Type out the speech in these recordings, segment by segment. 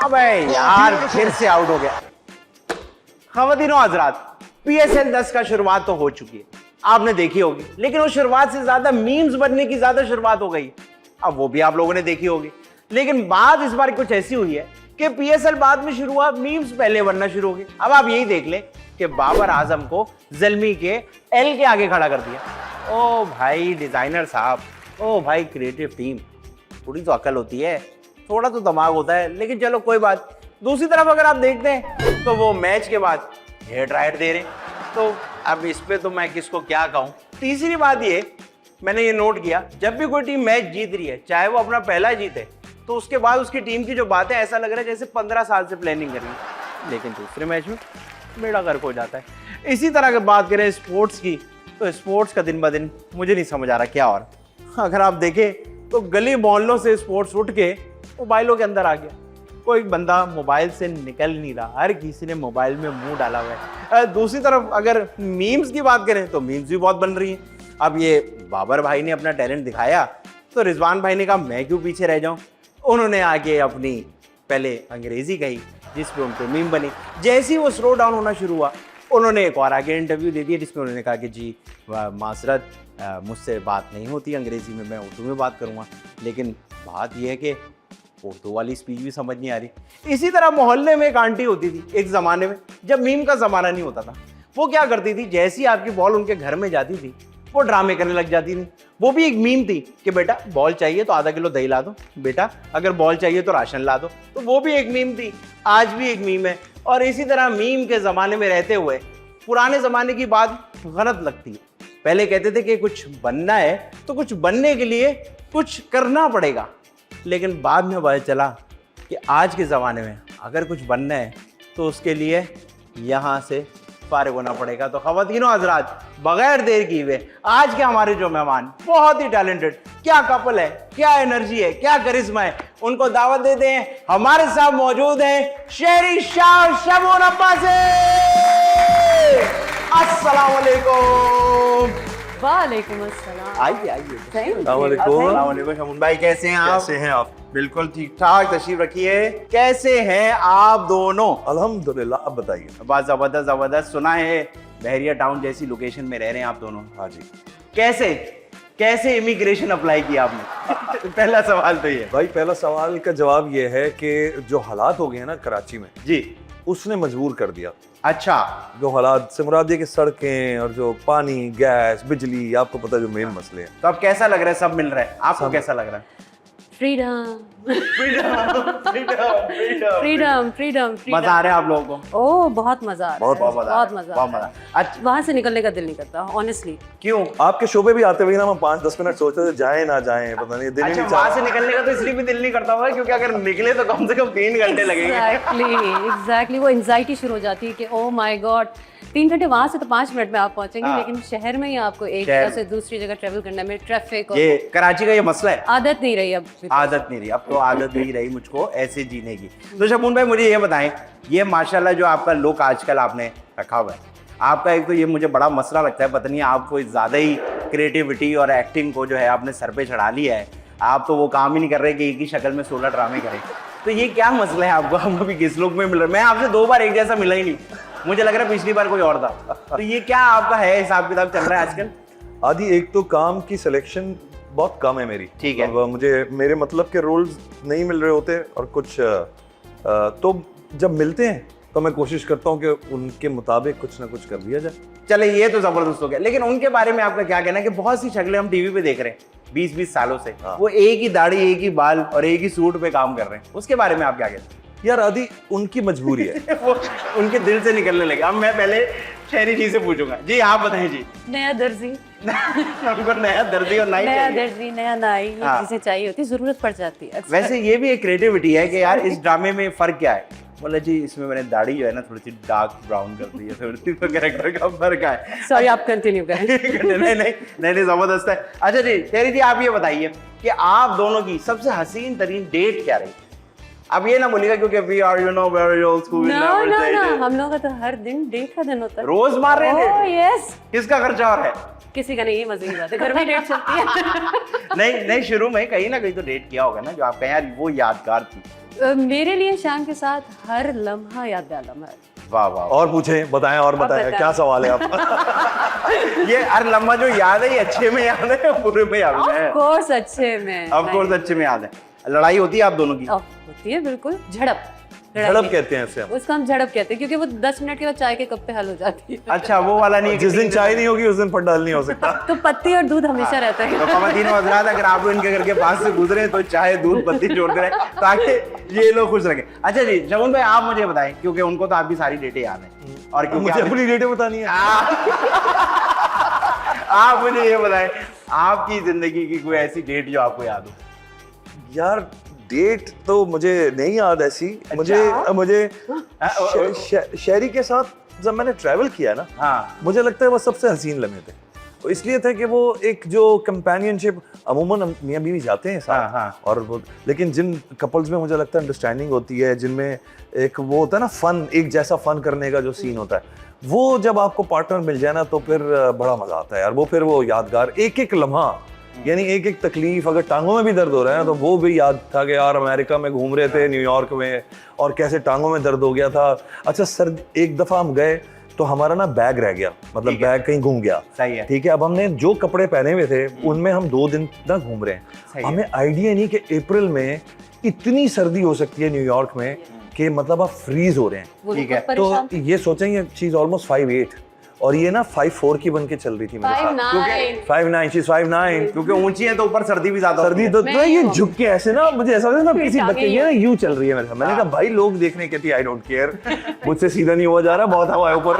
अबे यार फिर से आउट हो गया। ख़वातीनो हज़रात, PSL 10 का शुरुआत तो हो चुकी है, आपने देखी होगी, लेकिन वो शुरुआत से ज्यादा मीम्स बनने की ज्यादा शुरुआत हो गई। अब वो भी आप लोगों ने देखी होगी, लेकिन बात इस बार कुछ ऐसी हुई है कि PSL बाद में शुरू हुआ, मीम्स पहले बनना शुरू हो गए। अब आप यही देख लें कि बाबर आजम को ज़ल्मी के एल के आगे खड़ा कर दिया। ओ भाई डिजाइनर साहब, ओ भाई क्रिएटिव टीम, थोड़ी तो अकल होती है, थोड़ा तो दिमाग होता है, लेकिन चलो कोई बात। दूसरी तरफ अगर आप देखते हैं तो वो मैच के बाद हेयर ड्रायर दे रहे, तो अब इस पे तो मैं किसको क्या कहूँ। तीसरी बात ये, मैंने ये नोट किया, जब भी कोई टीम मैच जीत रही है, चाहे वो अपना पहला जीते, तो उसके बाद उसकी टीम की जो बातें ऐसा लग रहा है जैसे 15 साल से प्लानिंग कर रही है, लेकिन दूसरे मैच में बेड़ा गर्क हो जाता है। इसी तरह अगर बात करें स्पोर्ट्स की, तो स्पोर्ट्स का दिन ब दिन मुझे नहीं समझ आ रहा क्या हो रहा। अगर आप देखें तो गली मोहल्लों से स्पोर्ट्स उठ के मोबाइलों के अंदर आ गया। कोई बंदा मोबाइल से निकल नहीं रहा, हर किसी ने मोबाइल में मुंह डाला हुआ है। दूसरी तरफ अगर मीम्स की बात करें तो मीम्स भी बहुत बन रही हैं। अब ये बाबर भाई ने अपना टैलेंट दिखाया तो रिजवान भाई ने कहा मैं क्यों पीछे रह जाऊं। उन्होंने आगे अपनी पहले अंग्रेजी कही जिस पे उन पे मीम बनी। जैसे ही वो स्लो डाउन होना शुरू हुआ, उन्होंने एक और आगे इंटरव्यू दे दिया जिसमें उन्होंने कहा कि जी मासरत, मुझसे बात नहीं होती अंग्रेजी में, मैं उर्दू में बात करूँगा। लेकिन बात यह है कि उर्दू वाली स्पीच भी समझ नहीं आ रही। इसी तरह मोहल्ले में एक आंटी होती थी एक ज़माने में, जब मीम का ज़माना नहीं होता था। वो क्या करती थी, जैसी आपकी बॉल उनके घर में जाती थी, वो ड्रामे करने लग जाती थी। वो भी एक मीम थी कि बेटा बॉल चाहिए तो आधा किलो दही ला दो, बेटा अगर बॉल चाहिए तो राशन ला दो। तो वो भी एक मीम थी, आज भी एक मीम है। और इसी तरह मीम के ज़माने में रहते हुए पुराने ज़माने की बात गलत लगती है। पहले कहते थे कि कुछ बनना है तो कुछ बनने के लिए कुछ करना पड़ेगा, लेकिन बाद में पता चला कि आज के ज़माने में अगर कुछ बनना है तो उसके लिए यहाँ से फारिग होना पड़ेगा। तो ख़वातीनो हज़रात, बगैर देर किए हुए आज के हमारे जो मेहमान बहुत ही टैलेंटेड, क्या कपल है, क्या एनर्जी है, क्या करिश्मा है, उनको दावत देते हैं। हमारे साथ मौजूद हैं शहरी शाह शमून अब्बासी। अस्सलाम वालेकुम। वालेकुम अस्सलाम। आइए आइए। अस्सलाम वालेकुम शमून भाई, कैसे हैं आप? कैसे हैं आप? बिल्कुल ठीक ठाक, तशरीफ रखिए। कैसे हैं आप दोनों? अल्हम्दुलिल्लाह, आप बताइए। बस जबरदस्त जबरदस्त। सुना है बहरिया टाउन जैसी लोकेशन में रह रहे हैं आप दोनों। हाँ जी कैसे इमिग्रेशन अप्लाई किया आपने? पहला सवाल तो ये भाई, पहला सवाल का जवाब ये है कि जो हालात हो गए हैं ना कराची में, जी, उसने मजबूर कर दिया। अच्छा, जो हालात से मुराद ये कि सड़कें और जो पानी, गैस, बिजली, आपको पता है जो मेन मसले हैं। तो अब कैसा लग रहा है? सब मिल रहा है आपको? सब। कैसा लग रहा है? Freedom freedom. फ्रीडम फ्रीडम मजा आ रहा है आप लोगों को? ओह बहुत मजा आ रहा है, बहुत बहुत मजा आ बहुत रहा मजा। है। अच्छा, वहां से निकलने का दिल नहीं करता ऑनेस्टली। क्यों? आपके शोबे भी आते हुए ना हम 5-10 मिनट सोचते थे जाए ना जाए, पता नहीं दिल ही अच्छा, नहीं वहां से चाह। निकलने का तो इसलिए भी दिल नहीं करता होगा क्योंकि अगर निकले तो कम से कम 3 घंटे लगेंगे। एग्जैक्टली वो एंजाइटी शुरू हो जाती है कि ओह माय गॉड 3 घंटे, वहां से तो 5 मिनट में आप पहुंचेंगे, हाँ। लेकिन शहर में ही आपको एक शहर जगह से दूसरी जगह ट्रेवल करने में ट्रैफिक और ये कराची का ये मसला है। आदत नहीं रही अब। आदत नहीं रही, अब तो आदत नहीं रही मुझको ऐसे जीने की। तो शमून भाई मुझे ये बताएं, ये माशाल्लाह जो आपका लुक आजकल आपने रखा हुआ है, आपका एक तो ये मुझे बड़ा मसला लगता है, पता नहीं आपको ज़्यादा ही क्रिएटिविटी और एक्टिंग को जो है आपने सर पे चढ़ा लिया है। आप तो वो काम ही नहीं कर रहे कि एक ही शक्ल में 16 ड्रामे करें। तो ये क्या मसला है आपको? हम अभी किस लुक में मिल रहे? मैं आपसे 2 बार एक जैसा मिला ही नहीं, मुझे लग रहा है पिछली बार कोई और था। तो ये क्या आपका है हिसाब किताब चल रहा है आजकल? आदि एक तो काम की सिलेक्शन बहुत कम है मेरी। ठीक है। अब मुझे मेरे मतलब के रोल्स नहीं मिल रहे होते और कुछ तो जब मिलते हैं तो मैं कोशिश करता हूँ कि उनके मुताबिक कुछ ना कुछ कर दिया जाए। चले ये तो जबरदस्त हो गया, लेकिन उनके बारे में आपका क्या कहना है कि बहुत सी शक्लें हम टीवी पे देख रहे हैं 20-20 सालों से, हाँ। वो एक ही दाढ़ी, एक ही बाल और एक ही सूट पे काम कर रहे हैं, उसके बारे में आप क्या कहते हैं? यार आदि उनकी मजबूरी है। वो उनके दिल से निकलने लगे। अब मैं पहले शहरी जी से पूछूंगा। जी आप बताएं जी। नया दर्जी, हमको नया दर्जी और नाई नया चाहिए। दर्जी, नया नाई, ये हाँ। चीजें चाहिए होती, जरूरत पड़ जाती है। वैसे ये भी एक क्रिएटिविटी है कि यार इस ड्रामे में फर्क क्या है? बोला जी इसमें मैंने दाढ़ी जो है ना थोड़ी सी डार्क ब्राउन कर दी है, थोड़ी सी तो कैरेक्टर का फर्क है। सॉरी, आप कंटिन्यू करें। नहीं जबरदस्त है। अच्छा जी शहरी जी, आप ये बताइए कि आप दोनों की सबसे हसीन तरीन डेट क्या रही? अब ये ना बोलिएगा क्योंकि we are you know very old school, no no no, हम लोग का तो हर दिन डेट का दिन होता है। रोज मार रहे ओह हैं। यस। किसका खर्चा और है? किसी का नहीं, मजे की बात है, घर में डेट चलती है। नहीं नहीं, शुरू में कहीं ना कहीं तो डेट किया होगा ना, जो आप कहें यार वो यादगार थी। मेरे लिए शाम के साथ हर लम्हा यादगार लम्हा है। वाह वाह। और पूछें, बताएं और बताएं, बताएं। क्या सवाल है आप? ये हर लम्हा जो याद है, ये अच्छे में याद है या बुरे में याद है? ऑफ कोर्स अच्छे में। ऑफ कोर्स अच्छे में याद है। लड़ाई होती है आप दोनों की? होती है बिल्कुल, झड़प। झड़प कहते हैं इसे हम। उसको हम झड़प कहते हैं, क्योंकि वो 10 मिनट के बाद चाय के कप पे हल हो जाती है। अच्छा, वो वाला नहीं है कि जिस दिन चाय नहीं होगी उस दिन फटाल नहीं हो सकता। तो पत्ती और दूध हमेशा रहता है। तो ख़वातीन व हज़रात, अगर आप लोग इनके घर के पास से गुजरे तो चाय दूध पत्ती छोड़ते रहे ताकि ये लोग खुश रखें। अच्छा जी शगुन भाई, आप मुझे बताएं, क्योंकि उनको तो आपकी सारी डेटें याद है और क्योंकि मुझे अपनी डेटें बतानी है। आप मुझे ये बताएं, आपकी जिंदगी की कोई ऐसी डेट जो आपको याद हो? यार डेट तो मुझे नहीं याद ऐसी। मुझे शहरी के साथ जब मैंने ट्रैवल किया ना, हाँ, मुझे लगता है वो सबसे हसीन लम्हे थे। तो इसलिए थे कि वो एक जो कंपेनियनशिप, अमूमन मियाँ बीवी जाते हैं साथ, हाँ। और वो, लेकिन जिन कपल्स में मुझे लगता है अंडरस्टैंडिंग होती है, जिनमें एक वो होता है ना फन, एक जैसा फन करने का जो सीन होता है, वो जब आपको पार्टनर मिल जाए ना तो फिर बड़ा मजा आता है यार। वो फिर वो यादगार एक एक लम्हा, यानी एक एक तकलीफ, अगर टांगों में भी दर्द हो रहा है ना तो वो भी याद था कि यार अमेरिका में घूम रहे थे, न्यूयॉर्क में, और कैसे टांगों में दर्द हो गया था। अच्छा सर, एक दफा हम गए तो हमारा ना बैग रह गया, मतलब बैग कहीं घूम गया। सही है। ठीक है, अब हमने जो कपड़े पहने हुए थे उनमें हम 2 दिन तक घूम रहे हैं। हमें आइडिया नहीं कि अप्रैल में इतनी सर्दी हो सकती है न्यूयॉर्क में कि मतलब आप फ्रीज हो रहे हैं। ठीक है। तो ये सोचेंगे चीज ऑलमोस्ट 5'8" और ये ना 5'4" की बन के चल रही थी मेरे साथ। 5'9" 5'9", she's 5'9", क्योंकि ऊंची है तो ऊपर सर्दी भी ज्यादा सर्दी होती है। तो ये झुक के ऐसे ना, मुझे ऐसा लगा ना किसी टांगे बच्चे ये ना यूं चल रही है मेरे साथ। मैंने कहा भाई लोग देखने कहती आई डोंट केयर, मुझसे सीधा नहीं हुआ जा रहा, बहुत हवा है ऊपर।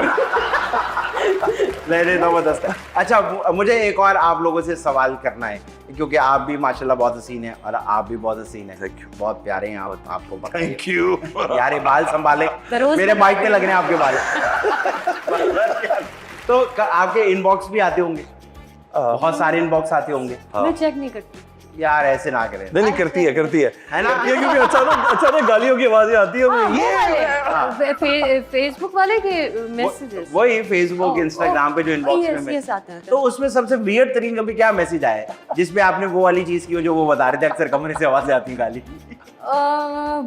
नहीं जबरदस्त है। अच्छा, मुझे एक और आप लोगों से सवाल करना है, क्योंकि आप भी माशाल्लाह बहुत हसीन हैं और आप भी बहुत हसीन हैं। Thank you. बहुत प्यारे हैं आप, आपको पता है। थैंक यू यार ये बाल संभाले, रोज मेरे माइक पे लग रहे हैं आपके बाल। तो आपके इनबॉक्स भी आते होंगे, बहुत सारे इनबॉक्स आते होंगे। मैं चेक नहीं करती। यार ऐसे ना करें। नहीं करती है है ना? ये क्योंकि अचानक गालियों की आवाजें आती है। फेसबुक वाले के मैसेजेस, वही फेसबुक इंस्टाग्राम पे जो इनबॉक्स में आते हैं। तो उसमें सबसे वियर्ड तरीन कभी क्या मैसेज आया है जिसमें आपने वो वाली चीज की हो जो वो बता रहे थे, अक्सर कमरे से आवाजें आती हैं गाली?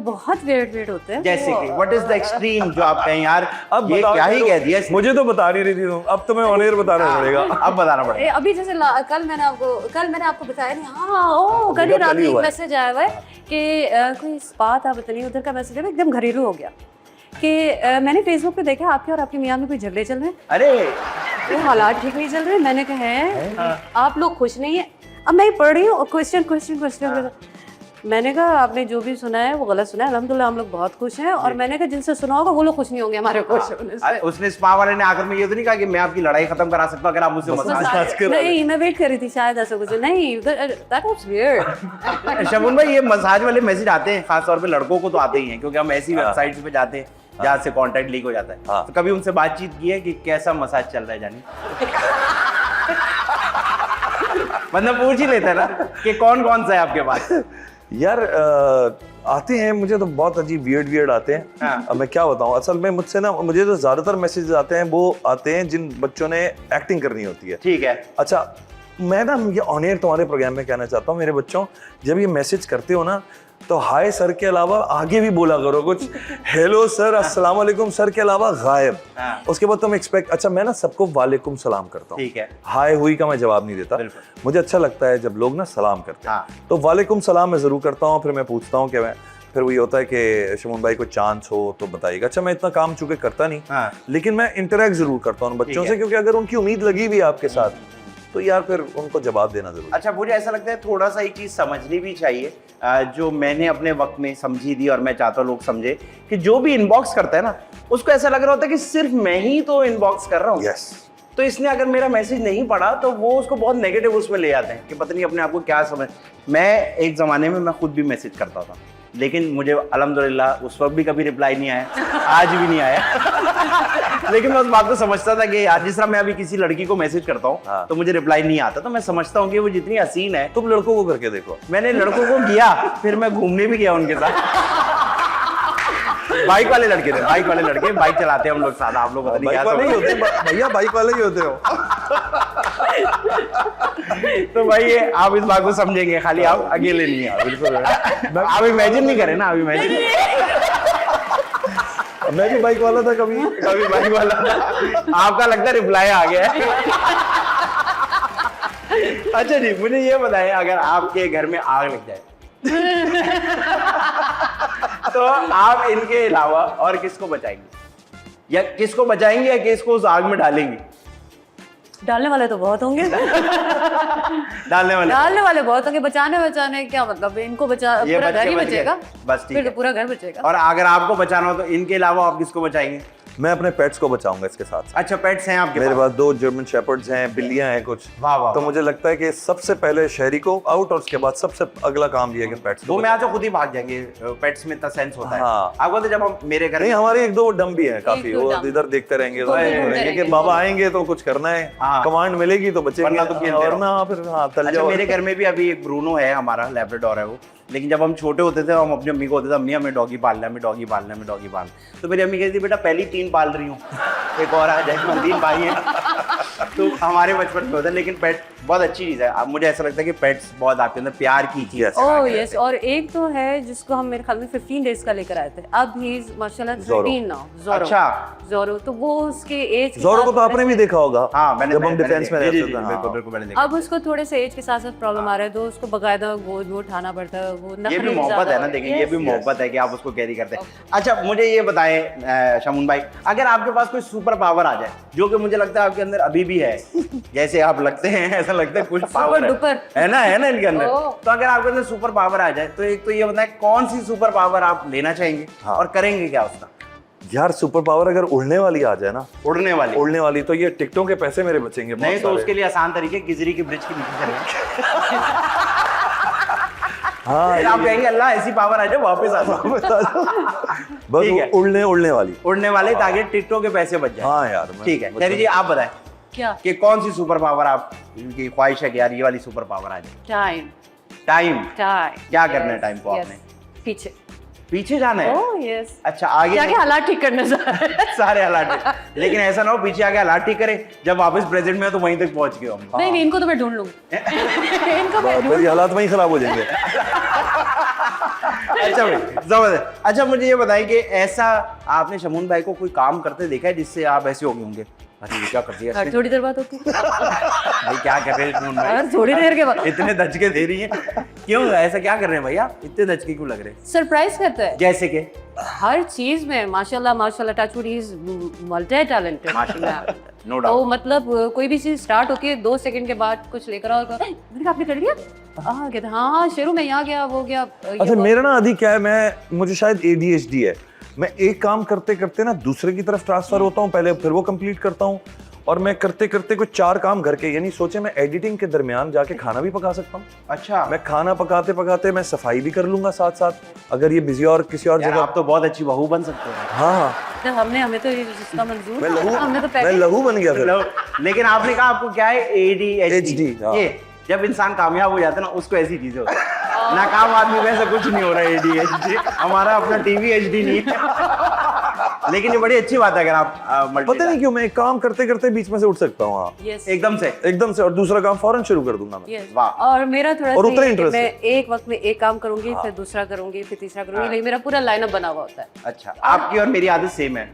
बहुत वेट होते हैं। जैसे कि व्हाट इज द एक्सट्रीम जो आप कहें यार अब ये बताओ क्या ही तो, कह दिया मुझे तो बता नहीं रही थी तुम, अब तुम्हें ऑन एयर बताना पड़ेगा। अब बताना पड़ेगा। अभी जैसे कल मैंने आपको बताया नहीं, हाँ कल ही रात में एक मैसेज आया हुआ है कि कोई स्पा था, पता नहीं उधर का मैसेज है, एकदम घरेलू हो गया कि मैंने फेसबुक पे देखा आपके और आपकी मियां में कोई झगड़े चल रहे हैं, अरे वो हालात ठीक नहीं चल रहे। मैंने कहा है आप लोग खुश नहीं है। अब मैं पढ़ रही हूँ क्वेश्चन, मैंने कहा आपने जो भी सुना है वो गलत सुना है, अल्हम्दुलिल्लाह हम लोग बहुत खुश हैं। और मैंने कहा जिनसे सुना होगा वो लोग खुश नहीं होंगे हमारे खुश होने से। उसने स्पा वाले ने आखिर में ये तो नहीं कहा कि मैं आपकी लड़ाई खत्म करा सकता हूं अगर आप मुझसे मसाज नहीं, मैं वेट कर रही थी शायद ऐसा कुछ। नहीं, दैट वाज वियर्ड। शगुन भाई, ये मसाज वाले मैसेज आते हैं खास तौर पे लड़कों को तो आते ही हैं, क्योंकि हम ऐसी वेबसाइट्स पे जाते हैं जहाँ से कांटेक्ट लीक हो जाता है। तो कभी उनसे बातचीत की है कि कैसा मसाज चल रहा है जानी? मतलब पूछ ही लेते हैं ना कि कौन कौन सा है आपके पास? यार आते हैं, मुझे तो बहुत अजीब वियर्ड आते हैं। हाँ। अब मैं क्या बताऊं, असल में मुझसे ना, मुझे तो ज्यादातर मैसेज आते हैं वो आते हैं जिन बच्चों ने एक्टिंग करनी होती है। ठीक है। अच्छा, मैं ना ये ऑन एयर तुम्हारे प्रोग्राम में कहना चाहता हूँ, मेरे बच्चों जब ये मैसेज करते हो ना तो हाय सर के अलावा आगे भी बोला करो कुछ, हेलो सर, अस्सलाम वालेकुम सर के अलावा गायब। हाँ। उसके बाद तुम एक्सपेक्ट, अच्छा मैं ना सबको वालेकुम सलाम करता हूँ। ठीक है। हाय हुई का मैं जवाब नहीं देता, बिल्कुल। मुझे अच्छा लगता है जब लोग ना सलाम करते हैं। हाँ। तो वालेकुम सलाम मैं जरूर करता हूँ, फिर मैं पूछता हूँ कि मैं, फिर वही होता है कि शमून भाई को चांस हो तो बताइएगा। अच्छा मैं इतना काम चूंकि करता नहीं, हाँ। लेकिन मैं इंटरेक्ट जरूर करता हूँ बच्चों से, क्योंकि अगर उनकी उम्मीद लगी हुई है आपके साथ तो यार फिर उनको जवाब देना जरूरी। अच्छा, मुझे ऐसा लगता है थोड़ा सा एक चीज समझनी भी चाहिए जो मैंने अपने वक्त में समझी थी और मैं चाहता हूँ लोग समझे कि जो भी इनबॉक्स करता है ना उसको ऐसा लग रहा होता है कि सिर्फ मैं ही तो इनबॉक्स कर रहा हूँ। यस। तो इसने अगर मेरा मैसेज नहीं पढ़ा तो वो उसको बहुत नेगेटिव उसमें ले आते हैं कि पता नहीं अपने आप को क्या समझ। मैं एक ज़माने में मैं खुद भी मैसेज करता था, लेकिन मुझे अल्हम्दुलिल्लाह उस वक्त भी कभी रिप्लाई नहीं आया, आज भी नहीं आया। लेकिन मैं उस बात को समझता था कि यार जिस तरह मैं अभी किसी लड़की को मैसेज करता हूँ हाँ। तो मुझे रिप्लाई नहीं आता, तो मैं समझता हूँ कि वो जितनी हसीन है। तुम लड़कों को करके देखो। मैंने लड़कों को किया, फिर मैं घूमने भी गया उनके साथ। बाइक वाले लड़के थे, बाइक चलाते हैं हम लोग साथ। आप लोग पता नहीं क्या बाइक वाले ही समझते होते हैं भैया, बाइक वाले ही होते हो। तो भाई ये आप इस बात को समझेंगे, खाली आप अकेले नहीं हैं। बिल्कुल आप इमेजिन नहीं करें ना, आप इमेजिन मैं भी बाइक वाला था कभी। कभी बाइक वाला था, आपका लगता है रिप्लाई आ गया है। अच्छा जी, मुझे ये बताएं, अगर आपके घर में आग लग जाए तो आप इनके अलावा और किसको बचाएंगे, या किसको बचाएंगे या किसको उस आग में डालेंगे? डालने वाले तो बहुत होंगे। डालने वाले डालने वाले बहुत होंगे, बचाने क्या मतलब, इनको बचा ये पूरा घर ही बच गए। बचेगा, बस ठीक फिर है। तो पूरा घर बचेगा। और अगर आपको बचाना हो तो इनके अलावा आप किसको बचाएंगे? मैं अपने पेट्स को बचाऊंगा इसके साथ। अच्छा, पेट्स हैं आपके मेरे पास? पास 2 जर्मन शेपर्ड्स हैं, बिल्लियां हैं कुछ। वाह वाह। तो मुझे लगता है कि सबसे पहले शहरी को आउट, और उसके बाद सबसे अगला काम ये है कि पेट्स वो को में आ तो खुद ही भाग जाएंगे, पेट्स में इतना सेंस होता है। हाँ। आपको तो जब हम मेरे घर नहीं, हमारे 1-2 डम भी हैं काफी, 1-2 वो डम। इधर देखते रहेंगे तो देखते रहेंगे रहेंगे। कि बाबा आएंगे तो कुछ करना है, हाँ। कमांड मिलेगी तो बचेंगे, वरना तो खेलते और रहो। ना फिर हाँ तल अच्छा, जाओ। मेरे घर में भी अभी एक ब्रूनो है, हमारा लैब्राडोर है वो। लेकिन जब हम छोटे होते थे, हम अपनी अम्मी को होते थे, अम्मी हमें डॉगी पालना है, हमें डॉगी पालना है, हमें डॉगी पालना है। तो मेरी अम्मी कहती थी, बेटा पहली 3 पाल रही हूँ, एक और आ जाए, 3 भाई हैं। तो हमारे बचपन में होता है। लेकिन पेट बहुत अच्छी चीज़ है। अब मुझे ऐसा लगता है कि पेट्स बहुत आपके अंदर प्यार की चीज़ है। ओह यस, और एक तो है जिसको हम मेरे ख्याल में 15 डेज का लेकर आए थे, अब ही इज माशाल्लाह 13 नाउ, जोरो। अच्छा। जोरो, तो वो उसके एज जोरो को तो आपने भी देखा होगा। हाँ, मैंने जब हम डिफेंस में रहते थे। बिल्कुल हाँ। बिल्कुल मैंने देखा। अब उसको थोड़े से एज के साथ साथ प्रॉब्लम आ रहा है, तो उसको बकायदा गोद में उठाना पड़ता है, वो ये नखरे भी मोहब्बत ज़्यादा है ना, हो देखिए रहे ये हैं। भी मोहब्बत है कि आप उसको कैरी करते हैं। अच्छा, मुझे ये बताएं शमून भाई, अगर आपके पास कोई सुपर पावर आ जाए, जो कि मुझे लगता है आपके अंदर अभी भी है, जैसे आप लगते हैं, ऐसा लगता है कुछ पावर डुपर। है ना इनके अंदर। ओह। तो अगर आपके अंदर सुपर पावर आ जाए, तो एक तो ये बताएं कौन सी सुपर पावर आप लेना चाहेंगे और करेंगे क्या उसका? यार सुपर पावर अगर उड़ने वाली आ जाए ना, उड़ने वाली तो ये टिकटों के पैसे मेरे बचेंगे बहुत नहीं तो सारे। उसके लिए आसान तरीके, गिजरी की ब्रिज के नीचे चले हाँ फिर आप कहेंगे अल्लाह ऐसी पावर आ जाए वापस आ जाओ। बस ठीक है। उड़ने वाली। उड़ने वाले ताकि टिकटों के पैसे बच जाए। हाँ यार ठीक है, चलिए जी आप बताएं क्या? कि कौन सी सुपर पावर आप की ख्वाहिश है कि यार ये वाली सुपर पावर आ जाए? टाइम। टाइम। टाइम क्या करना है टाइम को आपने? पीछे। पीछे जाना है? Oh yes. अच्छा, आगे क्या हालात ठीक करने जा रहे हैं। सारे हालात ठीक। लेकिन ऐसा ना हो पीछे आके हालात ठीक करे, जब वापस प्रेजेंट में हो तो वहीं तक पहुंच गए हम। नहीं, इनको तो मैं ढूंढ लूंगी। इनको मैं फिर ये हालात वहीं खराब हो जाएंगे। अच्छा भाई, जबरदस्त। अच्छा, मुझे ये बताएं कि ऐसा आपने शमून भाई को कोई काम करते देखा है जिससे आप ऐसे हो गए होंगे, अरे ये क्या कर दिया हर इसने? थोड़ी देर बाद होती है। भाई क्या कर रहे हैं शमून भाई? हर थोड़ी देर के बाद इतने धचके दे रही हैं, क्यों ऐसा क्या कर रहे हैं भैया, इतने धचके क्यों लग रहे हैं? सरप्राइज करता है जैसे कि हर चीज में। माशाल्लाह touchwood, he is multi talented माशाल्लाह, नो तो डाउट। मतलब कोई भी चीज स्टार्ट होती है 2 सेकंड के बाद कुछ लेकर आओ, मैंने कहा आपने कर लिया? कहते हाँ शेरू में यहाँ गया, वो गया। अच्छा मेरा ना अधिक क्या है, मुझे शायद ADHD है। मैं एक काम करते करते ना दूसरे की तरफ ट्रांसफर होता हूँ, पहले फिर वो कंप्लीट करता हूँ, और मैं करते करते कुछ 4 काम घर के, यानी सोचे मैं एडिटिंग के दरमियान जाके खाना भी पका सकता हूँ। अच्छा, मैं खाना पकाते पकाते मैं सफाई भी कर लूंगा साथ साथ, अगर ये बिजी और किसी और यार जगह। आप तो बहुत अच्छी बहू बन सकते हैं। हाँ जब हमें तो ये जिसका मंजूर मैं था, हमने तो लहू मैं पहले लहू बन गया फिर। लेकिन आपने कहा आपको क्या है, ADHD। हाँ। ये जब इंसान कामयाब हो जाता है ना, उसको ऐसी चीजें होती है। नाकाम आदमी में ऐसा कुछ नहीं हो रहा है ADHD। हमारा अपना TVHD नहीं है। लेकिन ये बड़ी अच्छी बात है अगर आप पता नहीं क्यों मैं एक काम करते करते बीच में से उठ सकता हूँ। हाँ यस एकदम से और दूसरा काम फौरन शुरू कर दूंगा मैं। यस। वाह। और मेरा थोड़ा और सा उतना ये है कि interest मैं है। एक वक्त में एक काम करूंगी, फिर दूसरा करूंगी, फिर तीसरा करूंगी, लेकिन मेरा पूरा लाइनअप बना हुआ होता है। अच्छा, आपकी और मेरी आदत सेम है।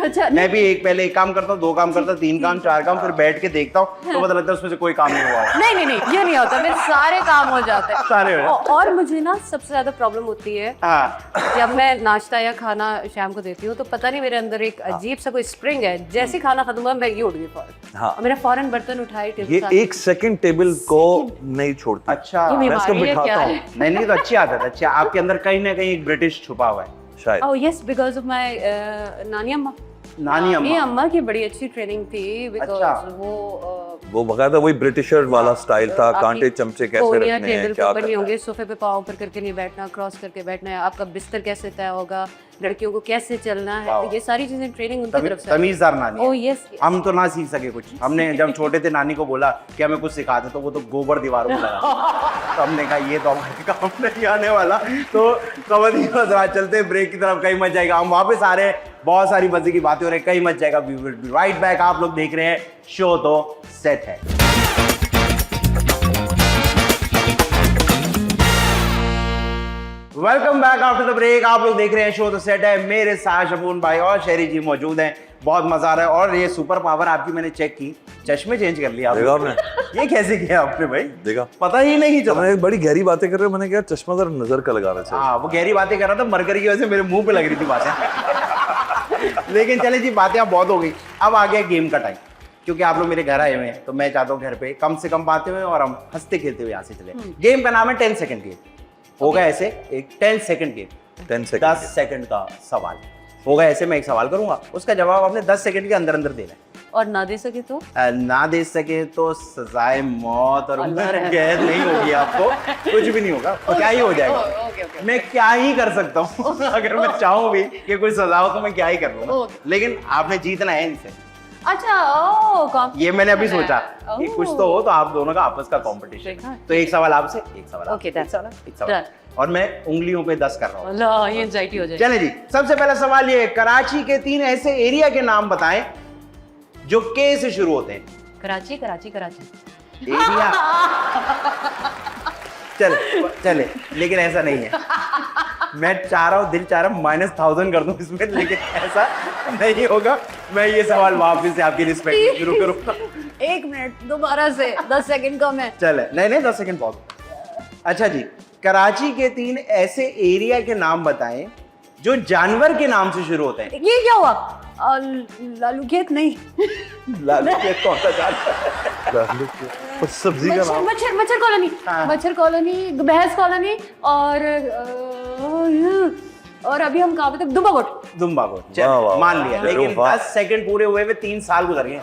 अच्छा मैं भी पहले एक काम करता हूँ, 2 काम करता हूँ, 3 काम, 4 काम, फिर बैठ के देखता हूँ तो पता लगता है उसमें से कोई काम नहीं हुआ है। नहीं, ये नहीं होता, मेरे सारे काम हो जाते हैं। सारे हो जाते और मुझे ना सबसे ज्यादा प्रॉब्लम होती है हाँ। जब मैं नाश्ता या खाना शाम को देती हूँ, तो पता नहीं मेरे अंदर एक अजीब सा कोई स्प्रिंग है, जैसे ही खाना खत्म हुआ मैं ये उठ गई फौरन। हाँ। और मेरा फौरन बर्तन उठाए टेबल ये साथ। 1 सेकंड टेबल को नहीं छोड़ती। अच्छा, ये मैं इसको बीमारी है क्या बिठाता है? हूँ नहीं तो अच्छी आदत है। अच्छा, आपके अंदर कहीं ना कहीं एक ब्रिटिश छुपा हुआ है। शायद। Oh yes, because of my नानी अम्मा। नानी ये अम्मा। अम्मा की बड़ी अच्छी ट्रेनिंग थी, बिकॉज अच्छा। वो बकायदा वही ब्रिटिशर वाला स्टाइल था, आपकी कांटे चमचे कैसे कोनियाँ रखने हैं, टेबल क्या के ऊपर नहीं करना होंगे, है। सोफे पे पाँव ऊपर करके नहीं बैठना, क्रॉस करके बैठना है, आपका बिस्तर कैसे तय होगा, लड़कियों को कैसे चलना है, वाह। ये सारी चीजें ट्रेनिंग उनकी तरफ से। तमीजदार नानी ओह है। यस। हम तो ना सीख सके कुछ। हमने जब छोटे थे नानी को बोला कि हमें कुछ सिखा दे, तो वो तो गोबर दीवारों में लगा। तो हमने कहा ये तो हमारे काम नहीं आने वाला। तो कबड्डी चलते ब्रेक की तरफ, कहीं मच जाएगा। हम वापस आ रहे हैं, बहुत सारी मजे की बातें हो रही है, कहीं मच जाएगा। We will be right back. आप लोग देख रहे हैं शो तो सेट है। Welcome back after the break. आप लोग देख रहे हैं शो द सेट है, मेरे साथ शबून भाई और शहरी जी मौजूद हैं। बहुत मजा आ रहा है। और ये सुपर पावर आपकी मैंने चेक की, चश्मे चेंज कर लिया देखा आपने? ये कैसे किया आपने भाई? देखा, पता ही नहीं चला। मैंने बड़ी गहरी बातें कर रहे हो, मैंने कहा चश्मा जरा नजर का लगाना चाहिए। हाँ, वो गहरी बातें कर रहा था, मरकरी की वजह से मेरे मुंह पे लग रही थी बातें। लेकिन चले जी, बातें अब बहुत हो गई। अब आ गया गेम का टाइम, क्योंकि आप लोग मेरे घर आए हुए हैं तो मैं चाहता हूँ घर पे कम से कम बातें हुए और हम हंसते खेलते हुए यहाँ से चले। गेम का नाम है 10 सेकंड गेम। होगा ऐसे एक 10 सेकंड गेम, 10 सेकंड का सवाल होगा। ऐसे मैं एक सवाल करूंगा, उसका जवाब आपने 10 सेकंड के अंदर अंदर देना है। और ना दे सके तो ना दे सके तो सजाए मौत और उम्र कैद नहीं होगी आपको, कुछ भी नहीं होगा। क्या ही हो जाएगा, मैं क्या ही कर सकता हूँ। अगर मैं चाहूँ भी कि कोई सजा हो तो मैं क्या ही कर लूंगा, लेकिन आपने जीतना है इनसे। अच्छा, ये मैंने अभी सोचा कि कुछ तो हो, तो आप दोनों का आपस का कंपटीशन। तो एक सवाल आपसे, एक सवाल आपसे, Okay, that's एक सवाल, और मैं उंगलियों पे 10 कर रहा हूँ। अल्लाह, ये एंजाइटी हो जाए। चले जी, सबसे पहला सवाल ये, कराची के 3 ऐसे एरिया के नाम बताएं जो के से शुरू होते हैं। कराची कराची कराची एरिया चले चले, लेकिन ऐसा नहीं है। मैं चाह रहा हूँ, दिल चाह रहा हूँ -1000 कर दूं इसमें, लेकिन ऐसा नहीं होगा। मैं ये सवाल वापस से आपकी रिस्पेक्ट शुरू करूंगा। 1 मिनट दोबारा से, 10 सेकंड कम है। चले, नहीं 10 सेकंड बहुत। अच्छा जी, कराची के 3 ऐसे एरिया के नाम बताएं जो जानवर के नाम से शुरू होते हैं। ये क्या हुआ? लालू खेत नहीं, लालू खेत कौन सा जानवर? और सब्जी का नाम? मच्छर मच्छर कॉलोनी, हाँ। मच्छर कॉलोनी, भैंस कॉलोनी, और अभी हम कहाँ पे थे? दुम्बाकोट। दुम्बाकोट, वाह, चल वाह, मान वाह, लिया, वाह, लेकिन वाह। 10 सेकंड पूरे हुए हुए 3 साल गुजर गए।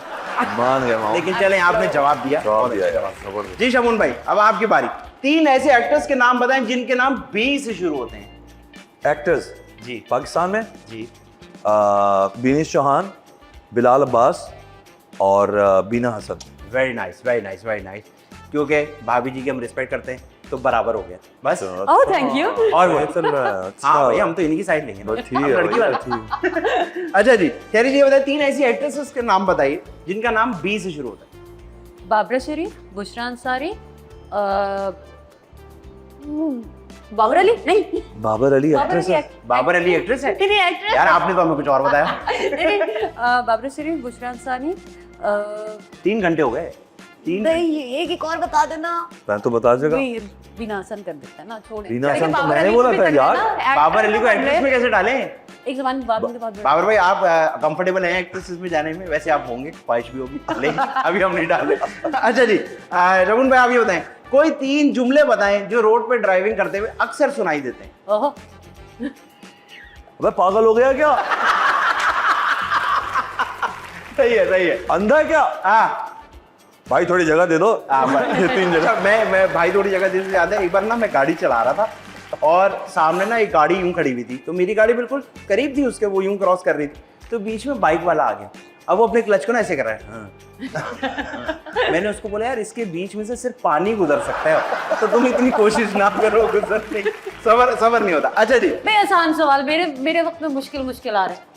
मान गया मामा। लेकिन चले, आपने जवाब दिया। जवाब दिया बहुत यार, अच्छा जबरदस्त। जी शमून भाई, अब आपकी बारी। 3 ऐसे एक्टर्स के नाम बताएं जिनके नाम बी से शुरू होते हैं। एक्टर्स जी पाकिस्तान में जी। बीनिश चौहान, बिलाल अब्बास और Bina Hasan. Very nice, very nice, very nice. क्योंकि भाभी जी की हम रिस्पेक्ट करते हैं तो बराबर हो गया बस। ओह, थैंक यू। और वो चल रहा है, अच्छा। हाँ भाई, हम तो इन्हीं की साइड लेंगे ना। बस ठीक हम है, लड़की वाला। ठीक। अच्छा जी, खैरी जी बताइए, 3 ऐसी एक्ट्रेसेस के नाम बताइए जिनका नाम बी से शुरू होता है। बाबरा शरीफ, बुशरा अंसारी, बाबर अली नहीं, बाबर अली बाबर एक्ट्रेस अली है। बाबर अली एक्ट्रेस है? नहीं, एक्ट्रेस यार आपने तो हमें कुछ और बताया। बाबरा शरीफ, बुशरा अंसारी, 3 घंटे हो गए। 3 नहीं, एक और बता देना। मैं तो बता देगा। बिना हसन कर देता है ना, छोड़। बीना हसन तो मैंने बोला था यार। बाबर अली को एक्ट्रेस में कैसे डालें? एक जमाने बाद में बहुत बाबर भाई, आप कंफर्टेबल हैं एक्ट्रेसेस में जाने में? वैसे आप होंगे, ख्वाहिश भी होगी, लेकिन अभी हम नहीं डाले। अच्छा जी, रमन भाई आप ये बताएं, कोई 3 जुमले बताएं जो रोड पे ड्राइविंग करते हुए अक्सर सुनाई देते हैं। ओहो, अबे पागल हो गया क्या? सही है, सही है। अंधा है क्या? हाँ भाई थोड़ी जगह दे दो। ये 3 जगह। मैं भाई थोड़ी जगह देने से याद है, एक बार ना मैं गाड़ी चला रहा था और सामने ना एक गाड़ी यूं खड़ी हुई थी, तो मेरी गाड़ी बिल्कुल करीब थी उसके, वो यूं क्रॉस कर रही थी, तो बीच में बाइक वाला आ गया। अब वो अपने क्लच को ना ऐसे कर रहा है। हाँ। मैंने उसको बोला, यार इसके बीच में से सिर्फ पानी गुजर सकता है, तो तुम इतनी कोशिश ना करो गुजरने की। सबर नहीं होता। अच्छा जी, बे आसान सवाल, मेरे वक्त में मुश्किल आ रहा है।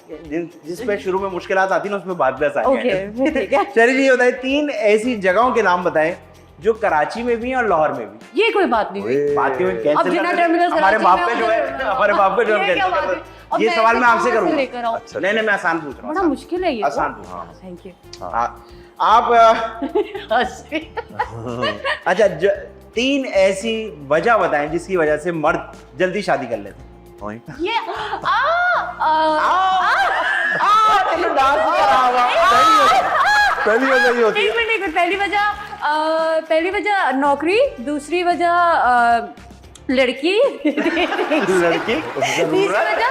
जिस पे शुरू में मुश्किलात आती ना, उसमें बाद में आसानी ओके, ठीक है। चलिए जी, ये बताइए, 3 ऐसी जगहों के नाम बताएं जो कराची में भी हैं और लाहौर में भी। ये कोई बात नहीं हुई। बात क्यों? अब जिन्ना टर्मिनल हमारे बाप पे जो है, हमारे बाप पे जो है, ये क्या बात है? अब ये मैं सवाल मैं आपसे कहाँ से करूंगा। लेकर आऊं? अच्छा, नहीं मैं आसान पूछ रहा हूँ। बड़ा मुश्किल है ये। आसान पूछ रहा हूँ। Thank you. आप अच्छा 3 ऐसी वजह बताएं जिसकी वजह से मर्द जल्दी शादी कर लेते हैं। ये पहली वजह ये होती है। एक मिनट, पहली वजह नौकरी, दूसरी वजह लड़की, लड़की, तीसरी वजह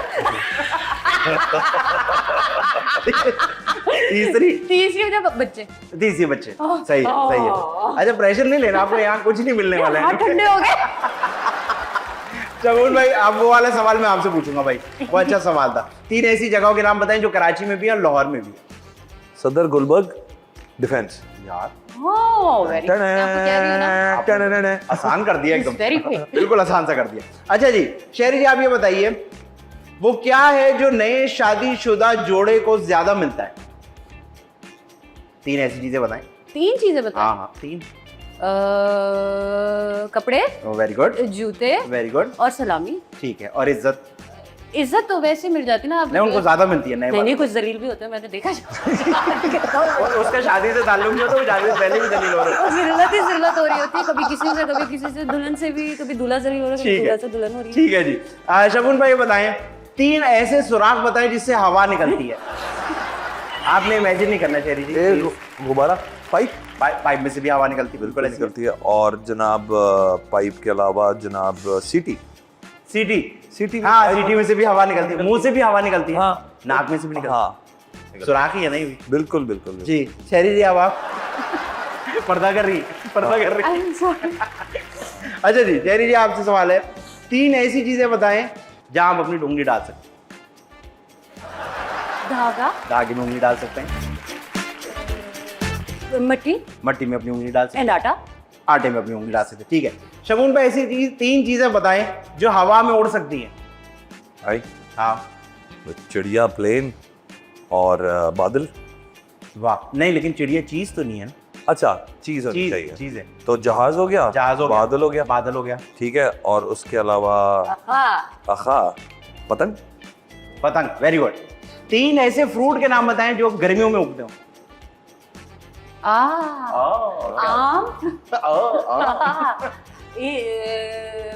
तीसरी वजह बच्चे। तीसरी बच्चे। सही है। अच्छा प्रेशर नहीं लेना, आपको यहाँ कुछ नहीं मिलने वाला हाथ है। ठंडे हो गए। चमून भाई, आप वो वाला सवाल मैं आपसे पूछूंगा भाई, वो अच्छा सवाल था। 3 ऐसी जगहों के नाम बताएं जो कराची में भी है और लाहौर में भी है। सदर, गुलबर्ग, डिफेंस। यार वेरी गुड। आपको कह रही हो ना, आसान कर दिया एकदम, Very quick. बिल्कुल आसान सा कर दिया। अच्छा जी, शेरी जी आप ये बताइए, वो क्या है जो नए शादीशुदा जोड़े को ज्यादा मिलता है? 3 ऐसी चीजें बताएं। 3 चीजें बताओ। हाँ 3। कपड़े, वेरी गुड, जूते वेरी गुड, और सलामी। ठीक है। और इज्जत? इज्जत तो वैसे मिल जाती ना आप, नहीं, उनको ज्यादा मिलती है। नहीं कुछ जलील भी होते हैं, मैंने देखा। उसका शादी से ताल्लुक नहीं होता, वो शादी से पहले भी दलील हो रहा है। जिल्लत ही जिल्लत हो रही होती है, कभी किसी से दुल्हन से भी, कभी दूल्हा जलील हो रहा है, कभी दूल्हा से दुल्हन हो रही है। ठीक है जी। शगुन भाई बताएं, 3 ऐसे सुराख बताएं जिससे हवा निकलती है। आपने इमेजिन नहीं करना चाहिए जी। एक गुब्बारा, पाइप, पाइप में से भी हवा निकलती है, बिल्कुल ऐसी निकलती है। और जनाब पाइप के अलावा जनाब सीटी, सीटी। सीटी, हाँ, सीटी में से भी हवा निकलती है, मुंह से भी हवा निकलती है, हाँ, नाक में से भी निकलती हाँ, है। सुराख ही है नहीं? बिल्कुल बिल्कुल जी। शहरी जी, अब आप पर्दा कर रही, पर्दा कर रही। I'm sorry. अच्छा जी, शहरी जी आपसे सवाल है, 3 ऐसी चीजें बताएं जहां आप अपनी उंगली डाल सकते धागा, हैं। धागे में उंगली डाल सकते हैं, मिट्टी मट्टी में अपनी उंगली डाल सकते हैं, एंड आटा। आटे में अपनी उंगली डाल सकते हैं। ठीक है। शगुन भाई ऐसी 3 चीजें बताएं जो हवा में उड़ सकती हैं। भाई, हाँ। चिड़िया, प्लेन और बादल। वाह, नहीं लेकिन चिड़िया चीज तो नहीं है ना। अच्छा, चीज होनी चाहिए। चीज है। तो जहाज हो गया, जहाज हो गया, बादल हो गया, बादल हो गया, ठीक है। और उसके अलावा आखा, पतंग, पतंग। Very good. 3 ऐसे फ्रूट के नाम बताएं जो गर्मियों में उगते हो। आम।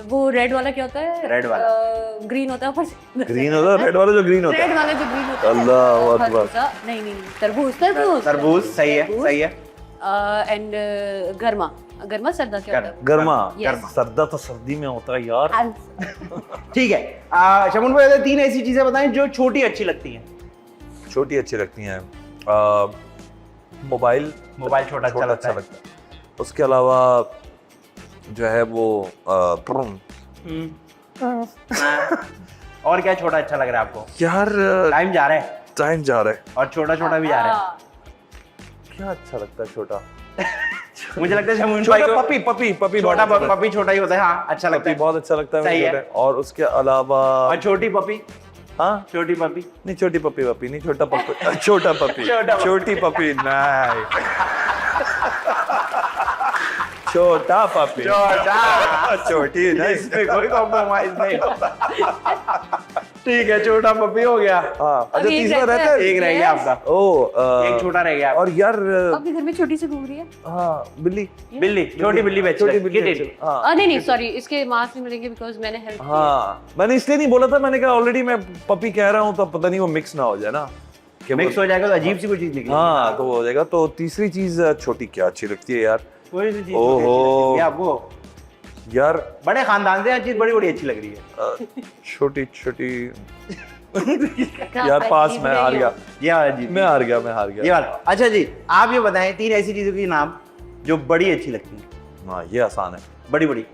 वो रेड वाला क्या होता है? रेड वाला। ग्रीन होता है ऊपर से। ग्रीन होता है, रेड वाला जो ग्रीन होता है। रेड वाला जो ग्रीन होता है। अल्लाह अकबर। खरबूजा, नहीं, तरबूज, तरबूज। तरबूज, सही है, सही है। एंड गर्मा, गर्मा सर्दा क्या होता है? गर्मा, Yes. सर्दा तो सर्दी में होता है यार। ठीक है। शगुन भाई 3 ऐसी चीजें बताएं जो छोटी अच्छी लगती हैं। छोटी अच्छी लगती हैं। मोबाइल, मोबाइल छोटा अच्छा लगता है। उसके अलावा जो है वो और क्या छोटा अच्छा लग रहा है आपको? यार, टाइम जा रहा है टाइम जा रहा है। और छोटा छोटा भी जा रहा है। क्या अच्छा लगता है छोटा? मुझे लगता है शगुन भाई को पपी, पपी, पपी, छोटा पपी छोटा ही होता है। हाँ, अच्छा लगता पपी है, बहुत अच्छा लगता है सही मुझे है। छोटा। और उसके अलावा और छोटी पपी, हाँ, छोटी पपी, नहीं छोटी पपी, पपी नहीं, छोटा पपी, छोटा पपी, छोटी पपी, नहीं, छोटा पपी, छोटी नहीं, इसमें कोई कॉम्प्रोमाइज नहीं होता। ठीक है, छोटा पपी हो गया। हाँ। अच्छा, अब एक तीसरा रहता रहता है। है। एक रह गया आपका। एक ओ, छोटा रह गया। और यार, आपके घर में छोटी सी घूम रही है? हाँ, बिल्ली, बिल्ली, छोटी बिल्ली भी अच्छी छोटी लगती है। बिल्ली, किटिल। हाँ, नहीं, सॉरी, इसके मार्क्स नहीं मिलेंगे बिकॉज मैंने हेल्प की। हाँ, मैंने इसलिए नहीं बोला था, मैंने कहा ऑलरेडी मैं पपी कह रहा हूँ तो पता नहीं वो मिक्स ना हो जाए ना, कि मिक्स हो जाएगा तो अजीब सी कोई चीज निकलेगी। हाँ, तो वो हो जाएगा। तो तीसरी चीज छोटी क्या अच्छी लगती है यार? कोई सी चीज ओहो। छोटी अच्छी लगती है आपको? यार, बड़े खानदान से हर चीज बड़ी बड़ी अच्छी लग रही है। छोटी छोटी यार, पास मैं हार गया, ये वाला जी, मैं हार गया, मैं हार ये गया। वाला। अच्छा जी, आप ये बताएं 3 ऐसी चीजों के नाम जो बड़ी अच्छी लगती हैं। हाँ, ये आसान है। बड़ी बड़ी।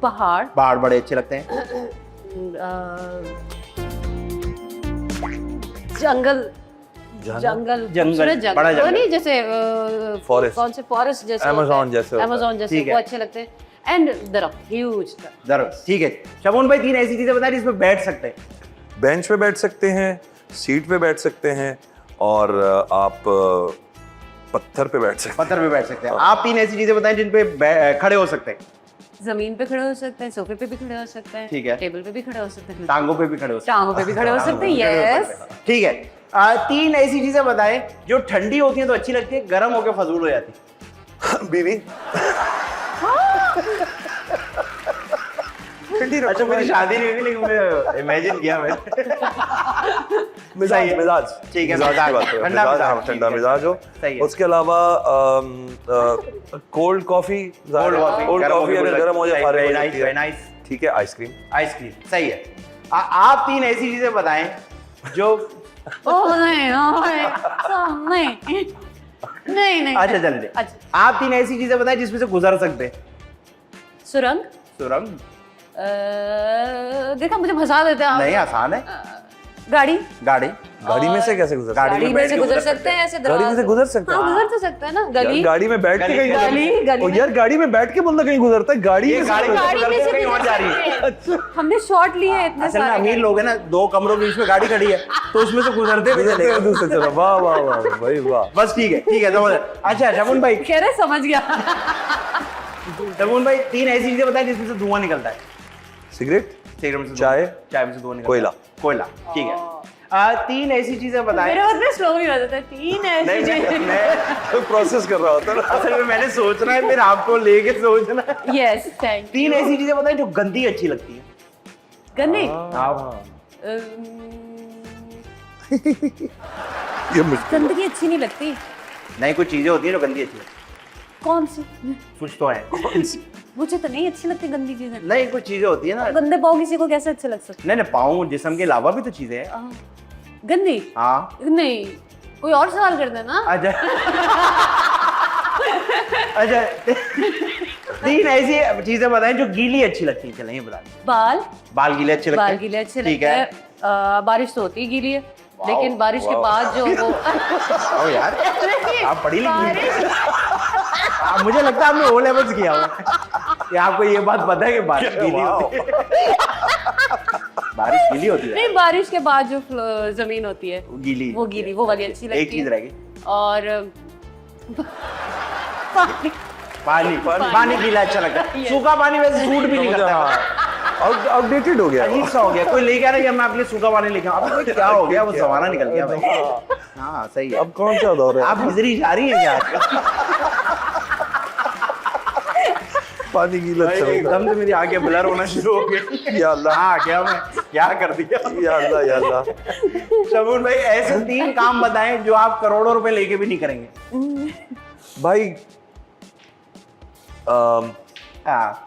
पहाड़, पहाड़ बड़े अच्छे लगते हैं। जंगल, जंगल, जंगल, जंगल, खूबसूरत बड़ा वो जंगल। नहीं जैसे Forest। कौन से फॉरेस्ट जैसे Amazon जैसे होता है। अमेज़न जैसे, ठीक है। वो अच्छे लगते हैं। एंड दरख्त, ह्यूज। जरूर, ठीक है। शगुन भाई 3 ऐसी चीजें बताएं जिसमें बैठ सकते हैं। बेंच पे बैठ सकते हैं, सीट पे बैठ सकते हैं, और आप पत्थर पे बैठ सकते हैं। पत्थर पे बैठ सकते हैं। आप 3 ऐसी चीजें बताएं जिन पे खड़े हो सकते हैं। जमीन पे खड़े हो सकते हैं, सोफे पे भी खड़े हो सकते हैं, ठीक है। टेबल पे भी खड़े हो सकते हैं, टांगों पे भी खड़े हो सकते टांगों पे भी खड़े हो सकते हैं। यस। ठीक है। 3 ऐसी चीजें बताएं जो ठंडी होती हैं तो अच्छी लगती है, गर्म होकर फजूल हो जाती है। बीवी। अच्छा, मेरी शादी नहीं हुई लेकिन मैं इमेजिन किया मैंने। मिजाज, मिजाज, ठीक है, मिजाज की बात ठंडा करें। मिजाज, मिजाज, हाँ, ठीक ठंडा है। मिजाज हो। सही है। उसके अलावा कोल्ड कॉफी, कोल्ड कॉफी अगर गर्म हो जाए, फारिग हो जाती है। Very nice. ठीक है, आइसक्रीम। आइसक्रीम, सही है। आप 3 ऐसी चीजें बताएं जो ओह नहीं, नहीं, नहीं, नहीं। अच्छा चल दे। अच्छा। आप 3 ऐसी चीजें बताएं जिसमें से गुजर सकते हैं। सुरंग। सुरंग देखा, मुझे फंसा देते हैं आप। नहीं, आसान है। गाड़ी, गाड़ी। गाड़ी में से कैसे गुजर? गाड़ी गाड़ी में से गुजर सकते हैं ऐसे गाड़ी में से गुजर सकते हैं? हाँ, गुजर तो सकते हैं ना। गली, गाड़ी में बैठ के गली- कहीं गली- गली ओ में- यार, गाड़ी में बैठ के बंदा कहीं गुजरता है, गाड़ी ये में से गाड़ी गुजरता है। गाड़ी में से कहीं और जा रही है। गुजर- हमने शॉर्ट लिए हैं इतने असल में सारे। अमीर लोग हैं ना, 2 कमरों के बीच में गाड़ी खड़ी है तो उसमें से गुजरते हुए गुजरते चलेगा। हैं दूसरे तरफ। वाह वाह वाह भाई वाह। बस ठीक है, ठीक है, समझ। अच्छा शगुन भाई, कह रहे समझ गया। शगुन भाई 3 ऐसी चीजें बताएं जिसमें से धुआं निकलता है। सिगरेट, सिगरेट में से चाय, चाय में से धुआं निकलता कोयला। है। कोयला, ठीक है। 3 ऐसी चीजें बताएं। मेरे हाथ में स्लो ही हो जाता है 3 ऐसी नहीं, चीजें। मैं प्रोसेस कर रहा होता ना। असल में मैंने सोचना है, फिर आपको लेके सोचना है। यस थैंक 3 ऐसी चीजें बताएं जो गंदी अच्छी लगती है। गंदी आप ये मुश्किल। गंदगी अच्छी नहीं लगती। नहीं, कुछ चीजें होती हैं जो गंदी अच्छी लगती कौन सी? है। कुछ तो है। मुझे तो नहीं अच्छी लगती गंदी चीजें। नहीं, कुछ चीजें होती है ना। गंदे पाँव किसी को कैसे अच्छे लग सकते? नहीं, पाँव जिस्म के अलावा भी तो चीजें हैं। गंदी? हाँ। नहीं, कोई और सवाल कर देना। अच्छा। अच्छा, 3 ऐसी चीजें बताएं जो गीली अच्छी लगती है। चलें, ये बता दें। बाल गीले अच्छे लगते हैं। बाल गीले अच्छे ठीक लगते है। हैं। बारिश तो होती है गीली है, लेकिन बारिश के बाद जो वो ओ यार, आप पढ़ी लिखी। मुझे लगता है आपने ओ लेवल्स किया हुआ है। कि आपको ये बात पता है कि बारिश गीली होती है। बारिश गीली होती है। नहीं, बारिश के बाद जो जमीन होती है वो गीली, वो वाली अच्छी लगती है। एक चीज रह गई। और पानी गीला अच्छा लगता है। सूखा पानी वैसे सूट भी नहीं करता। आउटडेटेड हो गया। अजीब सा हो गया। कोई लेके आ रहा है कि मैं आपके लिए सूखा पानी लेके आऊं। अब क्या हो गया, वो जमाना निकल गया भाई। हाँ सही है। अब कौन सा दौर है? आप हिजरी जा रही हैं क्या? पानी गीला भाई, चल रहा एकदम से मेरी आंखें ब्लर होना शुरू हो गई। है। या अल्लाह, हाँ, क्या मैं क्या कर दिया। या अल्लाह, या अल्लाह। शगुन भाई, ऐसे 3 काम बताएं जो आप करोड़ों रुपए लेके भी नहीं करेंगे। भाई, हाँ,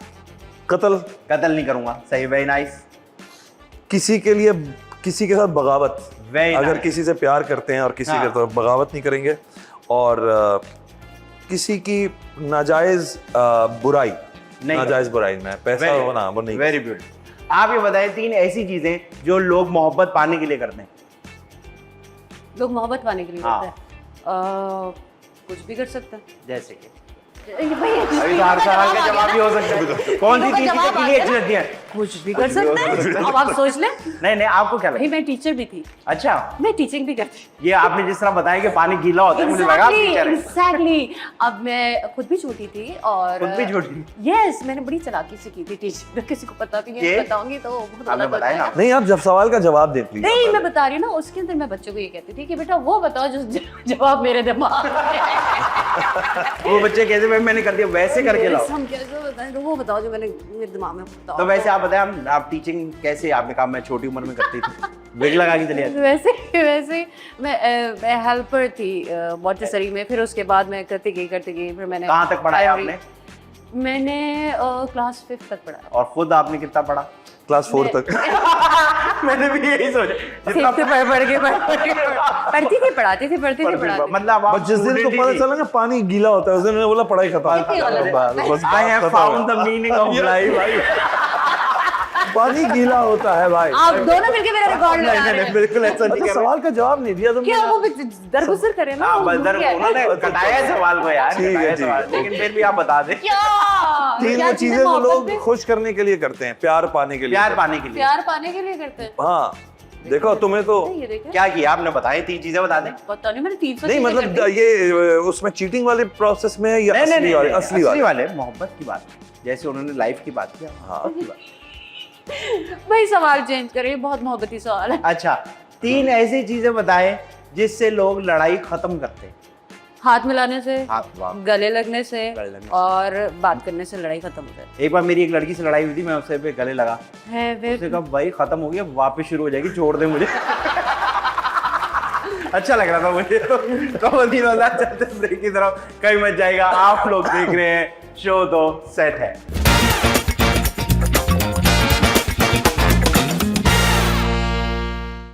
कत्ल, कत्ल नहीं करूंगा। सही, वेरी नाइस। किसी के लिए, किसी के साथ बगावत। Very अगर nice. किसी से प्यार करते हैं और किसी हाँ. के साथ बगावत नहीं करेंगे, और किसी की नाजायज बुराई, नहीं नाजायज बुराई में पैसा होना वो नहीं। Very good. आप ये बताएं 3 ऐसी चीजें जो लोग मोहब्बत पाने के लिए करते हैं। लोग मोहब्बत पाने के लिए हाँ। करते हैं। कुछ भी कर सकते हैं। जैसे कि भाई, अभी तो हर सवाल का जवाब भी हो सकता है। कौन सी चीज जवाब के लिए अच्छी लगती है? कुछ भी कर सकते हैं। अब आप सोच लें। नहीं, आपको क्या लगता भाई, है? मैं टीचर भी थी। अच्छा, मैं टीचिंग भी करती। ये आपने जिस तरह बताया कि पानी गीला होता है, मुझे लगा आप टीचर हैं। एग्जैक्टली। अब मैं खुद भी छोटी थी और खुद भी छोटी? यस, मैंने बड़ी चालाकी से की थी टीचिंग। किसी को पता भी नहीं है, बताऊंगी तो बहुत आपने गलत हो बताया ना। जाएगा। नहीं, आप जब सवाल का जवाब दे लीजिए। नहीं, मैं बता रही हूँ ना, उसके अंदर मैं बच्चों को ये कहती थी कि बेटा वो बताओ जो जवाब मेरे दिमाग में है। वो बच्चे कहते भाई मैंने कर दिया, वैसे करके लाओ। हम कैसे बताएं, तो वो बताओ जो मैंने मेरे दिमाग में बताओ। तो वैसे आप बताएं, आप टीचिंग कैसे? आपने कहा मैं छोटी उम्र में करती थी, विग लगा के चली जाती। वैसे मैं हेल्पर थी मॉन्टेसरी में। फिर उसके बाद मैं करती गई फिर मैंने कहाँ तक पढ़ाया आपने? मैंने क्लास 5 तक पढ़ा। और खुद आपने कितना पढ़ा? क्लास 4 तक। मैंने भी यही सोचा। जितना पढ़ती थी पढ़ाती थी मतलब आप जिस दिन को पता चला ना पानी गीला होता है, उस दिन मैंने बोला पढ़ाई खत्म। I have found the meaning of life। पानी गीला होता है भाई। आप दोनों मिलके मेरा रिकॉर्ड लगा रहे हैं। बिल्कुल ऐसा नहीं मतलब कर सवाल का जवाब नहीं दिया तुमने। क्या वो दरगुजर करे ना? वो बदर क्या है? उन्होंने कटाया है सवाल को यार, ठीक है, कटाया ठीक सवाल, है। लेकिन फिर भी आप बता दें। क्या तीनों चीजें जो लोग खुश करने के लिए करते हैं, प्यार पाने के लिए। प्यार पाने के लिए। प्यार पाने के लिए करते हैं। हाँ, देखो तुम्हें तो ये देखे क्या किया आपने? बताए 3 चीजें बता दें। पता नहीं, मैंने 300 नहीं, चीजें मतलब कर दी। ये उसमें चीटिंग वाले प्रोसेस में है या असली वाले? असली असली वाले। वाले मोहब्बत की बात, जैसे उन्होंने लाइफ की बात की। हाँ, की बात। भाई सवाल चेंज करिए, बहुत मोहब्बती सवाल है। अच्छा, 3 ऐसी चीजें बताएं जिससे लोग लड़ाई खत्म करते हैं। हाथ मिलाने से, हाथ वाह। गले लगने से, गले लगने से। और बात करने से लड़ाई खत्म हो जाती एक बार मेरी एक लड़की से लड़ाई हुई थी, मैं उससे पे गले लगा, है। उसने फिर कहा भाई खत्म हो गया, वापस शुरू हो जाएगी, छोड़ दे मुझे। अच्छा लग रहा था मुझे तो तीनों चलते ब्रेक की तरफ, कहीं मत जाएगा। आप लोग देख रहे हैं शो तो सेट है।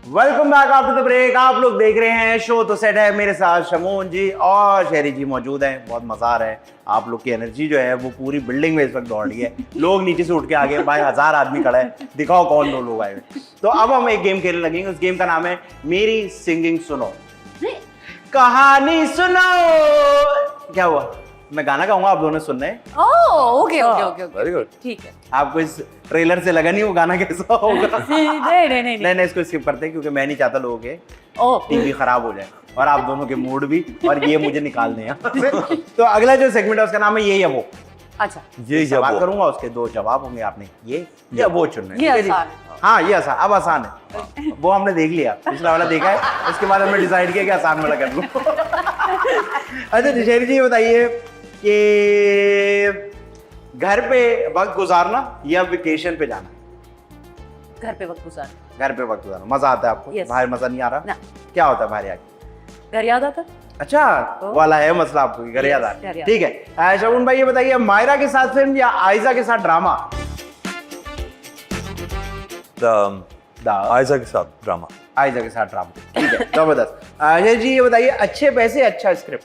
Welcome back after the break. आप लोग देख रहे हैं शो तो सेट है। मेरे साथ शमून जी और शहरी जी मौजूद हैं। बहुत मजा आ रहा है। आप लोग की एनर्जी जो है वो पूरी बिल्डिंग में इस वक्त दौड़ रही है। लोग नीचे से उठ के आ गए, भाई 1000 आदमी खड़ा है, दिखाओ कौन 2 लोग आए हुए। तो अब हम एक गेम खेलने लगेंगे। उस गेम का नाम है मेरी सिंगिंग सुनो, कहानी सुनो। क्या हुआ? मैं गाना गाऊंगा, आप दोनों सुन रहे हैं। Okay okay okay very good. ठीक है। आपको इस ट्रेलर से लगा नहीं वो गाना कैसा होगा? नहीं नहीं, इसको स्किप करते हैं क्योंकि मैं नहीं चाहता लोगों के ओह टीवी खराब हो जाए और आप दोनों के मूड भी, और ये मुझे निकालने हैं। तो अगला जो सेगमेंट है उसका नाम है ये या वो। अच्छा ये या सवाल वो। करूंगा, उसके 2 जवाब होंगे, आपने ये या वो चुनना है। ये ठीक है जी? आसान है। हाँ ये आसान, अब आसान है। वो हमने देख लिया, पिछला वाला देखा है, उसके बाद हमने डिसाइड किया कि आसान वाला कर लूं। अच्छा दिशेरी जी, ये बताइए कि घर पे वक्त गुजारना या वेकेशन पे जाना? घर पे वक्त गुजार, घर पे वक्त गुजारना मजा आता है आपको? Yes. बाहर मजा नहीं आ रहा? ना। क्या होता है बाहर आके? घर याद आता? अच्छा वाला है मसला आपको कि घर याद आ घर रहा है। याद। ठीक है शगुन भाई, ये बताइए मायरा के साथ फिल्म या आयजा के साथ ड्रामा? आयजा के साथ ड्रामा। आयजा के साथ ड्रामा, ठीक है जबरदस्त। अजय जी ये बताइए, अच्छे पैसे अच्छा स्क्रिप्ट?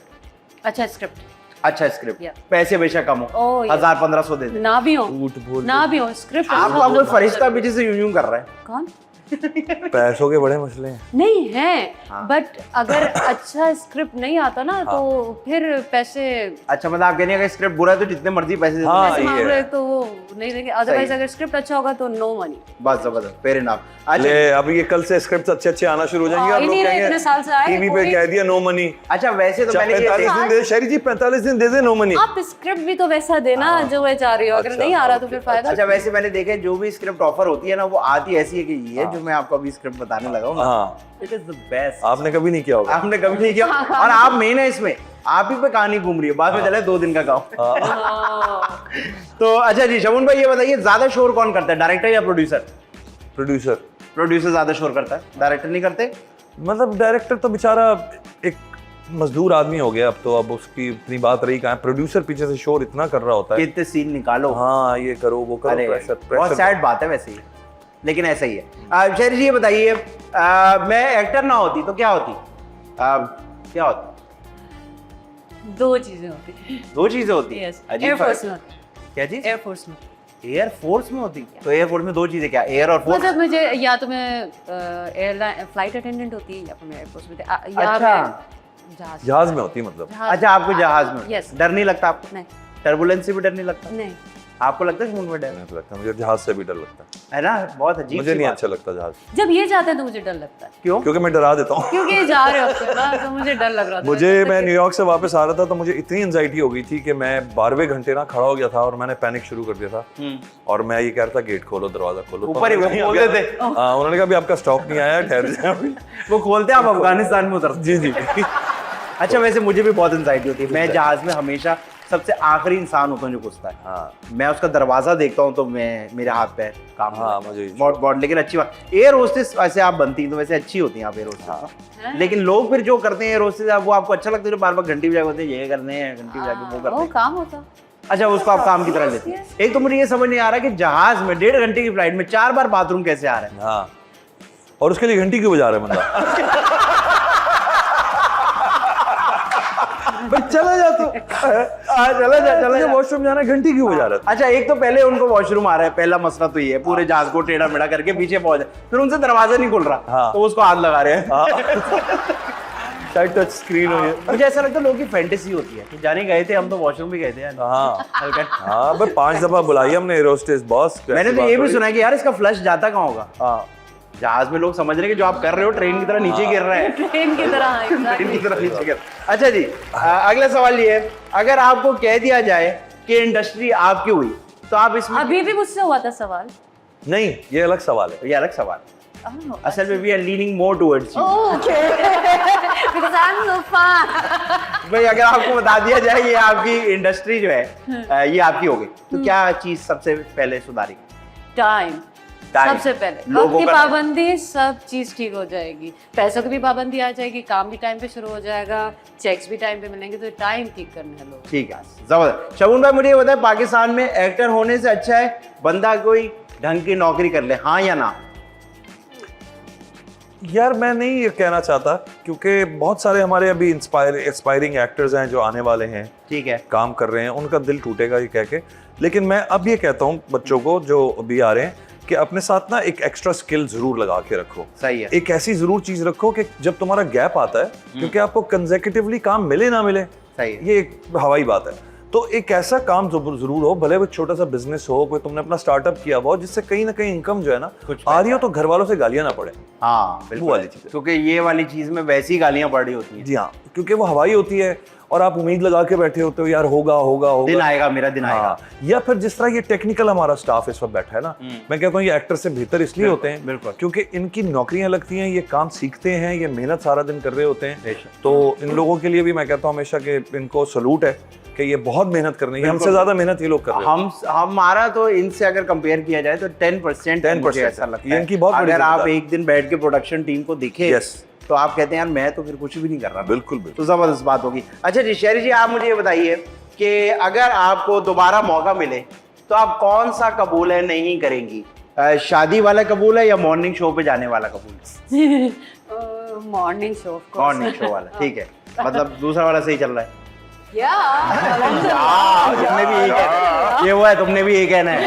अच्छा स्क्रिप्ट अच्छा स्क्रिप्ट, Yeah. पैसे बेशक कम हो, Oh, yes. 1000-1500 दे दे, ना भी हो, झूठ बोल ना भी हो, स्क्रिप्ट आपको आपको फरिश्ता पीछे से यूं कर रहा है। कौन? पैसों के बड़े मसले हैं। नहीं है, हाँ। बट अगर अच्छा स्क्रिप्ट नहीं आता ना तो फिर पैसे अच्छा मतलब आप कहने अगर स्क्रिप्ट बुरा है तो जितने मर्जी पैसे दे दो। हाँ, पैसे ये मांग है। रहे तो वो नहीं देंगे, अदरवाइज सही। अगर स्क्रिप्ट अच्छा होगा तो नो मनी। बस जबरदस्त, फेयर इनफ। अच्छा ले अब ये कल से स्क्रिप्ट अच्छे अच्छे आना शुरू हो जाएंगे। हाँ, आप लोग इन्हीं ने कहेंगे इतने साल से आए, टीवी पे कोई- कह दिया नो मनी। अच्छा वैसे तो मैंने ये 45 दिन दे, शहरी जी 45 दिन दे दे नो मनी। आप स्क्रिप्ट भी तो वैसा देना जो मैं चाह रही हूँ, अगर अच्छा, नहीं आ रहा तो फिर फायदा। अच्छा वैसे मैंने देखा है, जो भी स्क्रिप्ट ऑफर होती है ना वो आती ऐसी है कि ये जो मैं आपको अभी स्क्रिप्ट बताने लगा हूँ, हाँ, इट इज द बेस्ट। आपने कभी नहीं किया होगा। आपने कभी नहीं किया, और आप मेन है इसमें, आप ही पे कहानी घूम रही है, बाद में चले 2 दिन का गाँव। हाँ। तो अच्छा जी शगुन भाई ये बताइए, ज्यादा शोर कौन करता है, डायरेक्टर या प्रोड्यूसर? प्रोड्यूसर। प्रोड्यूसर ज्यादा शोर करता है, डायरेक्टर नहीं करते? मतलब डायरेक्टर तो बेचारा एक मजदूर आदमी हो गया अब तो, अब उसकी इतनी बात रही कहाँ। प्रोड्यूसर पीछे से शोर इतना कर रहा होता कि है, इतने सीन निकालो। हाँ ये करो वो करो, अरे प्रेशर बहुत प्रेशर। सैड बात है वैसे ही, लेकिन ऐसा ही है। शहरी जी ये बताइए, मैं एक्टर ना होती तो क्या होती? क्या होती? दो चीजें होती हैं। 2 चीजें होती यस, अजीब एयरफोर्स फर्क। में, क्या चीज? एयरफोर्स में। एयरफोर्स में होती? तो एयरफोर्स में 2 चीजें क्या, एयर और फोर्स? मतलब मुझे या तो मैं एयरलाइन फ्लाइट अटेंडेंट होती या फिर मैं एयरफोर्स में या अच्छा। मैं जहाज जहाज में होती है मतलब। अच्छा आपको जहाज में Yes. डर नहीं लगता आपको? नहीं टर्बुलेंस से भी डर नहीं लगता? नहीं, आपको लगता है समुद्र में डर? नहीं लगता मुझे, जहाज से भी डर लगता है। है ना, बहुत अजीब मुझे सी नहीं बात। अच्छा लगता जहाज, जब ये जाते हैं तो मुझे डर लगता है, क्यों? क्योंकि मैं डरा देता हूँ। क्योंकि जा रहे होते हैं ना तो मुझे डर लग रहा था। मुझे मैं न्यूयॉर्क से वापस आ रहा था तो मुझे इतनी एंजाइटी हो गई थी कि मैं 12वें घंटे ना खड़ा हो गया था और मैंने पैनिक शुरू कर दिया था। और मैं ये कह रहा था गेट खोलो, दरवाजा खोलो। ऊपर ही वो खोल देते। हाँ, उन्होंने कहा अभी आपका स्टॉप नहीं आया, ठहर जाए अभी। वो खोलते हैं, आप अफगानिस्तान में उतरते। जी जी। अच्छा वैसे मुझे भी बहुत एंजाइटी होती है, मैं जहाज में हमेशा सबसे आखिरी इंसान होता हूँ जो घुसता है। हाँ मैं उसका दरवाजा देखता हूँ तो मैं मेरे हाथ पैर काम हाँ, मुझे बहुत बहुत, लेकिन अच्छी बात, एयर होस्टेस वैसे आप बनती हैं तो वैसे अच्छी होती हैं आप एयर होस्टेस। लेकिन लोग फिर जो करते हैं एयर होस्टेस, वो आपको अच्छा लगता है जो बार बार घंटी बजा के होते हैं, ये करने हैं घंटी बजा के वो करते वो हैं। काम होता। अच्छा उसको आप काम की तरह लेते हैं। एक तो मुझे ये समझ नहीं आ रहा कि जहाज में 1.5 घंटे की फ्लाइट में 4 बार बाथरूम कैसे आ रहा है? हाँ, और उसके लिए घंटी क्यों बजा रहे हैं बंदा? भाई चला जा तू, चला जा। वॉशरूम जाना है, घंटी क्यों बजा रहा है? अच्छा एक तो पहले उनको वॉशरूम आ रहा है, पहला मसला तो ये है, पूरे जहाज को टेढ़ा मेढ़ा करके पीछे पहुंच जाए, फिर उनसे दरवाजा नहीं खुल रहा, हाँ। तो उसको हाथ लगा रहे हैं। शायद टच स्क्रीन हो ये। मुझे ऐसा लगता है लोगों की फैंटेसी होती है कि जाने गए थे हम तो वॉशरूम भी गए थे यार। हाँ हल्का। हाँ भाई 5 दफा बुलाई हमने एरोस्टेस बॉस। मैंने तो ये भी सुना है कि यार इसका फ्लश जाता कहाँ होगा? हाँ जहाज में लोग समझ रहे हैं कि जो आप कर रहे हो ट्रेन की तरह नीचे गिर रहा है। ट्रेन की तरह, हाँ, ट्रेन की exactly। तरह नीचे गिर। अच्छा जी अगला सवाल ये है, अगर आपको कह दिया जाए कि इंडस्ट्री आपकी हुई तो आप इसमें, अभी भी मुझसे हुआ था सवाल। नहीं, ये अलग सवाल है। ये अलग सवाल है। असल में we are leaning more towards you. Okay, because I am so far. भाई अगर आपको बता दिया जाए ये आपकी इंडस्ट्री जो है ये आपकी हो गई तो क्या चीज सबसे पहले सुधारी? Time Time. सबसे पहले, लोगों वक्त की का- पाबंदी, सब चीज ठीक हो जाएगी, पैसों की भी पाबंदी आ जाएगी, काम भी टाइम पे शुरू हो जाएगा, चेक्स भी टाइम पे मिलेंगे, तो टाइम ठीक करने हैं लोग। ठीक है जबरदस्त। शगुन भाई मुझे ये बताए, पाकिस्तान में एक्टर होने से अच्छा है बंदा कोई ढंग की नौकरी कर ले, हाँ या ना? यार मैं नहीं ये कहना चाहता क्योंकि बहुत सारे हमारे अभी एक्सपायरिंग एक्टर्स हैं जो आने वाले हैं, ठीक है, काम कर रहे हैं, उनका दिल टूटेगा ये कह के। लेकिन मैं अब ये कहता हूँ बच्चों को जो अभी आ रहे हैं कि अपने साथ ना एक एक्स्ट्रा स्किल जरूर लगा के रखो। सही है। एक ऐसी जरूर चीज रखो कि जब तुम्हारा गैप आता है, क्योंकि आपको कंसेक्यूटिवली काम मिले ना मिले, सही है। ये एक हवाई बात है, तो एक ऐसा काम जरूर हो, भले वो छोटा सा बिजनेस हो, कोई तुमने अपना स्टार्टअप किया हो, जिससे कहीं ना कहीं इनकम जो है ना कुछ आ रही हो तो घर वालों से गालियां ना पड़े। हाँ बिल्कुल वो वाली चीज़ है। क्योंकि ये वाली चीज में वैसी गालियां पड़ रही होती हैं। जी हाँ, क्योंकि वो हवाई होती है और आप उम्मीद लगा के बैठे होते हो यार होगा होगा होगा, दिन आएगा, मेरा दिन आएगा। हाँ, या फिर जिस तरह ये टेक्निकल हमारा स्टाफ इस वक्त बैठा है ना, मैं कहता हूँ ये एक्टर से बेहतर इसलिए होते हैं बिल्कुल, क्योंकि इनकी नौकरियां लगती हैं, ये काम सीखते हैं, ये मेहनत सारा दिन कर रहे होते हैं। तो इन लोगों के लिए भी मैं कहता हूँ हमेशा कि इनको सलूट है कि ये बहुत मेहनत करनी है, हमसे ज्यादा मेहनत ये लोग कर रहे हैं। हमारा तो इनसे अगर कंपेयर किया जाए तो 10% ऐसा लगता है। इनकी बहुत बड़ी अगर आप जिम्मेदारी। एक दिन बैठ के प्रोडक्शन टीम को देखें Yes. तो आप कहते हैं यार मैं तो फिर कुछ भी नहीं कर रहा। बिल्कुल बिल्कुल। तो जबरदस्त बात होगी। अच्छा जी शहरी जी, आप मुझे ये बताइए कि अगर आपको दोबारा मौका मिले तो आप कौन सा कबूल है नहीं करेंगी? शादी वाला कबूल है या मॉर्निंग शो पे जाने वाला कबूल है? मॉर्निंग शो मॉर्निंग शो वाला, ठीक है। मतलब दूसरा वाला सही चल रहा है? तुमने भी यही कहना है, ये वो है, तुमने भी यही कहना है।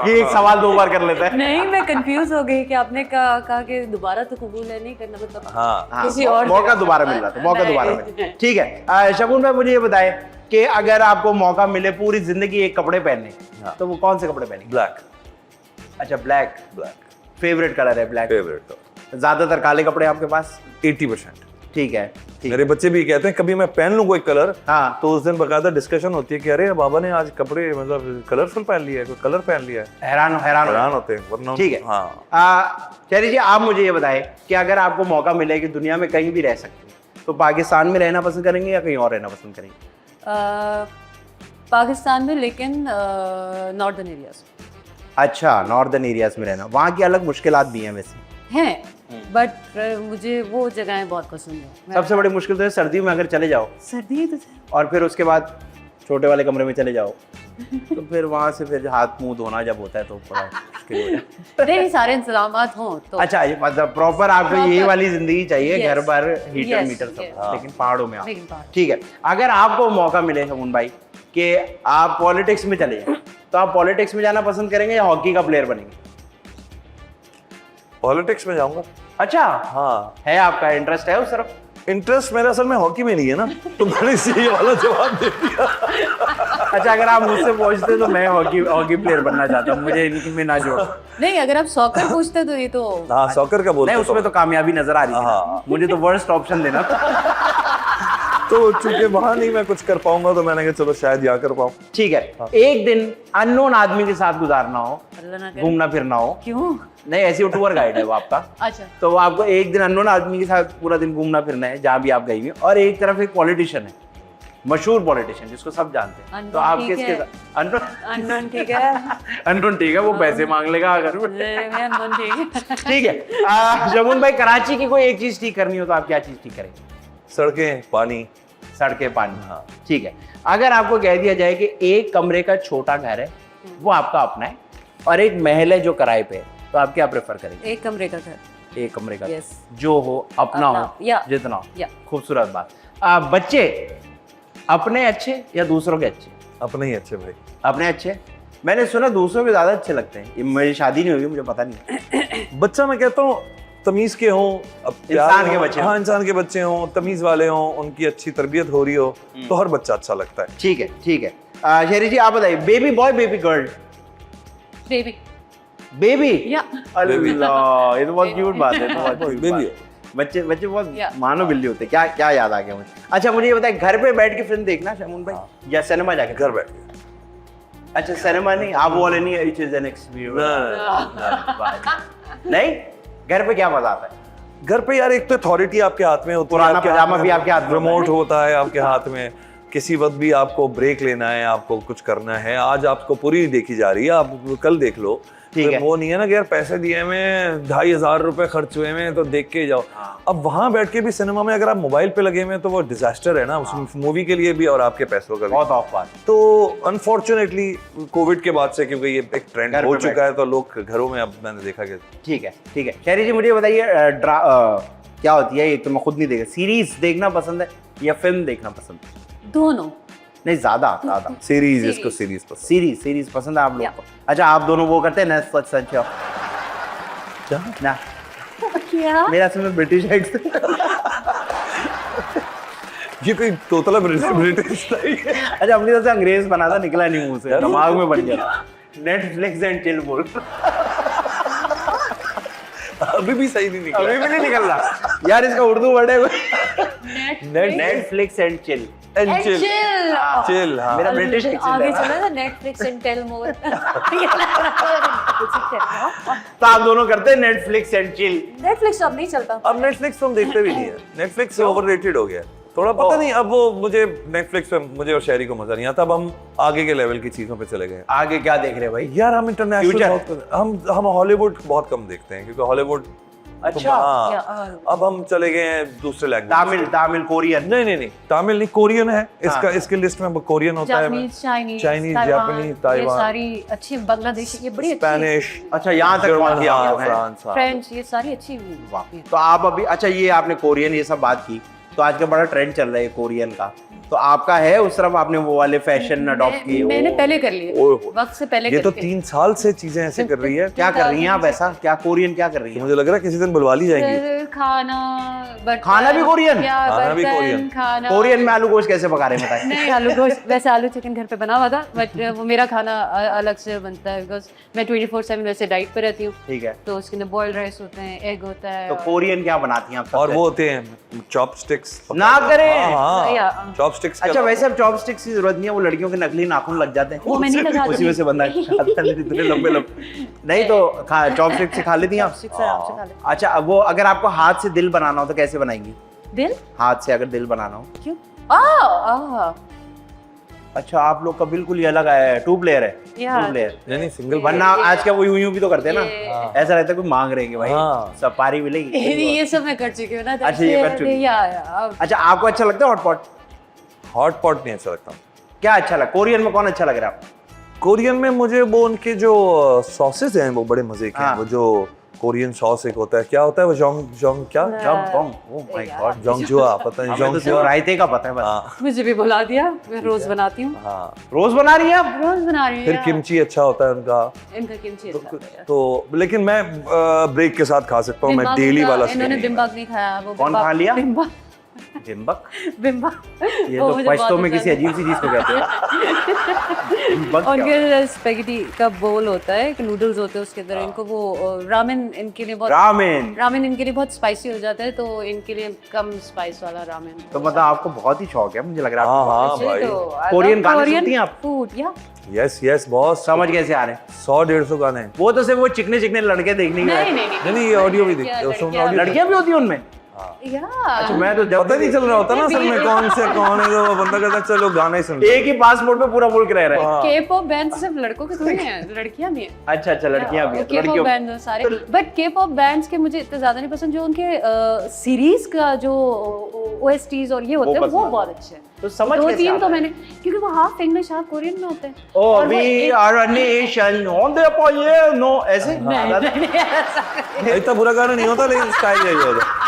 ये एक सवाल 2 बार कर लेता है। नहीं, मैं कंफ्यूज हो गई कि आपने कहा कि दोबारा तो कबूल है नहीं करना, मतलब हाँ, किसी और मौका दोबारा मिल रहा था, मौका दोबारा मिल, ठीक है। शगुन भाई मुझे ये बताए कि अगर आपको मौका मिले पूरी जिंदगी एक कपड़े पहनने, तो वो कौन से कपड़े पहनेंगे? ब्लैक। अच्छा, ब्लैक। फेवरेट कलर है ब्लैक? फेवरेट। ज्यादातर काले कपड़े आपके पास? 80%। ठीक है, ठीक। मेरे बच्चे भी कहते हैं कभी मैं पहन लूं कोई कलर, हाँ, तो उस दिन बकायदा डिस्कशन होती है कि अरे बाबा ने आज कपड़े मतलब कलरफुल पहन लिया है, कोई कलर पहन लिया है। हैरान होते हैं, वरना ठीक है। हाँ। चलिए जी, आप मुझे ये बताएं कि अगर आपको मौका मिले कि दुनिया में कहीं भी रह सकते हैं तो पाकिस्तान में रहना पसंद करेंगे या कहीं और रहना पसंद करेंगे? पाकिस्तान में, लेकिन नॉर्दर्न एरियाज। अच्छा, नॉर्दर्न एरियाज में रहना, वहाँ की अलग मुश्किलात भी हैं वैसे हैं, बट मुझे वो जगहें बहुत पसंद है। सबसे बड़ी मुश्किल तो है सर्दियों में अगर चले जाओ सर्दी तो और फिर उसके बाद छोटे वाले कमरे में चले जाओ तो फिर वहाँ से फिर हाथ मुंह धोना जब होता है तो बड़ा मुश्किल हो जाता है। नहीं, सारे इंतजामात हों तो। अच्छा, ये मतलब प्रॉपर आपको ये वाली जिंदगी चाहिए, Yes. घर पर हीटर Yes, मीटर सब, yes. लेकिन पहाड़ों में आप। लेकिन पहाड़। ठीक है, अगर आपको मौका मिले शगुन भाई कि आप पॉलिटिक्स में चले जाएं तो आप पॉलिटिक्स में जाना पसंद करेंगे या हॉकी का प्लेयर बनेंगे? पॉलिटिक्स में जाऊंगा। अच्छा, हाँ, है आपका इंटरेस्ट है उस तरफ? इंटरेस्ट मेरा असल में हॉकी में नहीं है ना, तो मैंने इसी वाला जवाब दे दिया। अच्छा, अगर आप मुझसे पूछते तो मैं हॉकी प्लेयर बनना चाहता हूँ, मुझे इनकी में ना जोड़ो। नहीं, अगर आप सॉकर पूछते तो ये तो हाँ, सॉकर का बोलते नहीं, उसमें तो कामयाबी नजर आ रही थी। हाँ। मुझे तो वर्स्ट ऑप्शन देना था। तो चूंकि वहां नहीं मैं कुछ कर पाऊंगा तो मैंने कहा चलो शायद यहाँ कर पाऊँ। ठीक है, एक दिन अननोन आदमी के साथ गुजारना हो, अल्लाह ना करे। घूमना फिरना हो। क्यों? नहीं, ऐसी वो टूर गाइड है वो आपका। अच्छा, तो वो आपको एक दिन अननोन आदमी के साथ पूरा दिन घूमना फिरना है जहाँ भी आप गई हुई, और एक तरफ एक पॉलिटिशियन है, मशहूर पॉलिटिशियन जिसको सब जानते हैं, तो आप किसके साथ? अननोन ठीक है। अननोन ठीक है, वो पैसे मांग लेगा अगर। अननोन ठीक है। ठीक है। शगुन भाई, कराची की कोई एक चीज ठीक करनी हो तो आप क्या चीज ठीक करेंगे? सड़कें, पानी। सड़कें, पानी। हाँ, ठीक है। अगर आपको कह दिया जाए कि एक कमरे का छोटा घर है, वो आपका अपना है, और एक महल है जो किराए पे है, तो आप क्या प्रेफर करेंगे? एक कमरे का घर। एक कमरे का Yes. जो हो, अपना हो, या जितना हो। या खूबसूरत बात। बच्चे अपने अच्छे या दूसरों के अच्छे? अपने ही अच्छे भाई। अपने अच्छे। मैंने सुना दूसरों के ज्यादा अच्छे लगते हैं। ये मेरी शादी नहीं हुई, मुझे पता नहीं। बच्चा मैं कहता हूँ तमीज के हों, इंसान के बच्चे। हाँ, इंसान के बच्चे हों, तमीज वाले हों, उनकी अच्छी तरबियत हो रही हो तो हर बच्चा अच्छा लगता है। ठीक है, ठीक है। शेरी जी, आप बताइए, baby boy baby girl? Baby. Baby? या अल्लाह, ये तो बहुत क्यूट बात है। तो बहुत cute बेबी बात है। है। बच्चे बहुत या। मानो बिल्ली होते हैं। क्या क्या याद आ गया मुझे। अच्छा, मुझे ये बताइए, घर पे बैठ के फिल्म देखना शगुन भाई या सिनेमा जाके? घर बैठ के। अच्छा, सिनेमा नहीं, आप वो वाले नहीं, इट इज एन एक्सपीरियंस। नहीं, घर पे क्या मजा आता है? घर पे यार एक तो अथॉरिटी आपके हाथ में होती है, पुराना आपके पजामा हाथ भी में आपके हाथ में रिमोट होता है आपके हाथ में, किसी वक्त भी आपको ब्रेक लेना है, आपको कुछ करना है, आज आपको पूरी देखी जा रही है, आप कल देख लो। ठीक तो है। वो नहीं है ना कि यार पैसे दिए में 2500 रुपए खर्च हुए में तो देख के जाओ। अब वहां बैठ के भी सिनेमा में अगर आप मोबाइल पे लगे में तो वो डिजास्टर है ना, उस मूवी के लिए भी और आपके पैसों का भी। बहुत ऑफ बात। तो अनफॉर्चुनेटली कोविड के बाद से, क्योंकि ये एक ट्रेंड घर हो पे चुका है, तो लोग घरों में, अब मैंने देखा कि ठीक है, ठीक है। शेरी जी, मुझे बताइए, क्या होती है ये तो मैं खुद नहीं देखा, सीरीज देखना पसंद है या फिल्म देखना पसंद है? दोनों। नहीं, ज्यादा सीरीज, इसको सीरीज पसंद। सीरीज पसंद है आप लोग को? अच्छा, आप दोनों वो करते हैं ना, सच ना? क्या? मेरा असल में ब्रिटिश एक्सेंट। ये कोई तोतला ब्रिटिश नहीं है। अच्छा, अपनी तरफ से अंग्रेज बना था, निकला नहीं मुंह से, दिमाग में बन गया। नेटफ्लिक्स एंड चिल बोल। अभी भी सही नहीं निकला। अभी भी नहीं निकल रहा यार, इसका उर्दू वर्ड है नेटफ्लिक्स एंड चिल। चिल, हाँ। मेरा ब्रिटिश आगे चला था नेटफ्लिक्स एंड टेल मोर। तो आप दोनों करते हैं नेटफ्लिक्स एंड चिल। नेटफ्लिक्स अब नहीं चलता। अब नेटफ्लिक्स तो हम देखते भी नहीं है, नेटफ्लिक्स ओवररेटेड हो गया है थोड़ा, पता नहीं। अब वो मुझे नेटफ्लिक्स पे मुझे और शहरी को मजा नहीं आता। अब हम आगे के लेवल की चीजों पे चले गए। आगे क्या देख रहे हैं भाई? यार हम इंटरनेशनल Future? हम हॉलीवुड बहुत कम देखते हैं, क्योंकि हॉलीवुड अच्छा। अब हम चले गए हैं दूसरे लैंग्वेज। तमिल कोरियन। नहीं तमिल नहीं, कोरियन है इसका, इसके लिस्ट में कोरियन होता है, चाइनीज, जापानीज, ताइवान, ये सारी अच्छी, बांग्लादेशी, ये बड़ी अच्छी, स्पेनिश। अच्छा, यहाँ तक पहुंच गया आपने। फ्रांस। फ्रेंच, ये सारी अच्छी। तो आप अभी, अच्छा ये आपने कोरियन ये सब बात की, तो आज का बड़ा ट्रेंड चल रहा है कोरियन का, तो आपका है उस तरफ, आपने वो वाले फैशन अडॉप्ट किए? मैंने पहले कर लिए, ओह। वक्त से पहले ये तो करके। 3 साल से चीजें ऐसे कर रही है। क्या कर रही हैं आप ऐसा? क्या कोरियन क्या कर रही हैं? मुझे लग रहा है किसी दिन बुलवा ली जाएंगी। फिर खाना, बर्तन, खाना भी कोरियन? क्या खाना भी बर्तन, कोरियन। खाना कोरियन में आलू गोश्त कैसे पका रहे हैं बताएं? नहीं, आलू गोश्त, वैसे आलू चिकन घर पे बना हुआ था, बट वो मेरा खाना अलग से बनता है, बिकॉज मैं 24/7 वैसे डाइट पे रहती हूँ, ठीक है। तो उसके अंदर बॉइल्ड राइस होते हैं, एग होता है, तो कोरियन क्या बनाती हैं आप? और वो होते हैं चॉपस्टिक्स। ना करें। या- चॉपस्टिक्स। अच्छा, वैसे अब चॉपस्टिक्स की जरूरत नहीं है, वो लड़कियों के नकली नाखून लग जाते हैं, वो मैं नहीं लगाती। उसी में से बंदा खाता है, इतने लंबे लंबे। नहीं तो चॉपस्टिक से खा लेती हैं आप? Chopsticks से आराम से खा लेते अच्छा, अब वो अगर आपको हाथ से दिल बनाना हो तो कैसे बनाएंगी? हैं। दिल हाथ से अगर दिल बनाना हो? क्यों? आ अच्छा, आप लोग का बिल्कुल ही अलग है, 2 प्लेयर है। यार। 2 प्लेयर, नहीं सिंगल। वरना आज क्या वो यूं भी तो करते हैं ना, हाँ। ऐसा रहता है कोई मांग रहे हैं कि भाई हाँ। सब पारी मिलेगी। ये सब मैं कर चुकी हूँ ना। अच्छा, ये कर चुकी। अच्छा, आपको अच्छा लगता है हॉटपॉट? हॉट पॉट नहीं अच्छा लगता। क्या अच्छा लगा? कोरियन में कौन अच्छा लग रहा है आपको? कोरियन में मुझे वो उनके जो सॉसेस हैं वो बड़े मजे के हैं। हाँ। वो जो कोरियन सॉस एक होता है, क्या होता है वो जोंग क्या ओह माय गॉड, जोंगजुआ, पता नहीं हमें तो सिर्फ जोंगजुआ। रायते का पता है बस। हाँ मुझे भी बुला दिया, मैं रोज बनाती हूँ, हाँ। रोज बना रही हैं आप? रोज बना रही हूँ फिर यार। किमची अच्छा होता है उनका। इनका किमची अच्छा होता है। तो लेकिन मैं ब्रेक के साथ खा सकता हूँ, मैं बिम्बाक डेली उनका- वाला इन्होंने नहीं। बिम्बाक नहीं खाया, वो कौन बिम्बाक- खा लिया? बिम्बाक बिम्बक? बिम्बाक ये वो तो मुझे पश्तो बहुत में किसी पसंद है। अजीब सी चीज को कहते हैं। बिम्बक क्या? उनके स्पेगेटी का बोल होता है, एक नूडल्स होते हैं, उसके अंदर इनको वो रामेन इनके लिए बहुत, रामेन। रामेन इनके लिए बहुत स्पाइसी हो जाता है, तो इनके लिए कम स्पाइस वाला रामेन। तो मतलब आपको बहुत ही शौक है, मुझे लग रहा है हाँ आपको। हाँ Actually भाई। तो I कोरियन love गाने Korean सुनती हैं आप? food, yeah। यस बहुत समझ कैसे आ रहे हैं? 100-150 गाने हैं। वो तो सिर्फ वो चिकने चिकने लड़के देखने की नहीं बात नहीं नहीं ये ऑडियो भी लड़कियां- दिखते हैं, लड़कियां- लड़कियां भी होती हैं उनमें? या अच्छा, मैं तो जब पता नहीं चल रहा होता ना असल में कौन से कौन है, तो वो बंदा कहता है चलो गाना ही सुन लो। एक ही पासपोर्ट पे पूरा मुल्क रह रहा है। K-pop बैंड सिर्फ लड़कों के थोड़ी हैं, लड़कियां भी हैं। अच्छा अच्छा, लड़कियां भी हैं, तो K-pop लड़कियों बैंड सारे, बट K-pop बैंड्स के मुझे इतने ज्यादा नहीं पसंद, जो उनके सीरीज का जो OSTs और ये होते हैं वो बहुत अच्छे हैं। तो समझ दो कैसे तीन आता तो है? मैंने, क्योंकि वो हाफ इंग्लिश हाफ कोरियन में होते हैं। ओ और वो वी एक- are a nation on the ये नो ऐसे इतना बुरा गाना नहीं होता, लेकिन स्टाइल यही होता।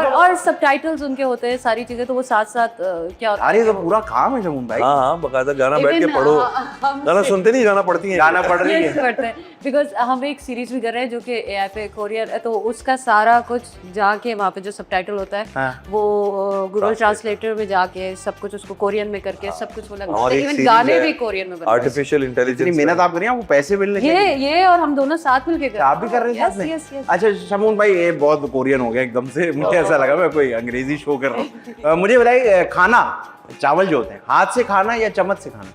और सबटाइटल्स उनके होते हैं, सारी चीजें, तो वो साथ साथ क्या होता है। अरे तो पूरा काम है जमुन भाई, हाँ हाँ बकायदा गाना बैठ के Even, पढ़ो। हम गाना सुनते नहीं, गाना पढ़ती है। गाना पढ़ रही Yes, है। करते हैं, बिकॉज हम एक सीरीज भी कर रहे हैं जो कि AI पे कोरियन है, तो उसका सारा कुछ जाके वहाँ पे जो सबटाइटल होता है हाँ। वो गूगल ट्रांसलेटर में जाके सब कुछ उसको कोरियन में करके सब कुछ वो लगा, हमारी एक इवन series गाने है, भी कोरियन में बनते आर्टिफिशियल इतनी इंटेलिजेंस। मेहनत आप कर रही हैं, वो पैसे मिलने हैं। ये और हम दोनों साथ मिलके कर आप भी कर रहे हैं साथ में? Yes yes. अच्छा शमून भाई, ये बहुत कोरियन हो गया एकदम से, मुझे ऐसा लगा मैं कोई अंग्रेजी शो कर रहा हूँ। मुझे बताइए, खाना चावल जो होते हैं, हाथ से खाना या चम्मच से खाना?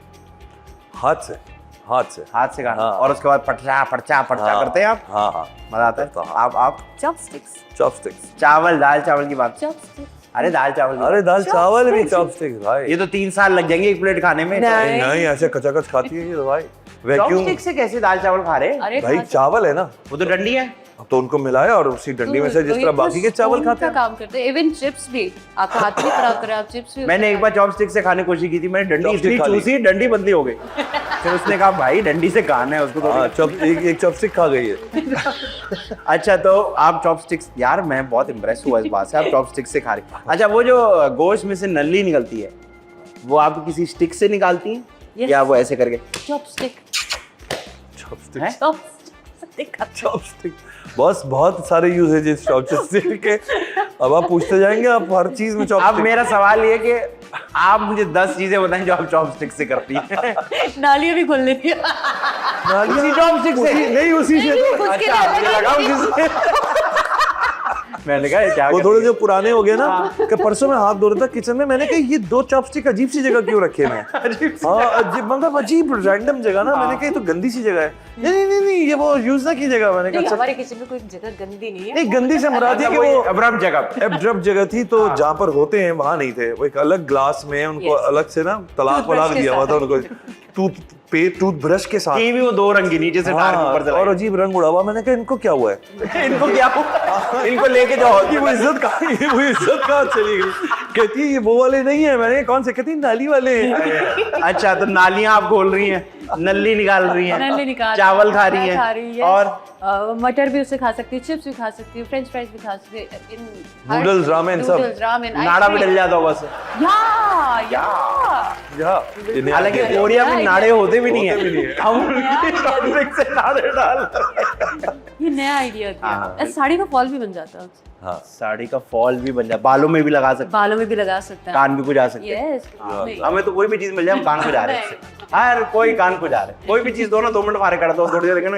हाथ से हाथ से खाना। हाँ। और उसके बाद पटचा पटचा पटचा हाँ, करते हैं आप? हाँ हाँ मजा आता है? करता हूँ। आप चॉपस्टिक्स चॉपस्टिक्स। चावल दाल चावल की बात? चॉपस्टिक्स अरे दाल चावल की अरे दाल Chopsticks। चावल भी चॉपस्टिक्स भाई। ये तो 3 साल लग जाएंगे एक प्लेट खाने में। नहीं। नहीं ऐसे कचाकच खाती है ये तो भाई। वैक्यूम चॉपस्टिक से कैसे दाल चावल खा रहे हैं? अरे भाई खाते- चावल है ना, वो तो डंडी है। अब तो उनको मिलाया और उसी डंडी में से जिस वही तरह तो बाकी के चावल spoon खाते का हैं। काम करते हैं, इवन चिप्स भी आपको हाथ नहीं खराब करे, आप चिप्स भी मैंने एक बार चॉपस्टिक से खाने की कोशिश की थी, मैंने डंडी Chopstick इतनी खा ली। चूसी डंडी बंदी हो गई। फिर उसने कहा भाई डंडी से खाना है उसको तो। हाँ एक चॉपस्टिक खा गई है। अच्छा तो आप चॉपस्टिक्स, यार मैं बहुत इम्प्रेस हुआ इस बात से, आप चॉपस्टिक से खा रही। अच्छा वो जो गोश्त में से नली निकलती है, वो आप किसी स्टिक से निकालती हैं Yes. या वो ऐसे करके? चॉपस्टिक चॉपस्टिक हैं? चॉपस्टिक चॉपस्टिक बस बहुत सारे यूजेज इस चॉपस्टिक के। अब आप पूछते जाएंगे, आप हर चीज में अब चॉपस्टिक। मेरा सवाल ये कि आप मुझे 10 चीजें बताएं जो आप चॉपस्टिक से करती हैं। नालियाँ भी खोल लेती है। उसी चॉपस्टिक से? नहीं, उसी से तो। उसके लिए अच्छा, मुझे लगा उसी से। मैंने कहा ये क्या वो कर थोड़े रही है? जो पुराने हो गए ना, कि परसों में हाथ धो रहा था किचन में, मैंने कहा ये 2 चॉपस्टिक अजीब सी जगह क्यों रखे हैं? हाँ, अजीब, मतलब अजीब रैंडम जगह ना। मैंने कहा ये तो गंदी सी जगह है। नहीं, ये वो यूज ना की जगह। मैंने नहीं, कहा हमारे किचन में कोई जगह गंदी नहीं है। नहीं, गंदी से मुराद है कि वो अब्रम जगह एब्रप्ट जगह थी, तो जहाँ पर होते हैं वहां नहीं थे। वो एक अलग ग्लास में उनको Yes. अलग से ना तलाक Toothbrush वलाक के दिया हुआ साथ। था उनको, टूथब्रश के साथ। की भी वो 2 रंगी नीचे से डार्क हाँ, ऊपर से और अजीब रंग उड़ा हुआ। मैंने कहा इनको क्या हुआ है? इनको क्या हुआ? इनको लेके जाओ। कि वो इज्जत कहाँ चली गई? कहती है ये वो वाले नहीं है। मैंने कहा, कौन से? कहती है नाली वाले हैं। अच्छा, तो नालियां आप खोल रही हैं, नली निकाल रही हैं, नल्ली निकाल चावल खा रही खा हैं, रही है। और मटर भी उससे खा सकती है, चिप्स भी खा सकती है, फ्रेंच फ्राइज भी खा सकती है, नूडल्स, रामेन, सब। नूडल्स, रामेन, नाड़ा भी डल जाता होगा उससे। हालांकि कोरिया में नाड़े होते भी नहीं है, हम उनके टॉपिक से नाड़े डाल। ये नया आइडिया हाँ। दिया। साड़ी का फॉल भी बन जाता है, हाँ, साड़ी का फॉल भी बन जाए, बालों में भी लगा सकते बालों में भी लगा सकते हैं, हैं। कान भी कुछ आ सकते हैं। यस, हमें तो कोई भी चीज मिल जाए हम कान को जा रहे हैं। यार कोई कान को जा रहे हैं, कोई भी चीज दो ना, 2 मिनट मारे कर दो, थोड़ी देर देखे ना।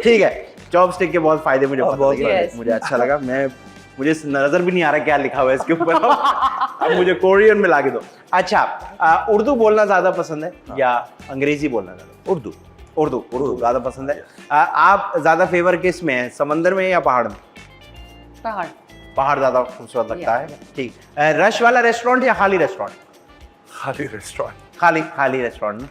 ठीक है, चॉपस्टिक के बहुत फायदे मुझे पता बहुत लगे। फायदे। मुझे अच्छा लगा। मुझे नजर भी नहीं आ रहा क्या लिखा हुआ है इसके ऊपर। अब मुझे कोरियन में लाके दो। अच्छा, उर्दू बोलना ज्यादा पसंद है या अंग्रेजी बोलना ज्यादा? उर्दू ज्यादा पसंद है। आप ज्यादा फेवर किस में है, समंदर में या पहाड़ में? पहाड़। पहाड़ ज्यादा खूबसूरत लगता है। ठीक। रश वाला रेस्टोरेंट या खाली रेस्टोरेंट? खाली रेस्टोरेंट। खाली रेस्टोरेंट ना,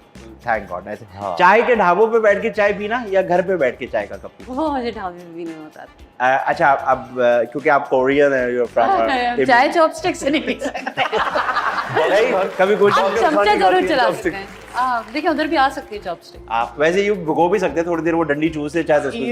थैंक गॉड। ऐसे हाँ। चाय के ढाबों पे बैठ के चाय पीना या घर पे बैठ के चाय का कप पीना? वो मुझे ढाबे में भी नहीं होता। अच्छा, अब क्योंकि आप कोरियन है, you're from, चाय चॉपस्टिक से नहीं पी सकते। नहीं, कभी कुछ आप चमचा जरूर चला सकते हैं। देखिए उधर भी आ सकती है चॉपस्टिक। आप वैसे यूं भिगो भी सकते हैं, थोड़ी देर वो डंडी चूस से चाहे तो नहीं,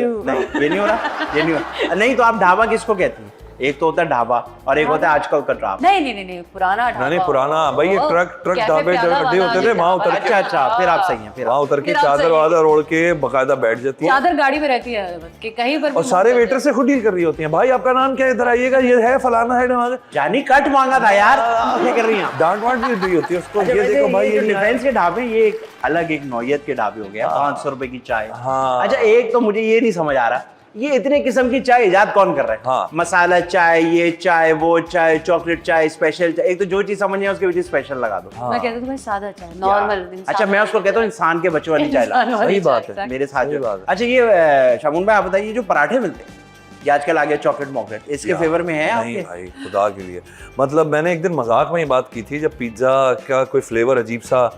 ये नहीं हो रहा। नहीं, तो आप ढाबा किसको कहते हैं? एक तो होता है ढाबा और एक होता है आजकल का ढाबा। नहीं, पुराना ढाबा। नहीं, पुराना भाई, ये ट्रक ढाबे अड्डे होते थे, वहां उतर के। अच्छा, फिर आप सही हैं। फिर वहां उतर के फिर आप चादर सही वादर ओढ़ के बकायदा बैठ जाती है, चादर गाड़ी में रहती है बस, कि कहीं पर और सारे वेटर से खुद डील कर रही होती हैं। भाई आपका नाम क्या है, इधर आइएगा, ये है फलाना है वहां। जानी कट मांगा था यार, क्या कर रही हैं आप? डांट वांट भी दी होती है उसको। अच्छा, ये वैसे देखो भाई, ये नहीं डिफेंस के ढाबे, ये एक अलग एक नौयत के ढाबे हो गए। 500 रुपए की चाय। हाँ। अच्छा, एक तो मुझे ये नहीं समझ आ रहा, ये इतने किस्म की चाय इजाद कौन कर रहा है? हाँ। मसाला चाय, ये चाय, वो चाय, चॉकलेट चाय, स्पेशल चाय। एक तो जो चीज समझ नहीं है उसके बीच स्पेशल लगा दो। मैं कहती हूँ भाई सादा चाय, नॉर्मल। अच्छा, मैं उसको कहता हूँ इंसान के बच्चों वाली चाय ला। इंसान वाली सही बात चाय, है। मेरे साथ सही जो। बात है। अच्छा, ये शामुन भाई आप बताइए, जो पराठे मिलते हैं ये आजकल आ गया चॉकलेट मॉकलेट, इसके यार, फेवर में है नहीं आपके? भाई, खुदा के लिए। मतलब मैंने एक दिन मजाक में ये बात की थी, जब पिज्जा का कोई फ्लेवर अजीब सा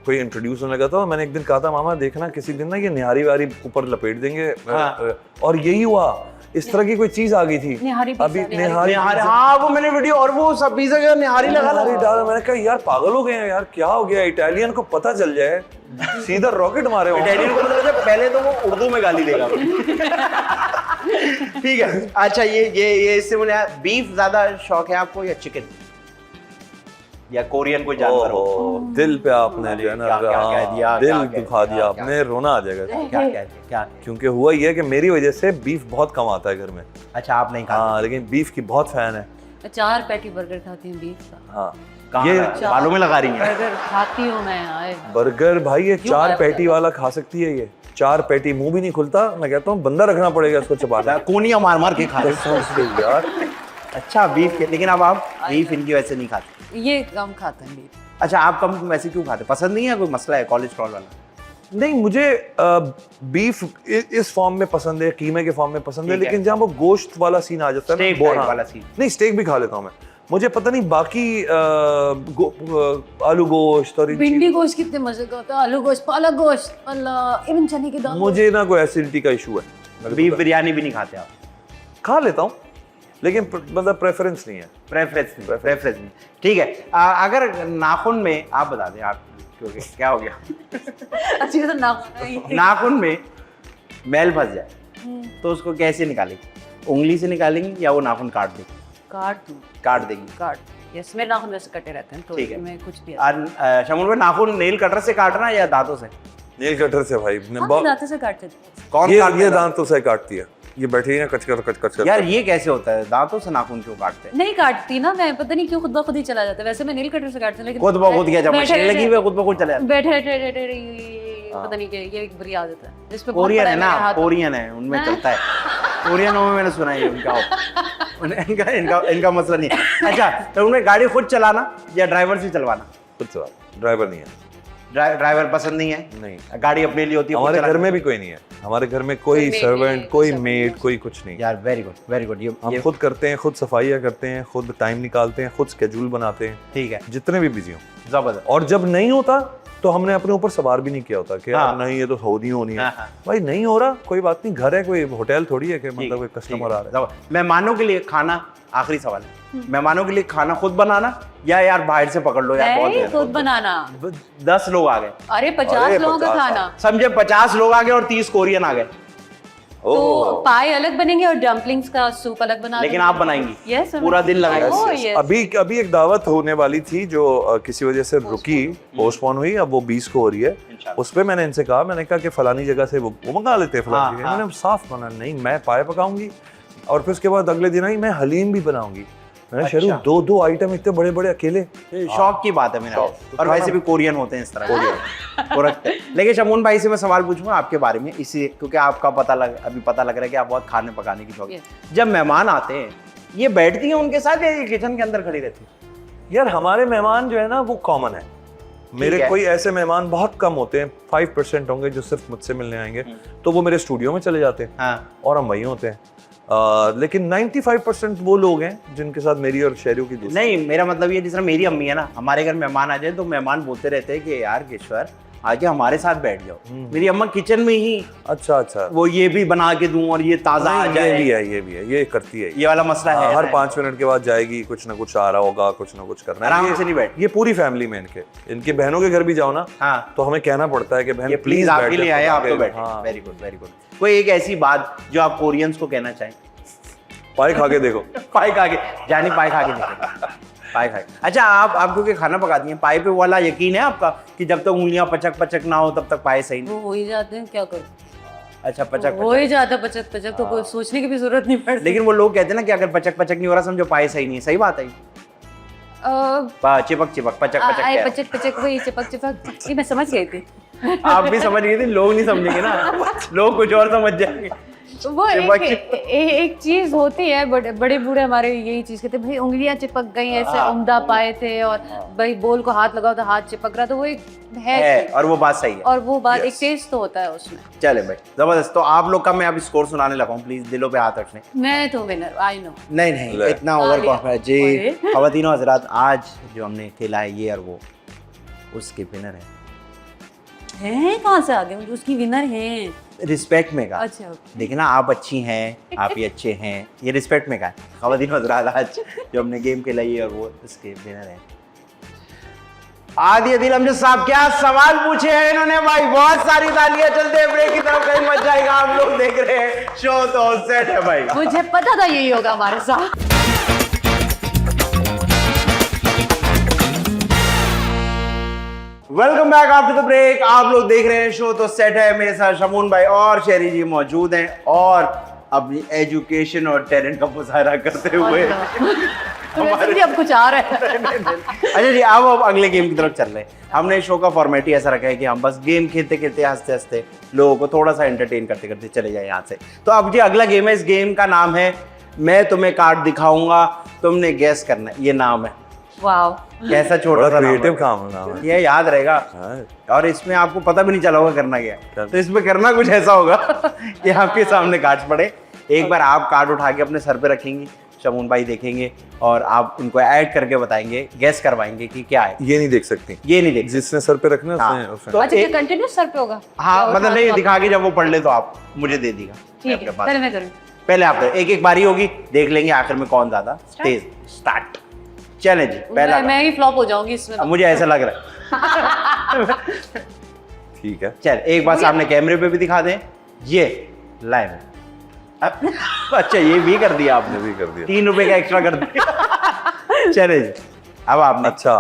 कोई इंट्रोड्यूस होने लगा था, मैंने एक दिन कहा था, मामा देखना किसी दिन ना ये निहारी वारी ऊपर लपेट देंगे। हाँ। और यही हुआ, इस तरह की कोई चीज आ गई थी। निहारी पिज्जा, अभी निहारी निहारी, हाँ वो मैंने वीडियो, और वो सब पिज्जा का निहारी लगा निहारी डाला। मैंने कहा यार पागल हो गए हैं यार, क्या हो गया? इटालियन को पता चल जाए, सीधा रॉकेट मारे वहाँ। इटालियन को मतलब पहले तो वो उर्दू में गाली देगा। ठीक है। अच्छा, ये इससे मुझे बीफ ज्यादा शौक है आपको या चिकन या कोरियन कोई जानवर हो? ओहो, दिल पे आपने जो है ना, क्या कह दिया, हाँ, क्या दिल कह दुखा दिया, दिया क्या? आपने, रोना आ जाएगा। क्या? क्योंकि हुआ ये है कि मेरी वजह से बीफ बहुत कम आता है घर में। अच्छा, आप नहीं खाते? हाँ, लेकिन बीफ की बहुत फैन है। मैं 4 पैटी बर्गर खाती हूँ बीफ का। हाँ, कहाँ ये बालों में लगा रही हैं? बर्गर खाती हूँ मैं आए। बर्गर भाई, ये क्यों 4 खाते पैटी वाला खा सकती है। ये 4 पैटी, मुंह भी नहीं खुलता। मैं कहता हूँ बंदा रखना पड़ेगा इसको चबाना। कोनिया मार मार के खा रहे हैं। सोच रही यार। अच्छा, बीफ के, लेकिन अब आप बीफ इनकी वजह से नहीं खाते? ये कम खाते हैं बीफ। अच्छा, आप कम वैसे क्यों खाते? पसंद नहीं है? कोई मसला है कोलेस्ट्रॉल वाला? नहीं, मुझे बीफ इस फॉर्म में पसंद है, कीमे के फॉर्म में पसंद है, ठीक है। लेकिन जहाँ वो गोश्त वाला सीन आ जाता है स्टेक वो, टाइप हाँ। वाला सीन। नहीं, स्टेक भी खा लेता हूँ मैं। मुझे पता नहीं बाकी आलू गोश्त और इन भिंडी गोश्त कितने मजे का होता है, आलू गोश्त, पालक गोश्त, अल्लाह, इवन चने की दाल। मुझे ना कोई एसिडिटी का इशू है। बीफ बिरयानी भी नहीं खाते आप? खा लेता हूँ, लेकिन मतलब प्रेफरेंस नहीं है। प्रेफरेंस नहीं। ठीक है। अगर नाखून में, आप बता दें आप, क्योंकि क्या हो गया? अच्छी तरह नाखून नाखून में मैल फंस जाए तो उसको कैसे निकालेंगे? उंगली से निकालेंगे या वो नाखून काट देंगे? काट देंगे। यस, मेरे नाखून वैसे कटे रहते हैं तो ठीक है। मैं कुछ भी। शमुल भाई, नाखून नेल कटर से काटना या दांतों से? नेल कटर से भाई ने हाँ, दांतों से काटते थे। कौन ये काटता था? दांतों से काटती है, ये बैठी है कच कर यार ये कैसे होता है, दांतों से नाखून क्यों काटते हैं? नहीं काटती ना मैं, पता नहीं क्यों खुद ब खुद ही चला जाता है। वैसे मैं नेल कटर से काटती हूँ, लेकिन खुद ब खुद क्या, जब बैठे मशीन लगी हुई है खुद ब खुद चले जाते बैठे पता नहीं क्या, ये एक बुरी आदत है जिस पे बहुत कोरियन पड़ा है ना, मेरे हाथ। कोरियन है उनमें चलता है। कोरियनों में मैंने सुना है इनका इनका मसला नहीं है। अच्छा, तो उन्हें गाड़ी खुद चलाना या ड्राइवर से चलवाना? खुद चला, ड्राइवर नहीं है। ड्राइवर पसंद नहीं है? नहीं, गाड़ी अपने लिए होती है, खुद हमारे घर चलानी। में भी कोई नहीं है, हमारे घर में कोई maid सर्वेंट, नहीं, कोई सब मेड, कोई कुछ नहीं। यार वेरी गुड हम ये खुद करते हैं, खुद सफाइयाँ करते हैं, खुद टाइम निकालते हैं, खुद स्केड्यूल बनाते हैं, ठीक है, जितने भी बिजी हों। जबरदस्त। और जब नहीं होता तो हमने अपने ऊपर सवार भी नहीं किया होता कि यार हाँ। नहीं ये तो होनी है। हाँ। भाई नहीं हो रहा, कोई बात नहीं, घर है, कोई होटल थोड़ी है कि ठीक मतलब कोई है, कस्टमर आ रहा है। मेहमानों के लिए खाना, आखिरी सवाल है, मेहमानों के लिए खाना खुद बनाना या यार बाहर से पकड़ लो यार, बहुत नहीं, है। खुद बनाना। 10 लोग आ गए, अरे 50 लोगों का 50 खाना, समझे, 50 लोग आ गए और 30 कोरियन आ गए, तो पाए अलग बनेंगे और डम्पलिंग्स का सूप अलग बना लेकिन देंगे। आप बनाएंगी? Yes, पूरा दिन लगाएंगे? Oh, yes. अभी एक दावत होने वाली थी जो किसी वजह से रुकी, पोस्टपोन हुई, अब वो 20 को हो रही है। उस पे मैंने इनसे कहा, मैंने कहा कि फलानी जगह से वो मंगा लेते हैं फलानी जगह। मैंने साफ मना, नहीं मैं पाए पकाऊंगी, और फिर उसके बाद अगले दिन आई मैं हलीम भी बनाऊंगी। मैंने शुरू 2-2 आइटम इतने बड़े बड़े अकेले। शौक की बात है मेरा, और वैसे भी कोरियन होते हैं इस तरह, कोरियन। लेकिन शमून भाई से मैं सवाल पूछूंगा आपके बारे में, इसी क्योंकि आपका अभी पता लग रहा है कि आप बहुत खाने पकाने की शौक है। जब मेहमान आते हैं, ये बैठती हैं उनके साथ या ये किचन के अंदर खड़ी रहती है? यार हमारे मेहमान जो है ना वो कॉमन है, मेरे है। कोई ऐसे मेहमान बहुत कम होते हैं, 5% होंगे जो सिर्फ मुझसे मिलने आएंगे, तो वो मेरे स्टूडियो में चले जाते हैं। हाँ, और हम वहीं होते हैं। लेकिन 95% वो लोग हैं जिनके साथ मेरी और शहरियों की दोस्ती। नहीं मेरा मतलब ये, जिस तरह मेरी अम्मी है ना, हमारे घर मेहमान आ जाए तो मेहमान बोलते रहते हैं कि यार किशोर आके हमारे साथ बैठ जाओ। मेरी अम्मा किचन में ही अच्छा वो ये भी बना के दूं और ये ताजा आ ये जाए, भी है, ये करती है। ये वाला मसला है। हर 5 मिनट के बाद जाएगी, कुछ ना कुछ आ रहा होगा, कुछ ना कुछ करना है। आराम से नहीं बैठ। ये पूरी फैमिली में इनके बहनों के घर भी जाओ ना, हाँ, तो हमें कहना पड़ता है कि बहन ये प्लीज आपके बैठ लिए आए, जाओ, आप तो पका के। बैठे। हाँ, वेरी गुड। कोई एक ऐसी बात जो आप कोरियंस को कहना चाहें? पाए खा के देखो। पाई खा के, जानी पाई खा के देखो, पाई खा के। अच्छा, आप क्योंकि खाना पकाती हैं, पाई पे वाला यकीन है आपका कि जब तक उंगलियां पचक ना हो तब तक पाए सही नहीं? वो हो ही जाते हैं, क्या करूं। अच्छा, पचक हो ही जाता है पचक तो कोई सोचने की भी जरूरत नहीं पड़ती। लेकिन वो लोग कहते हैं ना कि अगर पचक नहीं हो रहा समझो पाए सही नहीं है, सही बात है ये? चिपक पचक पचक वही चिपक ये मैं समझ गई थी। आप भी समझ गए थे, लोग नहीं समझेंगे ना, लोग कुछ और समझ जाएंगे। वो एक चीज होती है, बड़े बूढ़े हमारे यही चीज कहते हैं, भाई उंगलियां चिपक गई ऐसे उम्दा पाए थे, और भाई बोल को हाथ लगाओ तो हाथ चिपक रहा, तो वो एक है और वो बात सही है, और वो बात एक टेस्ट तो होता है उसमें। चले भाई, जबरदस्त। तो आप लोग का मैं अभी स्कोर सुनाने लगा हूँ, प्लीज दिलों पे हाथ रखने। मैं तो विनर, आई नो। नहीं इतना ओवर कॉन्फिडेंस जी। खवातीनो हजरात, आज जो हमने खेला है ये और वो, उसके विनर है कहाँ से आ गए, मुझे उसकी विनर है। रिस्पेक्ट में का। अच्छा, देखिए ना, आप अच्छी हैं, आप ही अच्छे हैं, ये रिस्पेक्ट में का है। खवातीनो हजरात, आज जो हमने गेम खेला ये और वो, उसके विनर है आदि अदील अमजद साहब। क्या सवाल पूछे हैं इन्होंने भाई, बहुत सारी तालियां। चलते हैं ब्रेक की तरफ, कहीं मत जाएगा। आप लोग देख रहे हैं शो तो सेट है भाई। मुझे पता था यही होगा हमारे साथ। Welcome back after the break. आप लोग देख रहे हैं शो तो सेट है। मेरे साथ शमून भाई और शेरी जी मौजूद हैं और अपनी एजुकेशन और टैलेंट का मुजाहरा करते हुए वैसे भी अब कुछ आ रहा है। अच्छा जी, अब अगले गेम की तरफ चल रहे हैं। हमने शो का फॉर्मेट ही ऐसा रखा है कि हम बस गेम खेलते खेलते हंसते हंसते लोगों को थोड़ा सा एंटरटेन करते करते चले जाए यहाँ से। तो अब जी अगला गेम है, इस गेम का नाम है मैं तुम्हें कार्ड दिखाऊंगा, तुमने गैस करना है। ये नाम है, वाव, कैसा छोटा सा क्रिएटिव नाम काम नाम है। ये याद रहेगा। हाँ। और इसमें आपको पता भी नहीं चला होगा करना क्या है। तो इसमें करना कुछ ऐसा होगा कि आपके सामने कार्ड्स पड़े, एक बार आप कार्ड उठा के अपने सर पे रखेंगी, शमून भाई देखेंगे और आप उनको ऐड करके बताएंगे, गैस करवाएंगे कि क्या है। ये नहीं देख सकती, ये नहीं देख जिसने सर पे रखना हाँ। उसने उसने- तो अच्छा ये एक- कंटिन्यूस सर पे होगा? हाँ, या मतलब उठा नहीं के दिखा के जब वो पढ़ ले तो आप मुझे दे दीगा। ठीक आपके है, पास। पहले मैं करूँ। पहले आप एक एक बारी होगी, देख लेंगे आखिर में कौन ज्यादा तेज। स्टार्ट। चले जी, पहला मैं ही फ्लॉप हो जाऊंगी इसमें। अब मुझे ऐसा लग रहा है। ठीक है। चल एक बार सामने कैमरे पे भी दिखा दें, ये लाइव। अच्छा, ये भी कर दिया आपने, भी कर दिया। 3 रुपए का एक्स्ट्रा कर दिया। चले जी, अब आपने। अच्छा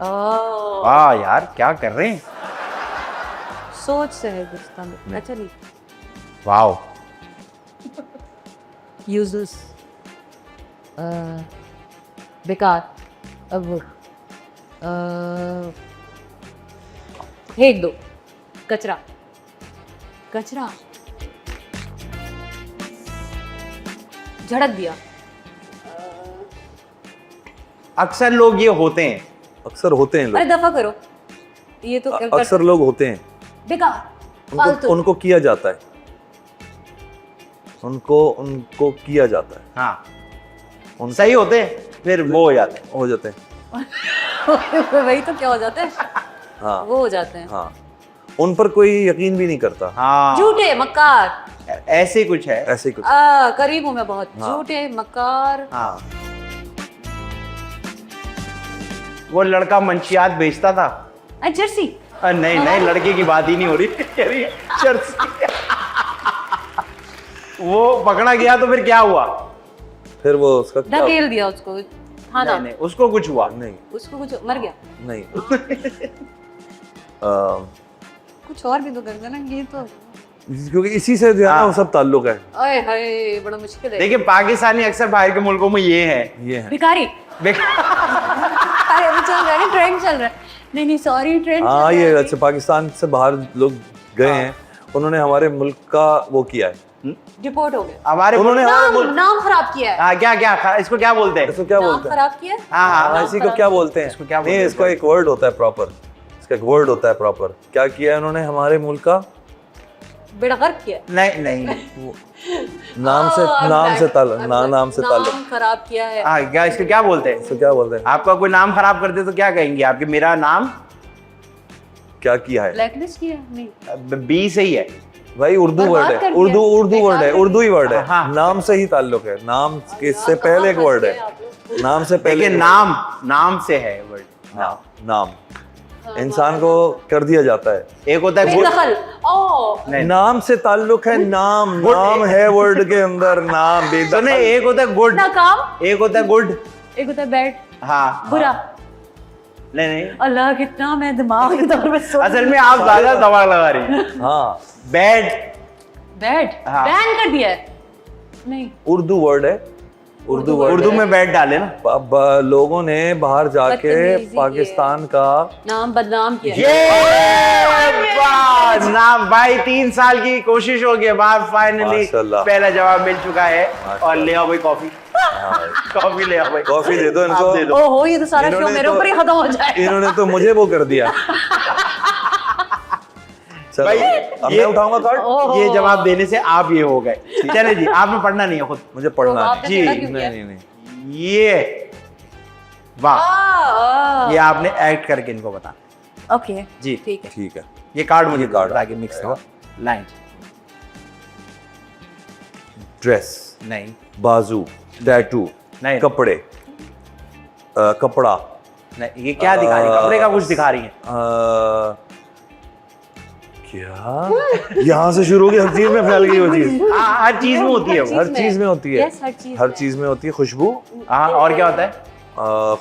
ओह, वाह यार क्या कर रहे हैं। सोच से है गुस्सा में। अच्छा नहीं, वाह यूजलेस, बेकार, अब फेंक दो, कचरा, कचरा, झड़क दिया, अक्सर लोग ये होते हैं। अक्सर होते हैं अरे लोग, दफा करो, ये तो अक्सर लोग होते हैं, बेकार, उनको फालतू, उनको किया जाता है, उनको किया जाता है, हाँ सही होते हैं फिर वो हो जाते हैं। हो जाते हैं। वही तो क्या हो जाता है, हाँ वो हो जाते हैं, हाँ, उन पर कोई यकीन भी नहीं करता, हाँ झूठे, मक्कार, ऐसे ही कुछ है। ऐसे ही कुछ। करीब हूँ मैं बहुत, हाँ। झूठे, मक्कार, हाँ वो लड़का मंशियात बेचता था। जर्सी, नहीं नहीं लड़के की बात ही नहीं हो रही कह रही है जर्सी। वो पकड़ा गया तो फिर क्या हुआ? फिर वो उसका क्या? धकेल दिया उसको थाना, नहीं नहीं उसको कुछ हुआ। नहीं उसको कुछ मर गया, नहीं कुछ और भी तो कर देना, ये तो क्योंकि इसी से जो है ना वो सब ताल्लुक है। अरे हाय बड़ा मुश्किल है। देखिए पाकिस्तानी अक्सर बाहर के मुल्कों में ये है। ये है। भिखारी, बेकार। अरे अभी चल रहा है, ट्रेंड चल रहा है, नहीं नहीं सॉरी, ट्रेंड हाँ ये अच्छा, पाकिस्तान से बाहर लोग गए हैं, उन्होंने हमारे मुल्क का वो किया है, डिपोर्ट हो गए, हमारे उन्होंने नाम खराब किया है, हाँ क्या इसको क्या बोलते हैं? इसको क्या नाम बोलते हैं? खराब किया है, हाँ हाँ हाँ, इसी को क्या बोलते हैं? इसको क्या बोलते नहीं, हैं? इसका एक वर्ड होता है प्रॉपर, इसका एक वर्ड होता है प्रॉपर। क्या किया है उन्होंने हमारे मुल्क का? बेड़ा गर्क किया है, नहीं नहीं नाम से ताल्लुक, नाम से ताल्लुक। नाम खराब किया है, हाँ क्या इसको क्या बोलते हैं? इसको क्या बोलते हैं? आपका कोई नाम खराब कर दे तो क्या कहेंगे आपके? मेरा नाम क्या किया है ब्लैकलिस्ट किया है, नहीं बी से ही है भाई? उर्दू बर्बाद वर्ड है, कर दिया। उर्दू वर्ड है, बेकार उर्दू ही वर्ड है। हाँ। नाम से ही ताल्लुक है, नाम के से पहले एक वर्ड है, नाम से पहले देखिए एक नाम से है वर्ड। word। नाम इंसान को कर दिया जाता है। एक होता है गुड। दखल, ओ नहीं नाम से ताल्लुक है, नाम है वर्ड के अंदर, नाम बेदखल। सुने एक होता है गुड, नाकाम, एक होता है गुड। एक होता है बैड, हाँ बुरा, नहीं अल्लाह कितना मैं दिमाग के दौर में सोच, असल में आप ज्यादा दबाव लगा रही हैं। हाँ, बैड बैड हाँ। बैन कर दिया है, नहीं उर्दू वर्ड है, उर्दू वर्ड उर्दू है। में बैड डाले ना। अब लोगों ने बाहर जाके बदतमीजी पाकिस्तान का नाम बदनाम किया है। ये बात नाम भाई 3 साल की कोशिश हो गई, बाद फाइनली माशाल्लाह। पहला जवाब मिल चुका है। और ले आओ भाई कॉफी, हाँ, कॉफी ले आओ भाई। कॉफी दे दो आप इनको। दे दो। ओहो ये तो सारा शो इन्होंने मेरे तो- ऊपर ही खत्म हो जाए। इन्होंने तो मुझे वो कर दिया। चलो भाई, अब ये- मैं उठाऊंगा कार्ड। ये जवाब देने से आप ये हो गए। चले जी आपने पढ़ना नहीं है खुद। मुझे पढ़ना तो है। आपने जी, टेढ़ा क्यों किया? नहीं नहीं ये वाह, ये आपने एक्ट करके इनको बता। ओके जी ठीक है, ठीक है। ये कार्ड मुझे कार्ड ताकि मिक्स हो लाइन। ड्रेस, नहीं बाजू, टैटू, नहीं कपड़े, कपड़ा, नहीं ये क्या दिखा रही है? कपड़े का कुछ दिखा रही है। क्या यहाँ से शुरू होगी, हर चीज में फैल गई वो चीज। हाँ हर चीज में होती है वो। हर चीज में होती है, Yes, हर चीज में होती है। खुशबू, हाँ और क्या होता है?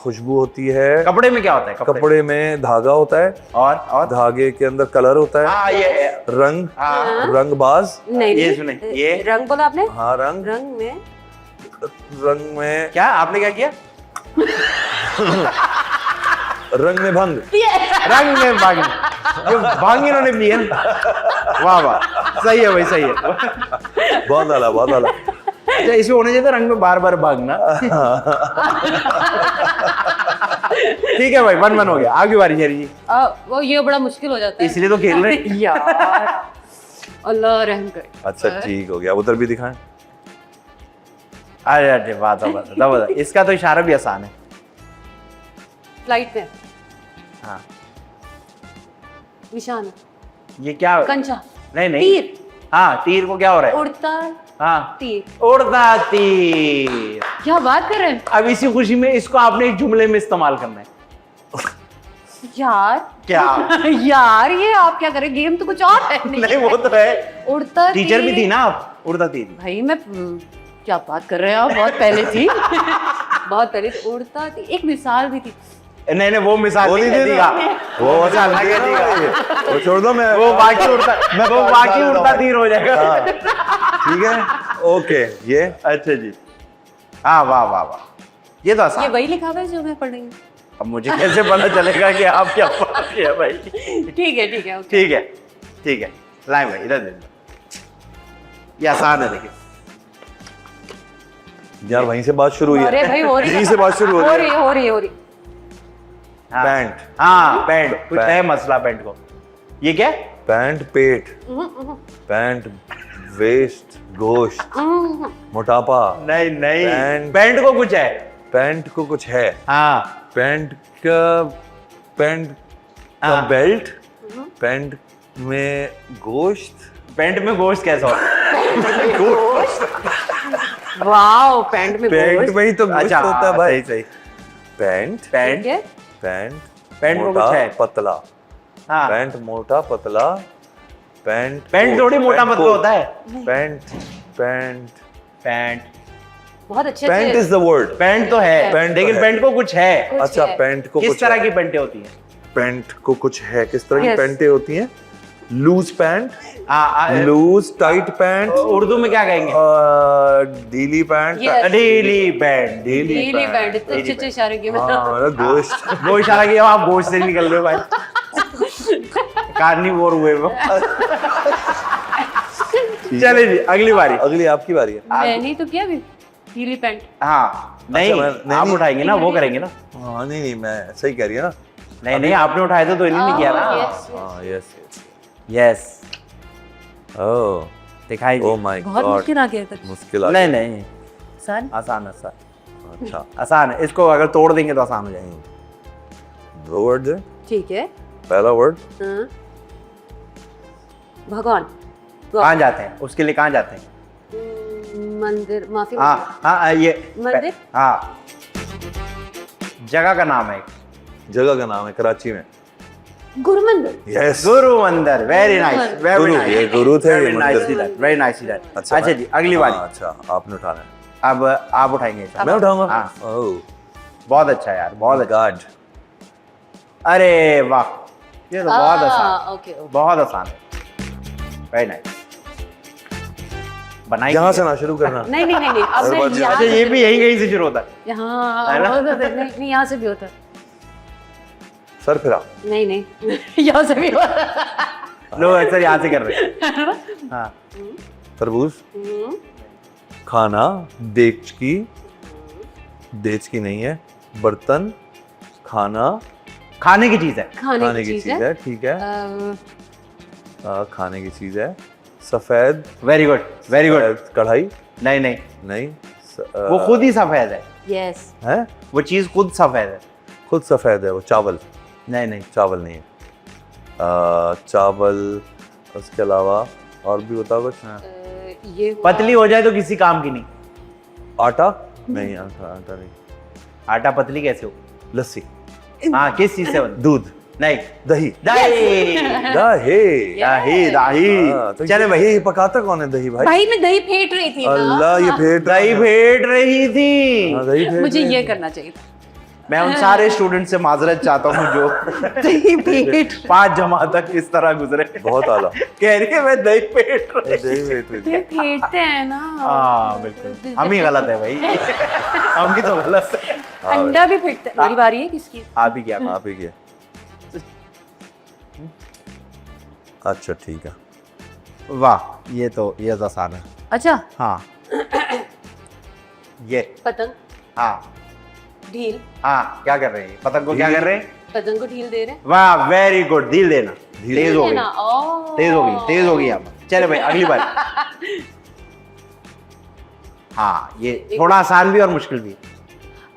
खुशबू होती है। कपड़े में क्या होता है? कपड़े में धागा होता है, और धागे के अंदर कलर होता है, हाँ ये रंग, हाँ रंगबाज। नहीं ये नहीं, सुने, ये रंग बोला आपने, हाँ रंग, रंग में रंग में, क्या आपने क्या किया? रंग में भंग। रंग में भांग, जो भांग इन्होंने पिए ना। वाह वाह सही है भाई, सही है। बहुत आला, बहुत आला। अच्छा इसमें होने चाहिए था रंग में बार बार भागना। ठीक है भाई 1-1 हो गया। आगे बारी शेरी जी, वो ये बड़ा मुश्किल हो जाता है इसलिए तो खेल रहे हैं। यार, अल्लाह रहम करे। अच्छा ठीक हो गया, उधर भी दिखाएं। अरे अरे बात इसका तो इशारा भी आसान है। फ्लाइट में हाँ निशान, ये क्या? कंचा, नहीं नहीं तीर, हाँ तीर को क्या हो रहा है? उड़ता हाँ तीर। उड़ता तीर। क्या बात कर रहे हैं अब इसी खुशी में इसको आपने एक जुमले में इस्तेमाल करना है। यार? क्या? यार ये आप क्या करें, गेम तो कुछ और है। नहीं वो तो है, उड़ता टीचर भी तीर। थी ना आप, उड़ता तीर। भाई मैं क्या बात कर रहे हैं आप, बहुत पहले थी। बहुत पहले उड़ता थी, एक मिसाल भी थी। नहीं नहीं वो मिसाल वो नहीं नहीं देगा। देगा, वो मिसाल नहीं देगा, वो छोड़ दो, मैं वो बाकी उड़ता तीर हो जाएगा। हाँ, ठीक है, ओके, ये अच्छा जी, हाँ वाह वाह वाह, ये तो ये आसान। वही लिखा हुआ है जो मैं पढ़ रही हूँ। अब मुझे कैसे पता चलेगा कि आप क्या पढ़ रही है भाई? ठीक है ठीक है okay। ठीक है ठीक है, लाए भाई इधर दे दो। ये आसान है देखिए। यार वहीं से बात शुरू हुई अरे भाई हो रही यहीं से बात शुरू हो रही है। हो रही हाँ, पैंट, हाँ पैंट, कुछ पैंट। है मसला पैंट को। ये क्या? पैंट पेट, पैंट वेस्ट, गोश्त, मोटापा, नहीं नहीं, पैंट। पैंट को कुछ है। पैंट को कुछ है, हाँ पैंट का हाँ। बेल्ट, पैंट में गोश्त, पैंट में गोश्त कैसा होता वाओ पैंट में पैंट गोश्त। में ही तो है? गोश्त अच्छा होता है भाई। सही सही। पैंट, पैंट, ठीक है पैंट, पैंट को मोटा कुछ है। पतला, हाँ पैंट मोटा पतला, पैंट पैंट थोड़ी मोटा पैंट पतला को- होता है। पैंट पैंट पैंट, बहुत अच्छे पैंट से इज द वर्ड। पैंट तो है, पैंट तो लेकिन है। पैंट को कुछ है। कुछ अच्छा, है। पैंट को किस कुछ तरह है। की पैंटें होती हैं? पैंट को कुछ है, किस तरह की Yes. पैंटें होती हैं? लूज पैंट, हाँ, लूज टाइट पैंट, उर्दू में क्या कहेंगे? ढीली पैंट, Yes. ढीली पैंट, नीली पैंट इतने अच्छे अच्छे इशारे किए मैंने। हाँ, गोश्त। वो इशारा किया, आप गोश्त से निकल रहे हो भाई। कार्निवोर हुए वो। चले जी अगली बारी। अगली आपकी बारी है। मैंने तो किया भी नीली पैंट। हाँ नहीं, नहीं, आप नहीं। उठाएंगे ना, वो करेंगे ना। हाँ नहीं नहीं, मैं सही कह रही है ना। नहीं नहीं, आपने उठाए तो इन्होंने किया ना। yes, हाँ यस, यस, ओह दिखाई ओह माय बहुत गॉड, मुश्किल आ गया था। मुश्किल आ नहीं गया। नहीं, सन आसान आसान अच्छा, आसान है, इसको अगर तोड़ देंगे तो आसान हो जाएगा। दो वर्ड है। ठीक है पहला वर्ड हाँ। भगवान कहाँ जाते हैं उसके लिए, कहाँ जाते हैं? मंदिर माफी हाँ हाँ ये मंदिर? हाँ जगह का नाम है एक। जगह का नाम है कराची में। गुरु मंदिर। यस, गुरु मंदिर, वेरी नाइस, वेरी गुरु, नाइस, ये गुरु थे, ये वेरी मंदिर नाइस, वेरी नाइस। अच्छा अच्छा जी अगली बारी। हाँ, अच्छा आपने उठाना है। अब आप उठाएंगे। मैं उठाऊंगा। हाँ। ओह बहुत अच्छा यार, बहुत अच्छा। गॉड, अरे वाह, ये तो बहुत आसान, ओके बहुत आसान है, वेरी नाइस। बनाई यहाँ से ना शुरू करना। नहीं नहीं नहीं नहीं अब हर मैं बार यहाँ अच्छा ये भी यही कहीं से शुरू होता है। यहाँ है ना? होता था, नहीं नहीं यहाँ से भी होता सर फिरा, नहीं नहीं यहाँ से भी होता लोग अक्सर यहाँ से कर रहे हैं। हाँ तरबूज, हम्म, खाना, देचकी, देचकी नहीं है, बर्तन, खाना, खाने की चीज है। खाने की चीज है ठीक है, अ, खाने की चीज है। सफेद, वेरी गुड, वेरी गुड। सफेद कढ़ाई नहीं नहीं, नहीं, वो खुद ही सफेद है, यस है, वो चीज खुद सफेद है। खुद सफेद है वो। चावल, नहीं नहीं, चावल नहीं है। चावल, उसके अलावा और भी होता कुछ। ये पतली हो जाए तो किसी काम की नहीं। आटा नहीं, आटा नहीं। आटा पतली कैसे हो? लस्सी, हाँ किस चीज से बन? दूध, नहीं, दही, दही, दही। दही दही। हाँ, तो चले भाई, ये पकाता कौन है दही भाई? भाई मैं दही फेंट रही थी ना। अल्लाह, ये फेंट दही फेंट रही थी। हाँ, दही फेंट मुझे रहे ये हैं। करना चाहिए था। मैं उन सारे स्टूडेंट से माजरत चाहता हूँ जो दही फेंट 5 जमा तक इस तरह गुजरे। बहुत आला। कह रही है मैं दही फेंट रही। दही फेंट रही थी। दही फेंटते हैं ना। हाँ बिल्कुल, हम ही गलत है भाई, हम ही तो गलत है। अंडा भी फेंटते हैं। मेरी बारी है किसकी? आप ही क्या? आप ही किया। अच्छा ठीक है। वाह, ये तो आसान है। अच्छा हाँ ये, पतंग हाँ ढील, हाँ क्या कर रहे हैं? पतंग को क्या कर रहे हैं? पतंग को ढील दे रहे हैं। वाह वेरी गुड, ढील देना। ढील तेज हो है गई, ना? ओह। तेज हो गई, तेज हो गई आप। चले भाई अगली बार। हाँ ये थोड़ा आसान भी और मुश्किल भी।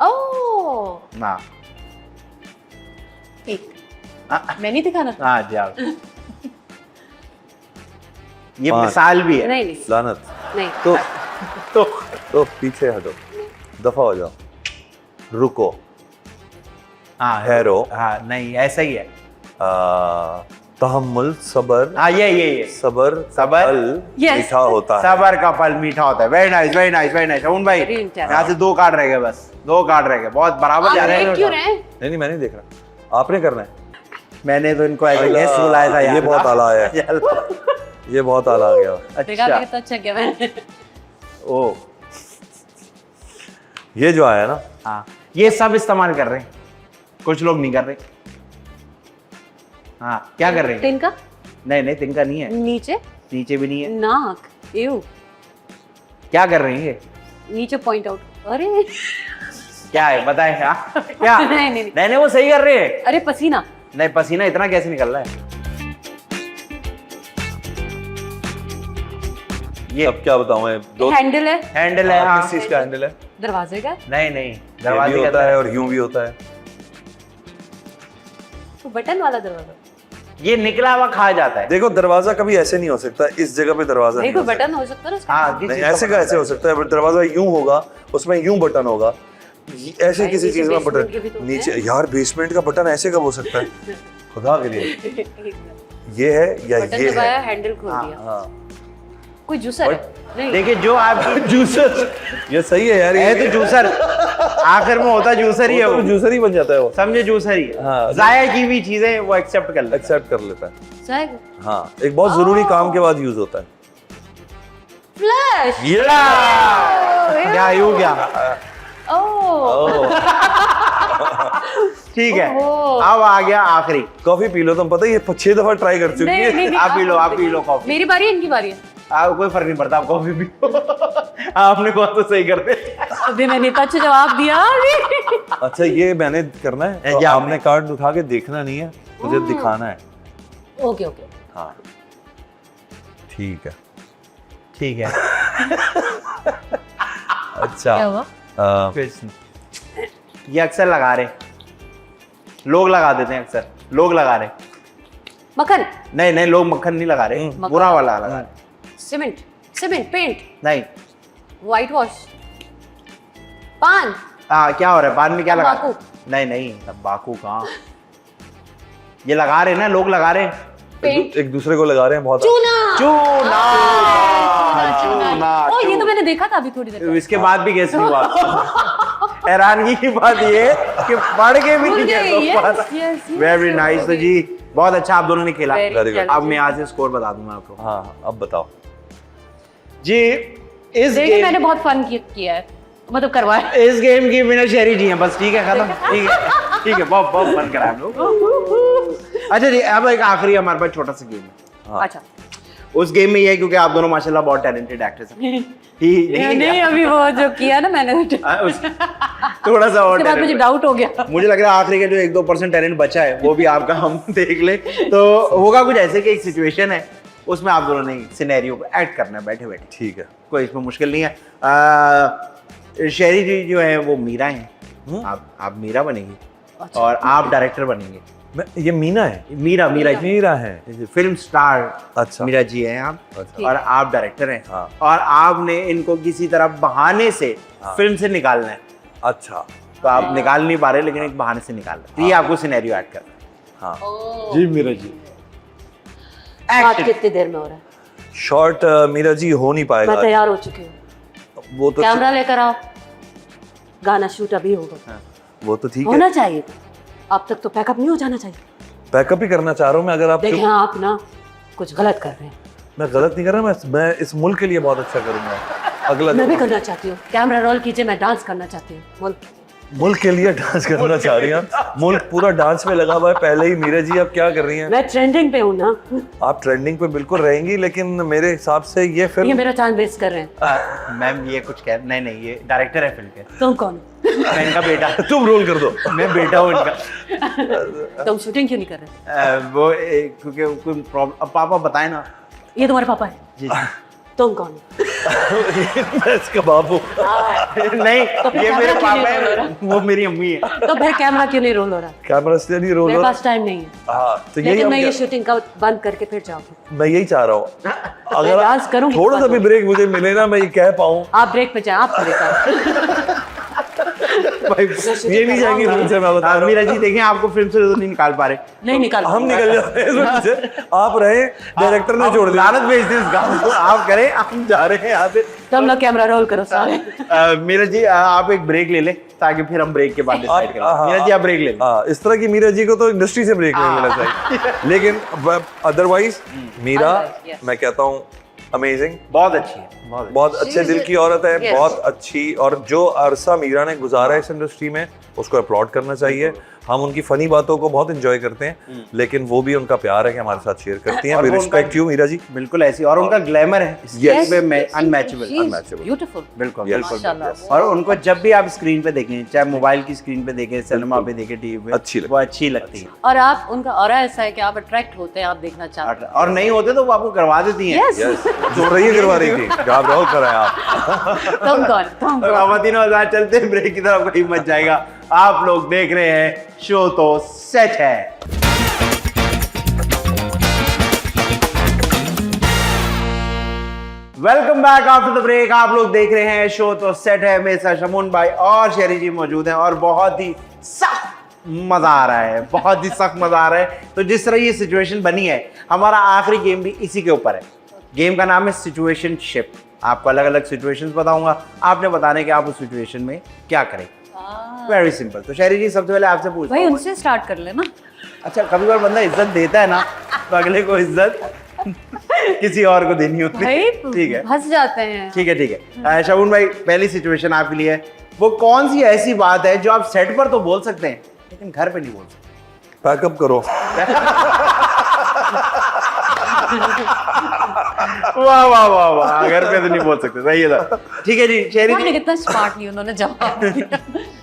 ओह हाँ एक मैं नहीं दिखाना था। हाँ जाओ। ये पाँच। मिसाल भी है। नहीं नहीं लानत। नहीं तो तो पीछे हटो, दफा हो जाओ, रुको, हाँ ठहरो, हाँ नहीं ऐसा ही है। तहम्मुल, सबर, हाँ ये सबर, सबर, फल Yes. मीठा होता है। सबर का फल मीठा होता है। Very nice, very nice, very nice. Arun भाई Very interesting. यहाँ से 2 कार्ड रह गए, बस 2 कार्ड रह गए, बहुत बराबर जा आप रहे देख क्यों हैं। रहे हैं? नहीं नहीं, मैं नहीं देख रहा, आपने करना है। मैंने तो इनको ऐसे गेस्ट बुलाया था यार। ये बहुत आला है, ये बहुत आला आ गया। देखा अच्छा, कितना अच्छा किया मैंने। ओ ये जो आया ना, हाँ, ये सब इस्तेमाल कर रहे हैं, कुछ लोग नहीं कर रहे। हाँ, क्या कर रहे हैं? तिनका नहीं नहीं, तिनका नहीं है, नीचे, नीचे भी नहीं है। नाक, यू, क्या कर रहे हैं ये? नीचे पॉइंट आउट। अरे क्या है बताए? हाँ क्या? नहीं, नहीं, नहीं नहीं, वो सही कर रहे हैं। अरे पसीना। नहीं, पसीना इतना कैसे निकल रहा है? ये अब क्या बताऊं मैं, दो हैंडल है हैंडल है। हाँ, किस चीज का हैंडल है? दरवाजे का। नहीं नहीं, ये भी दरवाजे का होता है और यूं भी होता है। तो बटन वाला दरवाजा। ये निकला हुआ खा जाता है। देखो दरवाजा कभी ऐसे नहीं हो सकता, इस जगह पे दरवाजा नहीं, नहीं कोई हो सकता। बटन हो सकता है ना उसका? हाँ, किस नहीं, चीज़ का ऐसे का बटन ऐसे हो सकता है, बट दरवाजा यूं होगा, उसमें यूं बटन होगा, ऐसे भाई, किसी नीचे चीज में basement के भी तो बटन होते नीचे। हैं। यार बेसमेंट का बटन ऐसे कब हो सकता है? खुदा के लिए, ये है या बटन ये दबाया, है? हैंडल खोल दिया। हाँ, कोई जूसर है? नहीं। देखिए जो आपकी जूसर, ये सही है यार, है तो जूसर, आखिर में होता जूसर ही है वो वो, तो जूसर ही बन जाता है, वो समझे, जूसर ही है। हाँ। जाया की भी चीजें वो एक्सेप्ट कर लेता है। एक्सेप्ट कर लेता है। चाय हाँ, एक बहुत जरूरी काम के बाद यूज होता है। फ्लैश। क्या यू क्या? ओह ठीक है, ओहो। अब आ गया आखिरी। कॉफी पी लो, तुम पता है ये 6 दफा ट्राई कर चुकी नहीं, है। नहीं, नहीं, आप पी लो, आप पी लो कॉफी। मेरी बारी है, इनकी बारी है। कोई फर्क नहीं पड़ता, आप कॉफी पी लो। आपने कौन तो सही कर दे। अभी मैंने इतना अच्छा जवाब दिया। अच्छा, ये मैंने करना है, तो क्या आपने कार्ड उठा के देखना नहीं है, मुझे दिखाना है। Okay okay. हाँ, ठीक है। ठीक है। अच्छा, क्या हुआ? ये अक्सर लगा रहे, लोग लगा देते हैं, अक्सर लोग लगा रहे। मक्खन, नहीं नहीं, लोग मक्खन नहीं लगा रहे, बुरा वाला लगा रहे। सीमेंट, सीमेंट, पेंट, नहीं, व्हाइट वॉश, पान। हाँ, क्या हो रहा है पान में? क्या लगा? तंबाकू। नहीं नहीं, तंबाकू कहाँ? ये लगा रहे ना, लोग लगा रहे हैं। पेंट, एक दूसरे को लगा रहे हैं बहुत। चूना। चूना। चूना। ओ, ये तो मैंने देखा था अभी थोड़ी देर पहले। इसके बाद भी गैस नहीं हुआ। हैरानगी की बात ये कि पढ़ के भी नहीं गैस। Very nice. तो जी बहुत अच्छा आप दोनों ने खेला। Very good. अब मैं यहाँ से स्कोर बता दूंगा आपको। हाँ, अब बताओ जी, इस देखिए गेम मैंने बहुत फन किया है, मतलब करवाया। इस गेम की विनर शेरी जी हैं, बस। ठीक है, खत्म। ठीक है, ठीक है, बहुत बहुत फन करा हम लोग। अच्छा जी, अब एक आखिरी हमारे पास छोटा सा गेम है। हाँ। अच्छा, उस गेम में ये है क्योंकि आप दोनों माशाल्लाह बहुत टैलेंटेड एक्टर्स हैं। नहीं अभी वो जो किया ना मैंने, उसके थोड़ा सा और बाद मुझे talent। डाउट हो गया। मुझे लग रहा है आखिरी के जो 1-2% टैलेंट बचा है वो भी आपका हम देख ले तो होगा कुछ ऐसे कि एक सिचुएशन है, उसमें आप दोनों ने सिनेरियो को ऐड करना है बैठे बैठे। ठीक है। कोई इसमें मुश्किल नहीं है। शेरी जी जो है वो मीरा हैं, आप मीरा बनेंगी। अच्छा। और आप डायरेक्टर बनेंगे। ये मीना है? मीरा मीरा मीरा है। फिल्म स्टार अच्छा। मीरा जी हैं आप। अच्छा। और आप डायरेक्टर हैं। हाँ। और आपने इनको किसी तरह बहाने से फिल्म से निकालना है। अच्छा। तो आप निकाल नहीं पा रहे, लेकिन एक बहाने से निकाल रहे। तो ये आपको सिनेरियो ऐड करना है। हाँ, जी मीरा जी, बात कितनी देर में हो रहा है? शॉर्ट मीरा जी हो नहीं मैं पाएगा, तैयार हो चुकी हूँ। वो तो कैमरा लेकर आओ, गाना शूट अभी होगा। वो तो ठीक है। होना चाहिए, अब तक तो पैकअप नहीं हो जाना चाहिए। बैकअप ही करना चाह रहा हूँ मैं। अगर आप देखें आप ना कुछ गलत कर रहे हैं। मैं गलत नहीं कर रहा, मैं इस मुल्क के लिए बहुत अच्छा करूंगा। अगला मैं भी करना चाहती हूँ, कैमरा रोल कीजिए, मैं डांस करना चाहती हूँ। बोल। मुल्क के लिए डांस करना चाह रही हैं। मुल्क पूरा डांस में लगा हुआ है पहले ही। मीरा जी आप क्या कर रही हैं? मैं ट्रेंडिंग पे हूँ ना। आप ट्रेंडिंग पे बिल्कुल रहेंगी, लेकिन मेरे हिसाब से ये ये फिल्म मेरा टाइम वेस्ट कर रहे हैं। मैम ये कुछ कह नहीं नहीं, ये डायरेक्टर है फिल्म के। तुम कौन हो? मैं इनका बेटा। तुम रोल कर दो। मैं बेटा हूँ इनका। तुम शूटिंग क्यों नहीं कर रहे? वो क्योंकि कोई प्रॉब्लम। अब पापा बताए ना। ये तुम्हारे पापा है? जी तुम कौन हो? मैं इसका बाप हूँ। नहीं, तो फिर ये मेरे कैमरा क्यों पापा नहीं रोल हो है, वो मेरी अम्मी है। तो फिर कैमरा क्यों नहीं रोल हो रहा? कैमरा इसलिए नहीं रोल मेरे हो रहा। पास टाइम नहीं है। हाँ, तो यही लेकिन हम मैं ये क्या- शूटिंग का बंद करके फिर जाऊंगी। मैं यही चाह रहा हूँ। मैं अगर डांस करूंगी। थोड़ा सा भी ब्रेक मुझे मिले ना, मैं ये कह पाऊँ। आप ब्रेक पे जाए, आप ब्रेक ये नहीं जाएंगे फिल्म से, मैं बता रहा मीरा जी देखें आपको फिल्म से तो नहीं निकाल पा रहे, नहीं निकाल हूँ। हम निकल जाते हैं इसमें से, आप रहे, डायरेक्टर ने छोड़ दिया। लानत भेज दें इस गाँव को, आप करें, हम जा रहे हैं यहाँ से। तो हम लोग कैमरा रोल करो सारे। मीरा जी आप एक ब्रेक ले लें ताकि फिर हम ब्रेक के बाद डिसाइड करें। मीरा जी आप ब्रेक ले लें। हाँ, इस तरह की मीरा जी को तो इंडस्ट्री से ब्रेक नहीं मिलना चाहिए, लेकिन अदरवाइज मीरा Otherwise, yes. मैं कहता हूँ अमेजिंग, बहुत अच्छी है, बहुत अच्छे दिल की औरत है, Yes. बहुत अच्छी, और जो अरसा मीरा ने गुजारा है इस इंडस्ट्री में उसको अपलॉड करना चाहिए। हम उनकी फनी बातों को बहुत एंजॉय करते हैं, लेकिन वो भी उनका प्यार है कि हमारे साथ शेयर करती हैं। और वी वो रिस्पेक्ट यू मीरा जी। बिल्कुल ऐसी, और उनका ग्लैमर है Yes. अनमैचेबल। ब्यूटीफुल। बिल्कुल Yes. बिल्कुल। माशाल्लाह। और उनको जब भी आप स्क्रीन पे देखें, चाहे मोबाइल की स्क्रीन पे देखें, सिनेमा पे देखें, टीवी पे, अच्छी लगती वो अच्छी लगती है। और आप उनका ऑरा ऐसा है कि आप अट्रैक्ट होते हैं, आप देखना चाहते और नहीं होते तो वो आपको करवा देती हैं। हैं। यस जो रही करवा रही थी, आप रहो कराए आप। तुम कौन खातिन और हज़रात, चलते हैं ब्रेक की तरफ, कहीं मत जाएगा। आप लोग देख रहे हैं शो तो सेट है। Welcome back after the break. आप लोग देख रहे हैं शो तो सेट है। मेरे साथ शमून भाई और शेरी जी मौजूद हैं और बहुत ही सख्त मजा आ रहा है, बहुत ही सख्त मजा आ रहा है। तो जिस तरह ये सिचुएशन बनी है, हमारा आखिरी गेम भी इसी के ऊपर है। गेम का नाम है सिचुएशनशिप। आपको अलग अलग सिचुएशंस बताऊंगा, आपने बताने कि आप उस सिचुएशन में क्या करें। Very simple. तो शेरी जी सबसे पहले आपसे पूछता भाई हूं। उनसे स्टार्ट कर लेना। अच्छा, कभी बार बंदा इज्जत देता है ना, तो अगले को इज्जत किसी और को देनी होती है। भाई ठीक है, हंस जाते हैं। ठीक है, ठीक है। शगुन भाई, पहली सिचुएशन आपके लिए है। वो कौन सी ऐसी बात है जो आप सेट पर तो बोल सकते हैं लेकिन घर पे नहीं बोल सकते? पैकअप करो। वाह वाह वाह वाह, घर पे तो नहीं बोल सकते, सही है था। ठीक है जी, शेरी जी। कितना स्मार्टली उन्होंने जवाब दिया।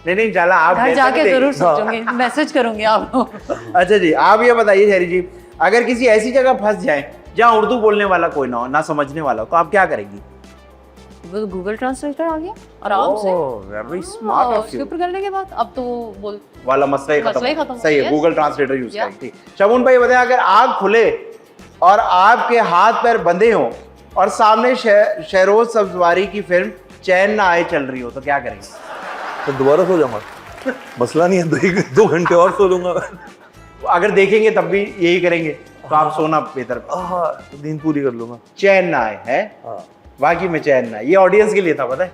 नहीं चला, आप घर बेहतर जाके थे। जरूर सोचूंगी, मैसेज करूंगी आप लोग। अच्छा जी, आप ये बताइए शेरी जी, अगर किसी ऐसी जगह फंस जाए जहाँ उर्दू बोलने वाला कोई ना हो, ना समझने वाला हो, तो आप क्या करेंगी? वो गूगल ट्रांसलेटर आ गया आराम से। वेरी स्मार्ट ऑफ उसके यू। ऊपर करने के बाद अब तो वो बोल वाला मसला ही मसला ही खत्म। खत्म। सही है, Yes. Google translator use Yeah. करें। शगुन भाई बताएं, अगर आग खुले और आपके हाथ पैर बंधे हों और सामने शहरोज सब्जवारी की फिल्म चैन ना आए चल रही हो, तो क्या करेंगे? तो दोबारा सो जाऊंगा, मसला नहीं है, 2 घंटे और सो लूंगा। अगर देखेंगे तब भी यही करेंगे तो आप सोना बेहतर। नींद पूरी कर लूंगा। चैन ना आए है, बाकी में चैन ना आए। ये ऑडियंस के लिए था, पता है?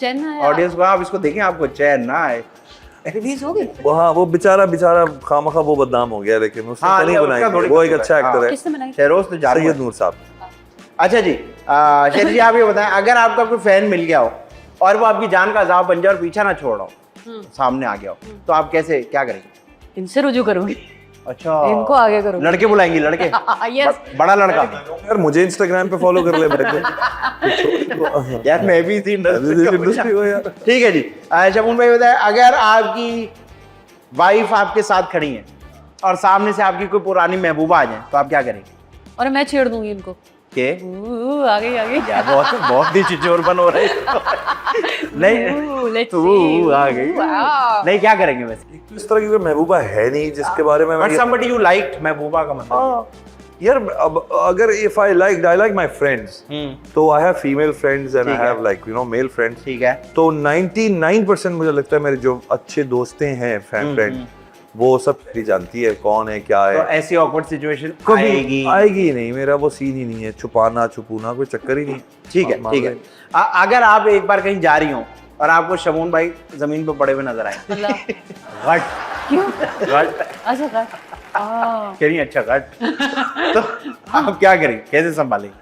चेन्नई ऑडियंस को आप इसको देखें, आपको चैन ना आए। रिलीज हो गई। हाँ, वो बेचारा खामखा वो बदनाम हो गया, लेकिन उसने हाँ, तो नहीं उसका बनाई। थोड़ी वो एक कसूर अच्छा है। एक्टर है, किसने बनाई? शहरोज तो जा रहे सैयद हैं। नूर साहब। अच्छा जी, शेरी जी आप ये बताएं, अगर आपका कोई फैन मिल गया हो और वो आपकी जान का अजाब बन जाए और पीछा ना छोड़ रहा हो, सामने आ गया हो, तो आप कैसे क्या करेंगे? इनसे रुजू करूंगी, अच्छा, इनको आगे करूंगी। लड़के बुलाएंगे, लड़के यस। बड़ा लड़का। यार मुझे इंस्टाग्राम पे फॉलो कर ले मेरे यार मैं भी इसी इंडस्ट्री को यार। ठीक है जी। शगुन भाई बताएं, अगर आपकी वाइफ आपके साथ खड़ी है और सामने से आपकी कोई पुरानी महबूबा आ जाए, तो आप क्या करेंगे? और मैं छेड़ दूंगी इनको। के आ गई आ गई। यार बहुत ही चिचोरपन हो रहा है। नहीं let's तू see. आ गई। Wow. नहीं, क्या करेंगे वैसे? इस तरह की कोई महबूबा है नहीं जिसके बारे में बट समबडी यू लाइक्ड, महबूबा का मतलब। यार अब अगर if I like my friends, तो I have female friends and I ठीक है। Have like male friends. ठीक है। तो 99% मुझे लगता है मेरे जो अच्छे दोस्तें हैं, फ्रेंड, वो सब भी जानती है कौन है क्या तो है। ऐसी ऑकवर्ड सिचुएशन कभी आएगी ही नहीं, मेरा वो सीन ही नहीं है, छुपाना छुपूना कोई चक्कर ही नहीं। ठीक है, ठीक है। अगर आप एक बार कहीं जा रही हो और आपको शमून भाई जमीन पे पड़े हुए नजर आए, घट क्यों? घट अच्छा कर। कह रही अच्छा घट, तो आप क्या करेंगे, कैसे संभालेंगे?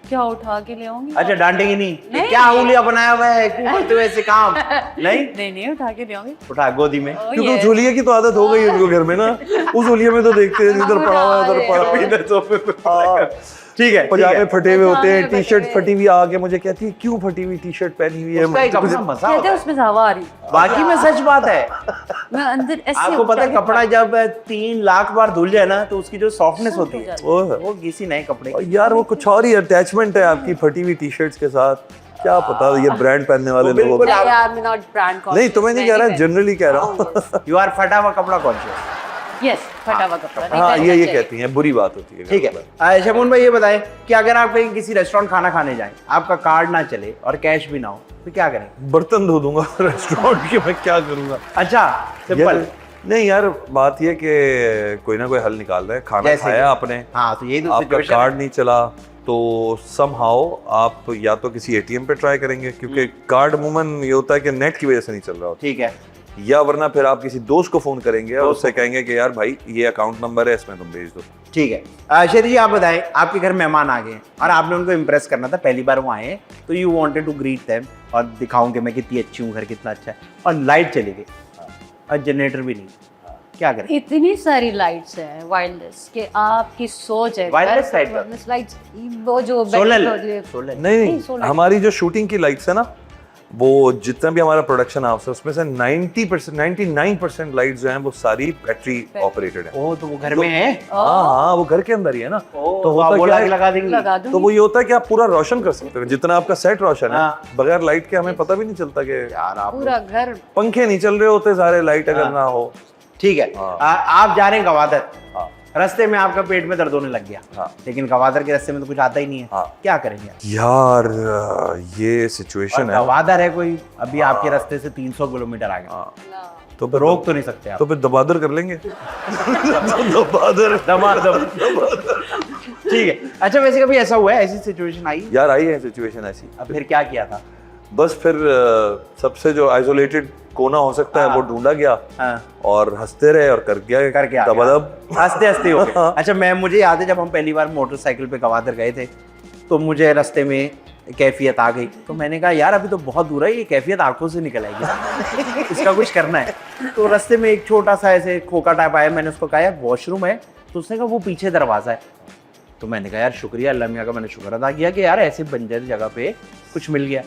क्या उठा के ले आऊंगी? अच्छा, डांटेंगे नहीं? नहीं। क्या उंगलियां बनाया हुआ है, क्यों करते हो ऐसे काम? नहीं, नहीं उठा के ले आऊंगी। उठा गोदी में। क्योंकि उस होलिया की तो आदत हो गई है उनको घर में ना, उस होलिया में तो देखते हैं इधर पड़ा हुआ है, उधर पड़ा हुआ है। इधर सोफे पे पड़ा है। ठीक है, पजामे फटे हुए होते हैं, पजामे टी शर्ट फटे फटी हुई, आके मुझे कहती है क्यों फटी हुई टी शर्ट पहनी हुई उसका एक है। अपना मजा कहते होता हैं है। उसमें से हवा आ रही। बाकी में सच बात है। मैं अंदर ऐसे आपको पता है, कपड़ा जब 3 लाख बार धुल जाए ना, तो उसकी जो सॉफ्टनेस होती है, वो किसी नए कपड़े की। यार वो कुछ और ही अटैचमेंट है आपकी फटी हुई टी शर्ट्स के साथ, क्या पता ये ब्रांड पहनने वाले लोगों को। नहीं यार, मैं नॉट ब्रांड नहीं, तुम्हें नहीं कह रहा, जनरली कह रहा हूँ। यू आर फटा हुआ कपड़ा कॉन्शियस। यस, फटा हुआ कपड़ा नहीं हाँ पहनना ये चाहिए। कहती हैं, बुरी बात होती है। ठीक है। शमून भाई ये बताएं कि अगर आप कहीं किसी रेस्टोरेंट खाना खाने जाएं, आपका कार्ड ना चले और कैश भी ना हो, तो क्या करें? बर्तन धो दूंगा रेस्टोरेंट के, मैं क्या करूंगा। अच्छा, सिंपल। यार, नहीं यार, बात ये कि कोई ना कोई हल निकाल रहा है, खाना जैसे खाया कि? आपने, हाँ, तो यही तो आपका situation है। कार्ड नहीं चला, तो समहाउ आप या तो किसी एटीएम पे ट्राई करेंगे, क्योंकि कार्ड अमूमन ये होता है कि नेट की वजह से नहीं चल रहा होता, ठीक है, या वरना फिर आप किसी दोस्त को फोन करेंगे और उससे कहेंगे कि यार भाई ये अकाउंट नंबर है, इसमें तुम भेज दो। ठीक है। शेरी जी आप बताएं, आपके घर मेहमान आ गए हैं और आपने उनको इम्प्रेस करना था, पहली बार वो आए हैं, तो you wanted to greet them और दिखाऊं कि मैं कितनी अच्छी हूँ, घर कितना अच्छा है, और लाइट चली गई और जनरेटर भी नहीं, क्या करें? इतनी सारी लाइट्स हैं वायरलेस कि आपकी सोच है Wireless light? वायरलेस लाइट्स, वो जो सोलर होती है। सोलर नहीं नहीं, नहीं, solar। हमारी जो शूटिंग की लाइट्स है ना, वो जितना भी हमारा प्रोडक्शन हाउस है उसमें से 90% 99% लाइट्स जो हैं वो सारी बैटरी ऑपरेटेड है। ओ, तो वो घर में है? हाँ हाँ, वो घर के अंदर ही है ना। तो होता आप क्या है? लगा देंगे? लगा तो दूंगी। वो ये होता है कि आप पूरा रोशन कर सकते हो, जितना आपका सेट रोशन है, हाँ। बगैर लाइट के हमें पता भी नहीं चलता कि यार आप पूरा घर पंखे नहीं चल रहे होते सारे, लाइट अगर हाँ। ना हो। ठीक है। हाँ। आप जा रहे हैं गवादर, हाँ रास्ते में आपका पेट में दर्द होने लग गया, हाँ। लेकिन गवादर के रास्ते में तो कुछ आता ही नहीं है, हाँ। क्या करेंगे? यार ये सिचुएशन है। गवादर है कोई अभी आपके रास्ते से 300 किलोमीटर आगे, हाँ, तो फिर रोक तो नहीं सकते आप। तो फिर दबादर कर लेंगे। दबादर दमादम। ठीक है। अच्छा, वैसे कभी ऐसा हुआ है, ऐसी सिचुएशन आई, यार, आई है सिचुएशन ऐसी। अब फिर क्या किया था? बस फिर सबसे जो आइसोलेटेड कोना हो सकता है हाँ। वो ढूंढा गया, हाँ। और हंसते रहे और करके आ गया। दबादब। हंसते हंसते हो गए। हाँ। अच्छा, मुझे याद है जब हम पहली बार मोटरसाइकिल पे गवादर गए थे, तो मुझे रास्ते में कैफियत आ गई, तो मैंने कहा यार अभी तो बहुत दूर है, ये कैफियत आंखों से निकल आएगी, इसका कुछ करना है। तो रास्ते में एक छोटा सा ऐसे खोखा टाइप आया, मैंने उसको कहा यार वॉशरूम है, तो उसने कहा वो पीछे दरवाजा है। तो मैंने कहा यार शुक्रिया अल्लाह मियाँ का, मैंने शुक्र अदा किया कि यार ऐसे बंजर जगह पे कुछ मिल गया।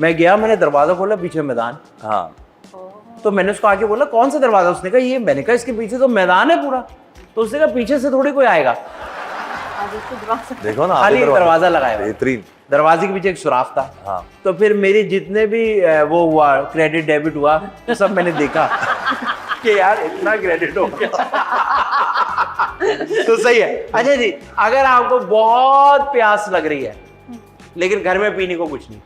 मैं गया, मैंने दरवाजा खोला, पीछे मैदान। हाँ, तो मैंने उसको आके बोला कौन सा दरवाजा, उसने कहा ये। मैंने कहा इसके पीछे तो मैदान है पूरा। तो उसने कहा पीछे से थोड़ी कोई आएगा, देखो ना, खाली आगे एक दरवाजा लगाया हुआ है। बेहतरीन। दरवाजे के पीछे एक सुराख था। हाँ। तो फिर मेरी जितने भी वो हुआ क्रेडिट डेबिट हुआ, तो सब मैंने देखा कि यार इतना क्रेडिट हो गया। तो सही है। अच्छा जी, अगर आपको बहुत प्यास लग रही है लेकिन घर में पीने को कुछ नहीं,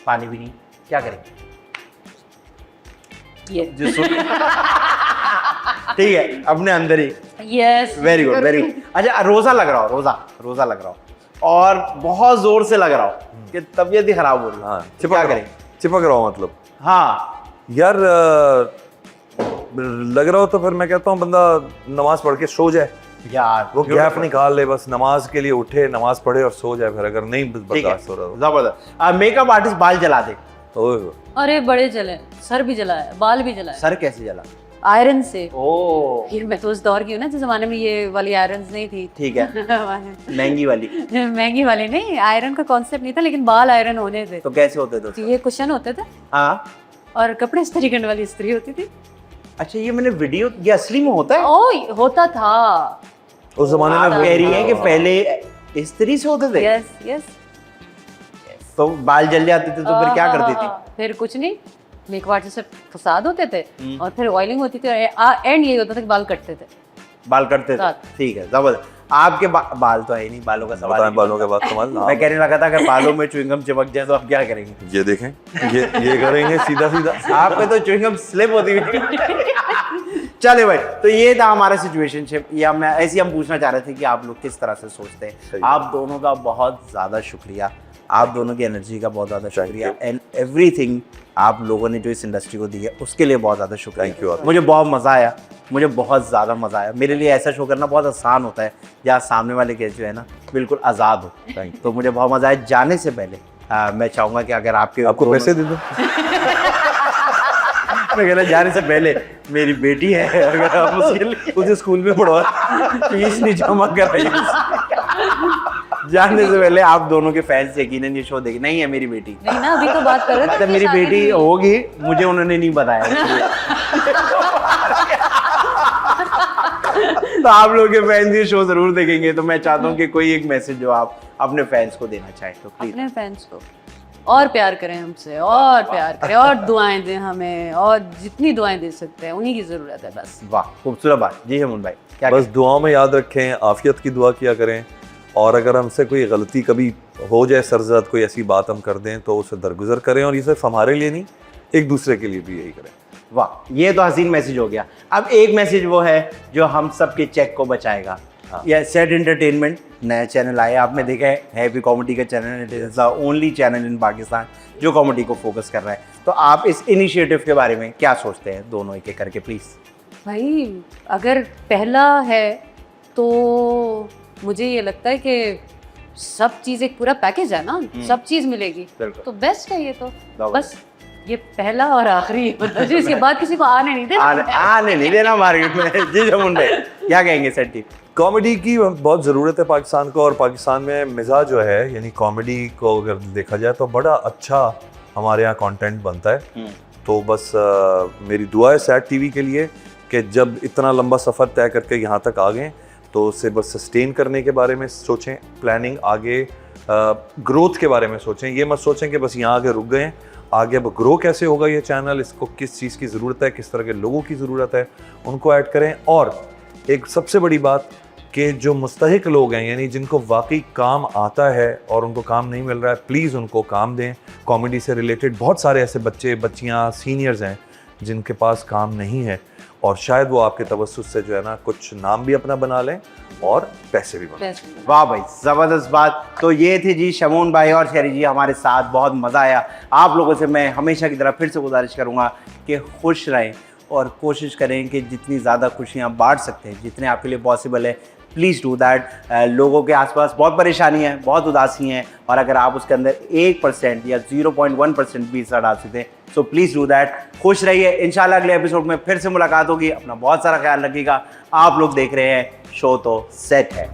पानी भी नहीं, क्या करेंगे? ये ठीक है, अपने अंदर ही। Yes, very good, very good. अच्छा, रोजा लग रहा हो, रोजा लग रहा हो और बहुत जोर से लग रहा हो कि तबीयत ही खराब हो रही है, हाँ, क्या करें? चिपक रहा हूँ मतलब। हाँ यार लग रहा हो तो फिर मैं कहता हूँ बंदा नमाज पढ़ के सो जाए, यार, वो गैप निकाल ले, बस नमाज के लिए उठे, नमाज पढ़े और सो जाए। फिर अगर नहीं ठीक है, बर्दाश्त हो रहा हो। जबरदस्त। मेकअप आर्टिस्ट बाल जला दे, ओए, अरे बड़े जले, सर भी जला है, बाल भी जला है, सर कैसे जला? आयरन से। ओ ये मैं तो उस दौर की हूँ ना जिस जमाने में ये वाली आयरन नहीं थी। ठीक है, महंगी वाली। महंगी वाली नहीं, आयरन का कॉन्सेप्ट नहीं था, लेकिन बाल आयरन होने थे। तो कैसे होते थे? तो ये कुशन होते थे हाँ। और कपड़े इस्त्री करने वाली इस्त्री होती थी। अच्छा, ये मैंने वीडियो, ये असली में होता है? ओ, होता था। उस जमाने आप में कह रही हैं कि पहले इस्त्री से होते थे? Yes yes. तो बाल जल जाते थे तो फिर क्या करती थी? फिर कुछ नहीं, मेकअप आर्टिस्ट से फसाद होते थे और फिर ऑयलिंग होती थी, एंड यही होता था कि बाल कटते थे। बाल करते थे, साथ। ठीक है, जबरदस्त। आपके बाल तो है ही नहीं, बालों का सवाल ही नहीं। बालों के बाद सवाल। मैं कहने लगा था अगर बालों में च्युइंगम चिपक जाए तो आप क्या करेंगे? ये देखें, ये करेंगे सीधा सीधा। आप पे तो च्युइंगम स्लिप होती हुई। चले भाई, तो ये था हमारा सिचुएशनशिप। ये हम ऐसे ही हम पूछना चाह रहे थे कि आप लोग किस तरह से सोचते हैं। आप दोनों का बहुत ज़्यादा शुक्रिया, आप दोनों की एनर्जी का बहुत ज़्यादा शुक्रिया, एंड एवरीथिंग आप लोगों ने जो इस इंडस्ट्री को दी है उसके लिए बहुत ज़्यादा शुक्रिया। Thank you। मुझे बहुत मज़ा आया, मुझे बहुत ज़्यादा मज़ा आया। मेरे लिए ऐसा शो करना बहुत आसान होता है जहाँ सामने वाले के जो है ना बिल्कुल आज़ाद हो। तो मुझे बहुत मज़ा आया। जाने से पहले मैं चाहूँगा कि अगर आपको पैसे दे दो। मैं कहना जाने से पहले मेरी बेटी है, अगर आप उसके लिए उसे स्कूल में पढ़वा, फीस नहीं जमा कराई। जाने से पहले आप दोनों के फैंस यकीनन ये शो देखें। नहीं है मेरी बेटी, नहीं ना, अभी तो बात कर रहे थे। मतलब मेरी बेटी होगी, मुझे उन्होंने नहीं बताया। तो आप लोगों के फैंस ये शो जरूर देखेंगे। तो मैं चाहता हूँ कि कोई एक मैसेज जो आप अपने फैंस को देना चाहें तो प्लीज। अपने फैंस को और प्यार करें हमसे, और प्यार करें, और दुआएं दें हमें, और जितनी दुआएं दे सकते हैं उन्हीं की ज़रूरत है बस। वाह, खूबसूरत बात। जी हमून भाई, क्या बस दुआओं में याद रखें, आफियत की दुआ किया करें, और अगर हमसे कोई गलती कभी हो जाए सरजद, कोई ऐसी बात हम कर दें तो उसे दरगुजर करें, और ये सिर्फ हमारे लिए नहीं, एक दूसरे के लिए भी यही करें। वाह, ये तो हसीन मैसेज हो गया। अब एक मैसेज वो है जो हम सबके चेक को बचाएगा। यह सेट एंटरटेनमेंट नया चैनल आया, आपने देखा है, हैप्पी कॉमेडी का channel. It is the only channel in Pakistan जो कॉमेडी को फोकस कर रहा है। तो आप इस इनिशिएटिव के बारे में क्या सोचते हैं, दोनों एक एक करके प्लीज़। भाई अगर पहला है तो मुझे ये लगता है कि सब चीज़ एक पूरा पैकेज है ना, सब चीज़ मिलेगी बिल्कुल। तो बेस्ट है ये तो। बिल्कुल। बस ये पहला और आखिरी है, मतलब इसके बाद किसी को आने नहीं देना। आने नहीं देना मार्केट में। जी जमुन भाई, क्या कहेंगे सेट टीम? कॉमेडी की बहुत ज़रूरत है पाकिस्तान को, और पाकिस्तान में मिजाज जो है, यानी कॉमेडी को अगर देखा जाए तो बड़ा अच्छा हमारे यहाँ कंटेंट बनता है। तो बस मेरी दुआ है सैट टीवी के लिए कि जब इतना लंबा सफ़र तय करके यहाँ तक आ गए तो उसे बस सस्टेन करने के बारे में सोचें, प्लानिंग आगे ग्रोथ के बारे में सोचें। ये मत सोचें कि बस यहाँ आगे रुक गए हैं, आगे अब ग्रो कैसे होगा ये चैनल, इसको किस चीज़ की ज़रूरत है, किस तरह के लोगों की ज़रूरत है, उनको ऐड करें। और एक सबसे बड़ी बात कि जो मुस्तहिक लोग हैं, यानी जिनको वाकई काम आता है और उनको काम नहीं मिल रहा है, प्लीज़ उनको काम दें। कॉमेडी से रिलेटेड बहुत सारे ऐसे बच्चे बच्चियाँ सीनियर्स हैं जिनके पास काम नहीं है, और शायद वो आपके तवज्जुह से जो है ना कुछ नाम भी अपना बना लें और पैसे भी बना लें। वाह भाई, ज़बरदस्त बात। तो ये थे जी शमून भाई और शेरी जी हमारे साथ, बहुत मज़ा आया। आप लोगों से मैं हमेशा की तरह फिर से गुजारिश करूँगा कि खुश रहें और कोशिश करें कि जितनी ज़्यादा खुशियाँ बांट सकते हैं, जितने आपके लिए पॉसिबल है, प्लीज़ डू दैट। लोगों के आसपास बहुत परेशानी है, बहुत उदासी हैं, और अगर आप उसके अंदर 1% या 0.1% भी हिस्सा डाल सकते हैं, सो प्लीज़ डू दैट। खुश रहिए। इंशाल्लाह अगले एपिसोड में फिर से मुलाकात होगी। अपना बहुत सारा ख्याल रखिएगा। आप लोग देख रहे हैं शो तो सेट है।